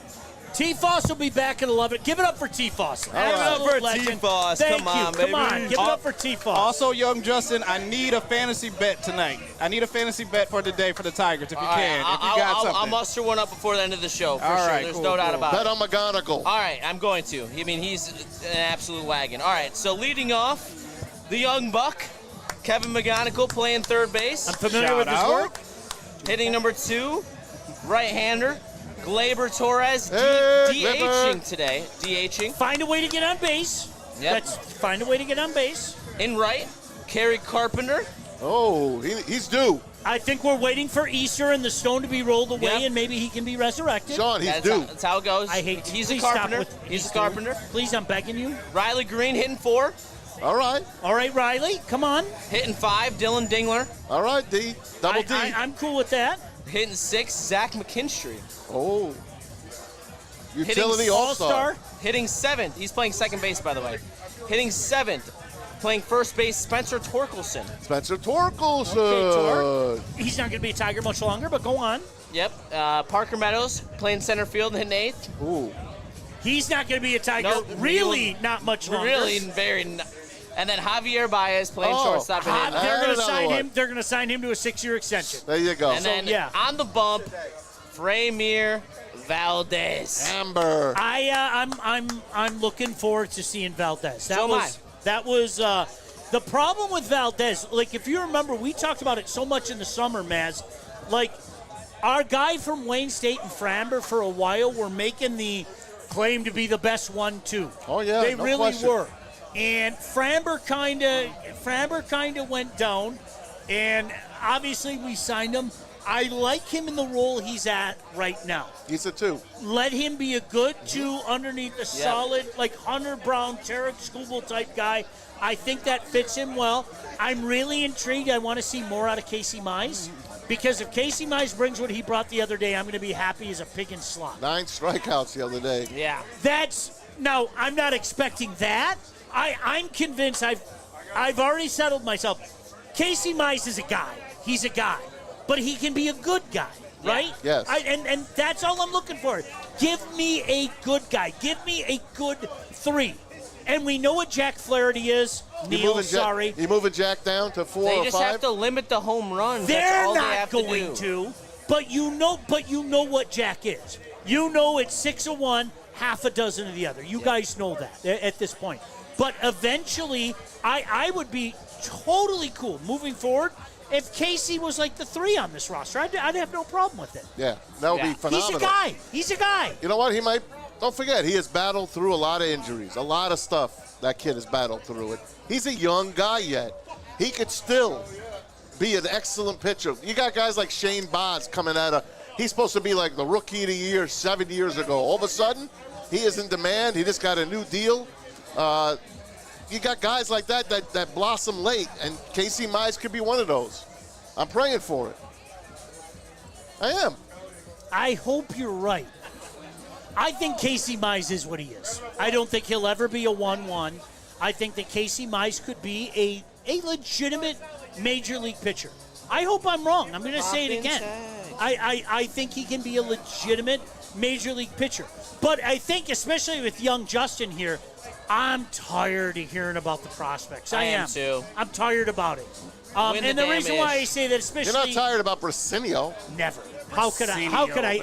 T-Foss will be back at 11. Give it up for T-Foss. Give it up for T-Foss. Thank Come you. on, baby. Come on. Give it up for T-Foss. Also, young Justin, I need a fantasy bet tonight. I need a fantasy bet for today for the Tigers, if you can. If you got something. I'll muster one up before the end of the show, for sure. There's no doubt about it. Bet on McGonigal. All right, I'm going to. I mean, he's an absolute wagon. All right, so leading off, the young buck, Kevin McGonigal, playing third base. I'm familiar with his work. Hitting number 2, right-hander, Gleyber Torres, DHing today. DHing. Find a way to get on base. Yep. Find a way to get on base. In right, Kerry Carpenter. Oh, he's due. I think we're waiting for Easter and the stone to be rolled away, and maybe he can be resurrected. Sean, he's due. That's how it goes. He's a carpenter. He's a carpenter. Please, I'm begging you. Riley Green hitting 4. All right, Riley, come on. Hitting 5, Dylan Dingler. All right, D. Double D. I'm cool with that. Hitting 6, Zach McKinstry. Oh. Utility all-star. Hitting 7th. He's playing second base, by the way. Hitting 7th. Playing first base, Spencer Torkelson. Spencer Torkelson. Okay, he's not going to be a Tiger much longer, but go on. Yep. Parker Meadows playing center field and hitting 8th. Ooh. He's not going to be a Tiger not much longer. Really And then Javier Baez playing shortstop and hitting. They're going to sign him to a 6-year extension. There you go. And then on the bump, Framir Valdez. Amber. I'm looking forward to seeing Valdez. That was the problem with Valdez. Like, if you remember, we talked about it so much in the summer, Maz. Like, our guy from Wayne State and Framber for a while were making the claim to be the best 1-2. Oh yeah, they really question. were. And Framber kind of went down, and obviously we signed him. I like him in the role he's at right now. He's a 2. Let him be a good 2 underneath a solid, like Hunter Brown, Tarek Skubal type guy. I think that fits him well. I'm really intrigued. I want to see more out of Casey Mize. Because if Casey Mize brings what he brought the other day, I'm going to be happy as a pig in slot. 9 strikeouts the other day. Yeah. Now, I'm not expecting that. I'm convinced I've already settled myself. Casey Mize is a guy. He's a guy. But he can be a good guy, right? Yes. And that's all I'm looking for. Give me a good guy. Give me a good 3. And we know what Jack Flaherty is. Neil, sorry. You moving Jack down to 4 or 5? They just have to limit the home runs. They're all not they have going to. But you know what Jack is. You know it's 6 of one, half a dozen of the other. You guys know that at this point. But eventually, I would be totally cool moving forward if Casey was like the 3 on this roster. I'd have no problem with it. Yeah, that would be phenomenal. He's a guy. You know what? Don't forget, he has battled through a lot of injuries, a lot of stuff. That kid has battled through it. He's a young guy yet. He could still be an excellent pitcher. You got guys like Shane Bonds coming out of, he's supposed to be like the rookie of the year 7 years ago. All of a sudden, he is in demand. He just got a new deal. You got guys like that blossom late, and Casey Mize could be one of those. I'm praying for it. I am. I hope you're right. I think Casey Mize is what he is. I don't think he'll ever be a 1-1. I think that Casey Mize could be a legitimate major league pitcher. I hope I'm wrong. I'm going to say it again. I think he can be a legitimate major league pitcher. But I think, especially with young Justin here, I'm tired of hearing about the prospects. I am too. I'm tired about it. And the reason why I say that, especially, you're not tired about Brasinio. Never. How could I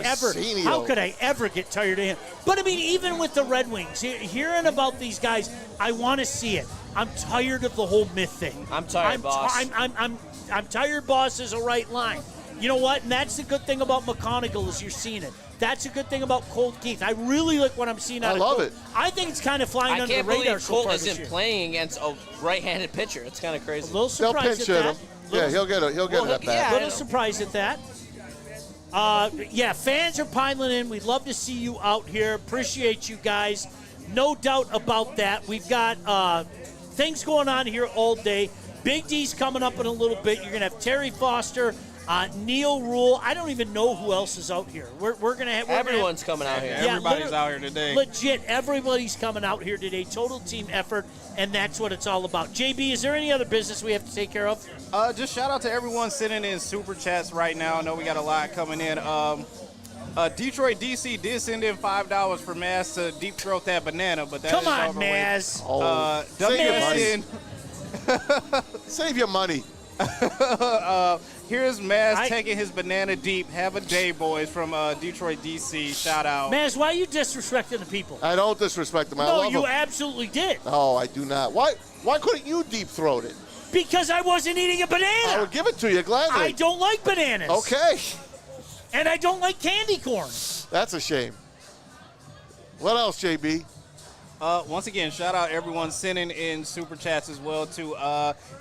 ever get tired of him? But I mean, even with the Red Wings, hearing about these guys, I want to see it. I'm tired of the whole myth thing. I'm tired, boss. I'm tired, boss is a right line. You know what? And that's the good thing about McConaughey is you're seeing it. That's a good thing about Colt Keith. I really like what I'm seeing out of Colt. I love it. I think it's kind of flying under the radar I can't believe so Colt far this isn't year. playing against a right-handed pitcher. It's kind of crazy. A little They'll surprised pinch at hit that. him. Yeah, he'll get it at bat. A little surprised at that. Fans are piling in. We'd love to see you out here. Appreciate you guys. No doubt about that. We've got things going on here all day. Big D's coming up in a little bit. You're going to have Terry Foster, Neil Rule. I don't even know who else is out here. We're going to have... Everyone's coming out here. Everybody's out here today. Legit, everybody's coming out here today. Total team effort, and that's what it's all about. JB, is there any other business we have to take care of? Just shout out to everyone sitting in super chats right now. I know we got a lot coming in. Detroit DC did send in $5 for Maz to deep throat that banana, but that Come is on, over with. Maz. Save your money. Here's Maz taking his banana deep. Have a day, boys, from Detroit DC. Shout out. Maz, why are you disrespecting the people? I don't disrespect them. I No, love you them. absolutely did. No, I do not. Why couldn't you deep throat it? Because I wasn't eating a banana. I would give it to you gladly. I don't like bananas. Okay. And I don't like candy corn. That's a shame. What else, JB? Once again, shout out everyone sending in super chats as well to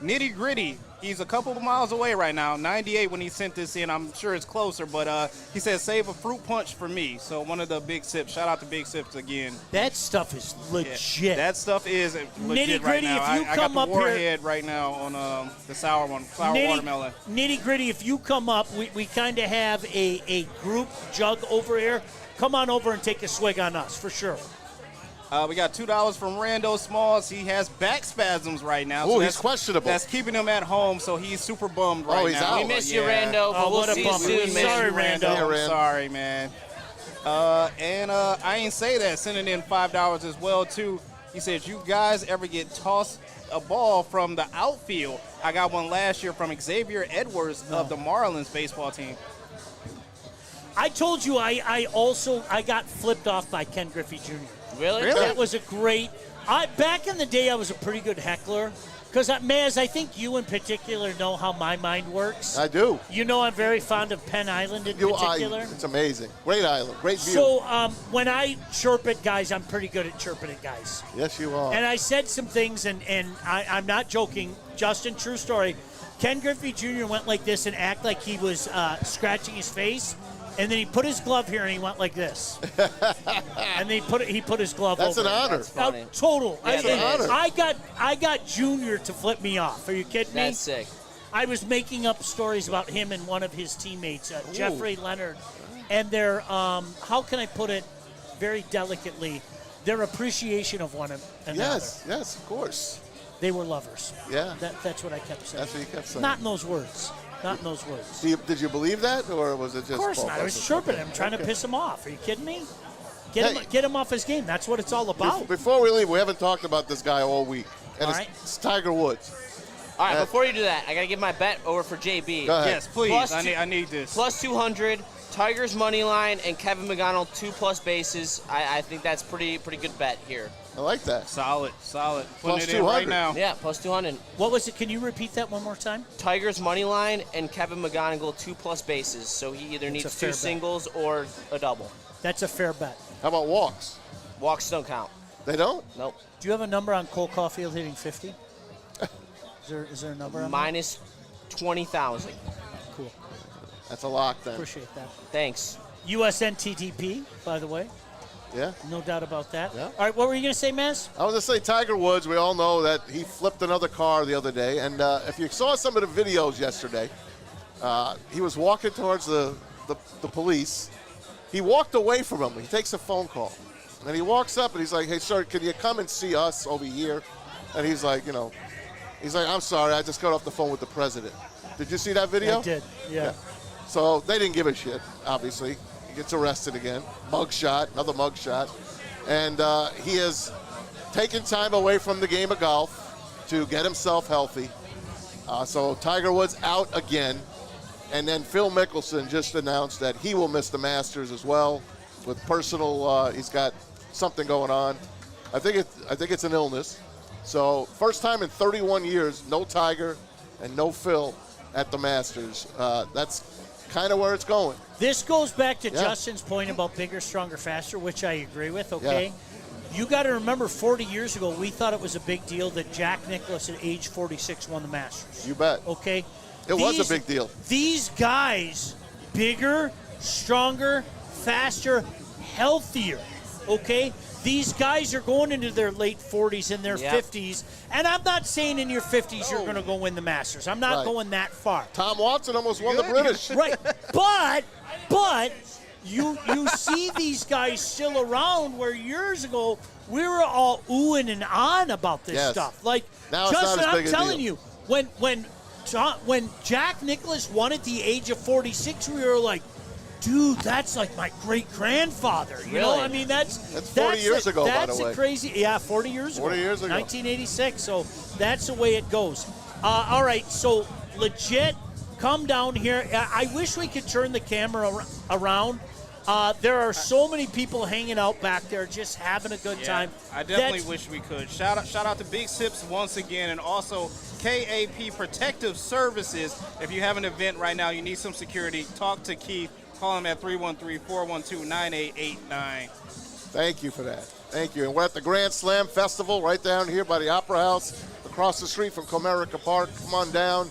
Nitty Gritty. He's a couple of miles away right now, 98 when he sent this in. I'm sure it's closer, but he says save a fruit punch for me. So one of the Big Sips. Shout out to Big Sips again. That stuff is legit. Yeah, that stuff is legit right now. If you I come got up the here, Warhead right now on the sour one, watermelon. Nitty Gritty, if you come up, we kind of have a group jug over here. Come on over and take a swig on us, for sure. We got $2 from Rando Smalls. He has back spasms right now. Oh, he's questionable. That's keeping him at home, so he's super bummed right he's now. out. We miss you, Rando, but we'll see you soon, man. Sorry, Rando. I'm sorry, man. I ain't say that. Sending in $5 as well, too. He says, you guys ever get tossed a ball from the outfield? I got one last year from Xavier Edwards of the Marlins baseball team. I told you I got flipped off by Ken Griffey Jr. Really? That was a great. Back in the day, I was a pretty good heckler. Because, Maz, I think you in particular know how my mind works. I do. You know I'm very fond of Penn Island in particular. It's amazing. Great island. Great view. So when I chirp at guys, I'm pretty good at chirping at guys. Yes, you are. And I said some things, and I'm not joking. Justin, true story. Ken Griffey Jr. went like this and acted like he was scratching his face. And then he put his glove here and he went like this. And then he put his glove That's over. an honor. That's funny. Total. Yeah, that is. I got Junior to flip me off. Are you kidding me? That's sick. I was making up stories about him and one of his teammates, Jeffrey Leonard, and their how can I put it very delicately, their appreciation of one another. Yes, of course. They were lovers. Yeah. That's what I kept saying. That's what you kept saying. Not in those words. Not in those words. Did you believe that, or was it just? Of course not. I was chirping him, trying to piss him off. Are you kidding me? Get him off his game. That's what it's all about. Before we leave, we haven't talked about this guy all week, and it's Tiger Woods. All right, before you do that, I got to give my bet over for JB. Go ahead. Yes, please. I need this. Plus 200, Tigers money line, and Kevin McDonald 2+ bases. I think that's pretty good bet here. I like that. Solid. Putting Plus it in right 200. now. Yeah, plus 200. What was it? Can you repeat that one more time? Tigers money line and Kevin McGonigal 2+ bases. So he either needs 2 singles or a double. That's a fair bet. How about walks? Walks don't count. They don't? Nope. Do you have a number on Cole Caulfield hitting 50? Is there a number on Minus 20,000. Cool. That's a lock then. Appreciate that. Thanks. USNTDP, by the way. Yeah. No doubt about that. Yeah. All right, what were you going to say, Maz? I was going to say Tiger Woods, we all know that he flipped another car the other day. And if you saw some of the videos yesterday, he was walking towards the police. He walked away from him. He takes a phone call. And he walks up and he's like, hey, sir, can you come and see us over here? And he's like, I'm sorry, I just got off the phone with the president. Did you see that video? I did, yeah. So they didn't give a shit, obviously. He gets arrested again. Another mug shot. And he has taken time away from the game of golf to get himself healthy. So Tiger Woods out again. And then Phil Mickelson just announced that he will miss the Masters as well with personal, he's got something going on. I think it's an illness. So first time in 31 years, no Tiger and no Phil at the Masters. That's kind of where it's going. This goes back to Yeah. Justin's point about bigger, stronger, faster, which I agree with, okay? Yeah. You got to remember 40 years ago, we thought it was a big deal that Jack Nicklaus at age 46 won the Masters. You bet. Okay? It was a big deal. These guys, bigger, stronger, faster, healthier, okay? These guys are going into their late 40s and their 50s, and I'm not saying in your 50s you're going to go win the Masters. I'm not going that far. Tom Watson almost won the British. Right, but you see these guys still around where years ago we were all oohing and on about this stuff. Like, now it's Justin, not as big I'm a telling deal. you, when Jack Nicklaus won at the age of 46, we were like, dude, that's like my great-grandfather. You know, I mean, that's 40 years ago, by the way. That's a crazy, 40 years ago. 40 years ago. 1986, so that's the way it goes. All right, so legit, come down here. I wish we could turn the camera around. There are so many people hanging out back there just having a good time. I definitely wish we could. Shout out to Big Sips once again, and also KAP Protective Services. If you have an event right now, you need some security, talk to Keith. Call him at 313-412-9889. Thank you for that. Thank you. And we're at the Grand Slam Festival right down here by the Opera House, across the street from Comerica Park. Come on down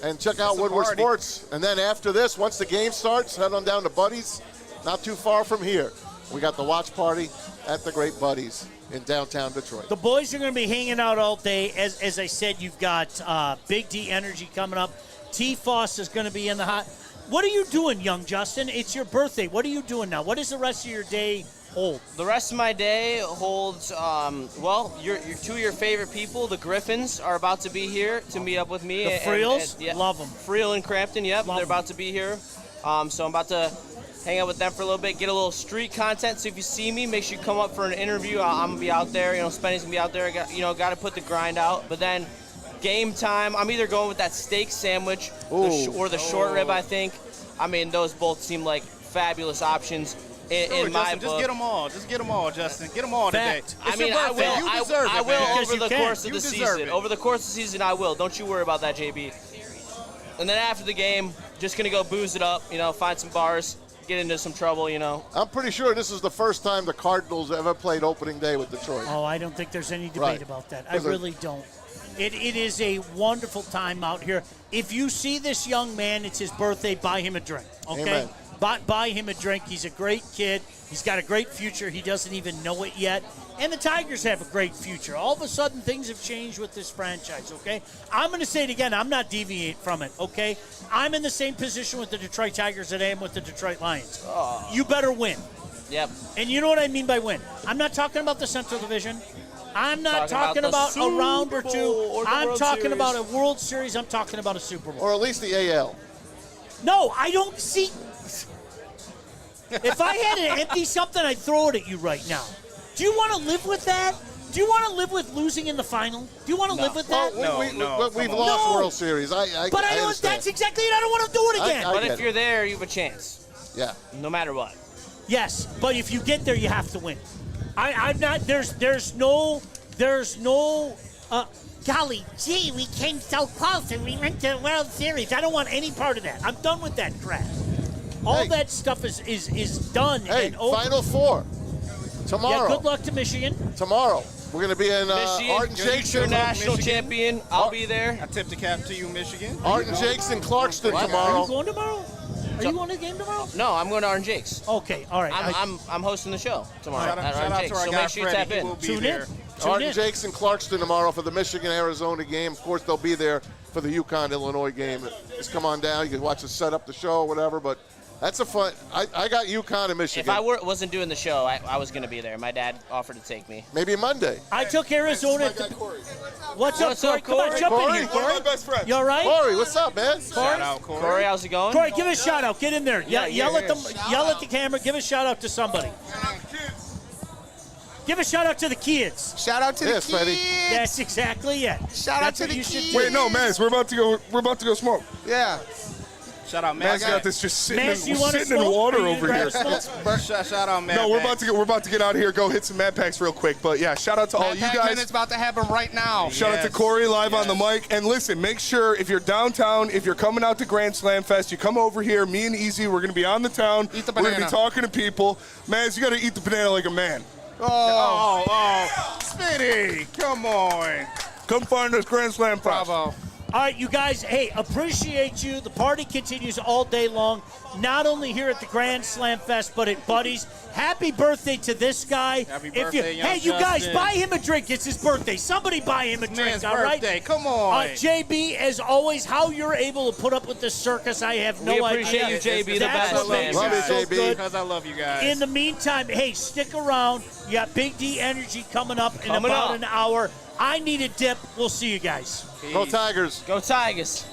and check out Woodward Sports. And then after this, once the game starts, head on down to Buddy's, not too far from here. We got the watch party at the Great Buddy's in downtown Detroit. The boys are going to be hanging out all day. As I said, you've got Big D Energy coming up. T-Foss is going to be in the hot. What are you doing, young Justin? It's your birthday. What are you doing now? What does the rest of your day hold? The rest of my day holds, your two of your favorite people, the Griffins, are about to be here to meet up with me. The Friels? Love them. Friel and Crampton, yep. They're about to be here. So I'm about to hang out with them for a little bit, get a little street content. So if you see me, make sure you come up for an interview. I'm going to be out there. Spenny's going to be out there. Got to put the grind out. But then game time, I'm either going with that steak sandwich or the short rib, I think. I mean, those both seem like fabulous options in my Justin, book. just get them all. Just get them all, Justin. Get them all today. I mean, I will. You deserve I it, will man. over the course of the season. It. Over the course of the season, I will. Don't you worry about that, JB. And then after the game, just gonna go booze it up. Find some bars, get into some trouble. I'm pretty sure this is the first time the Cardinals ever played opening day with Detroit. Oh, I don't think there's any debate about that. I really don't. It is a wonderful time out here. If you see this young man, it's his birthday, buy him a drink, okay? Amen. Buy him a drink. He's a great kid. He's got a great future. He doesn't even know it yet. And the Tigers have a great future. All of a sudden, things have changed with this franchise, okay? I'm going to say it again. I'm not deviating from it, okay? I'm in the same position with the Detroit Tigers that I am with the Detroit Lions. Oh. You better win. Yep. And you know what I mean by win. I'm not talking about the Central Division. I'm not talking about a round or two. I'm talking about a World Series. I'm talking about a Super Bowl. Or at least the AL. No, I don't see. If I had to empty something, I'd throw it at you right now. Do you want to live with that? Do you want to live with losing in the final? Do you want to live with that? We've lost World Series. But I don't. That's exactly it. I don't want to do it again. But if you're there, you have a chance. Yeah. No matter what. Yes, but if you get there, you have to win. I'm not. There's no. Golly gee, we came so close and we went to the World Series. I don't want any part of that. I'm done with that crap. All that stuff is done and over. Final Four tomorrow. Yeah, good luck to Michigan. Tomorrow. We're going to be in Art and Jake's. National champion. I'll be there. I tip the cap to you, Michigan. Art and Jake's in Clarkston tomorrow. Are you going tomorrow? Are you going to the game tomorrow? No, I'm going to Art and Jake's. Okay, all right. I'm hosting the show tomorrow. Shout at out Art and to our Jake's. So guy make sure you tap Freddie. in. He will be Tune there. in. Art and Jake's in Clarkston tomorrow for the Michigan-Arizona game. Of course, they'll be there for the UConn-Illinois game. Just come on down. You can watch us set up the show or whatever, but that's a fun. I got UConn and Michigan. If I wasn't doing the show, I was going to be there. My dad offered to take me. Maybe Monday. I took Arizona. What's up, Corey? Come on, jump in here, Corey. One of my best friends. You all right? Corey, what's up, man? Shout out, Corey. Corey, how's it going? Corey, give us a shout out. Get in there. Yeah, Yell at them. Yell at the camera. Give a shout out to somebody. Give a shout out to the kids. Shout out to the kids. Freddie. That's exactly it. Shout out to the you should kids. do. Wait, no, man, we're about to go smoke. Yeah. Shout out, Man's Matt. got this just sitting, Maz, you wanna sitting in smoke? water Are you over here. gonna smoke? Shout out, Matt. No, we're about to get out of here. Go hit some Mad Packs real quick. But yeah, shout out to all you guys. It's about to happen right now. Shout out to Corey live on the mic. And listen, make sure if you're downtown, if you're coming out to Grand Slam Fest, you come over here. Me and Easy, we're going to be on the town. Eat the We're going to banana. be talking to people. Maz, you got to eat the banana like a man. Spitty, come on. Come find us Grand Slam Fest. Bravo. All right, you guys, hey, appreciate you. The party continues all day long, not only here at the Grand Slam Fest, but at Buddy's. Happy birthday to this guy. Happy If birthday, young Hey, you guys, Justin. buy him a drink. It's his birthday. Somebody buy him a drink, Man's all right? birthday. Come on. JB, as always, how you're able to put up with this circus, I have no We appreciate idea. you, JB, the That's best, what man. makes Love it you, so JB. good. Because I love you guys. In the meantime, hey, stick around. You got Big D Energy coming up in Coming about up. an hour. I need a dip. We'll see you guys. Go Tigers. Go Tigers.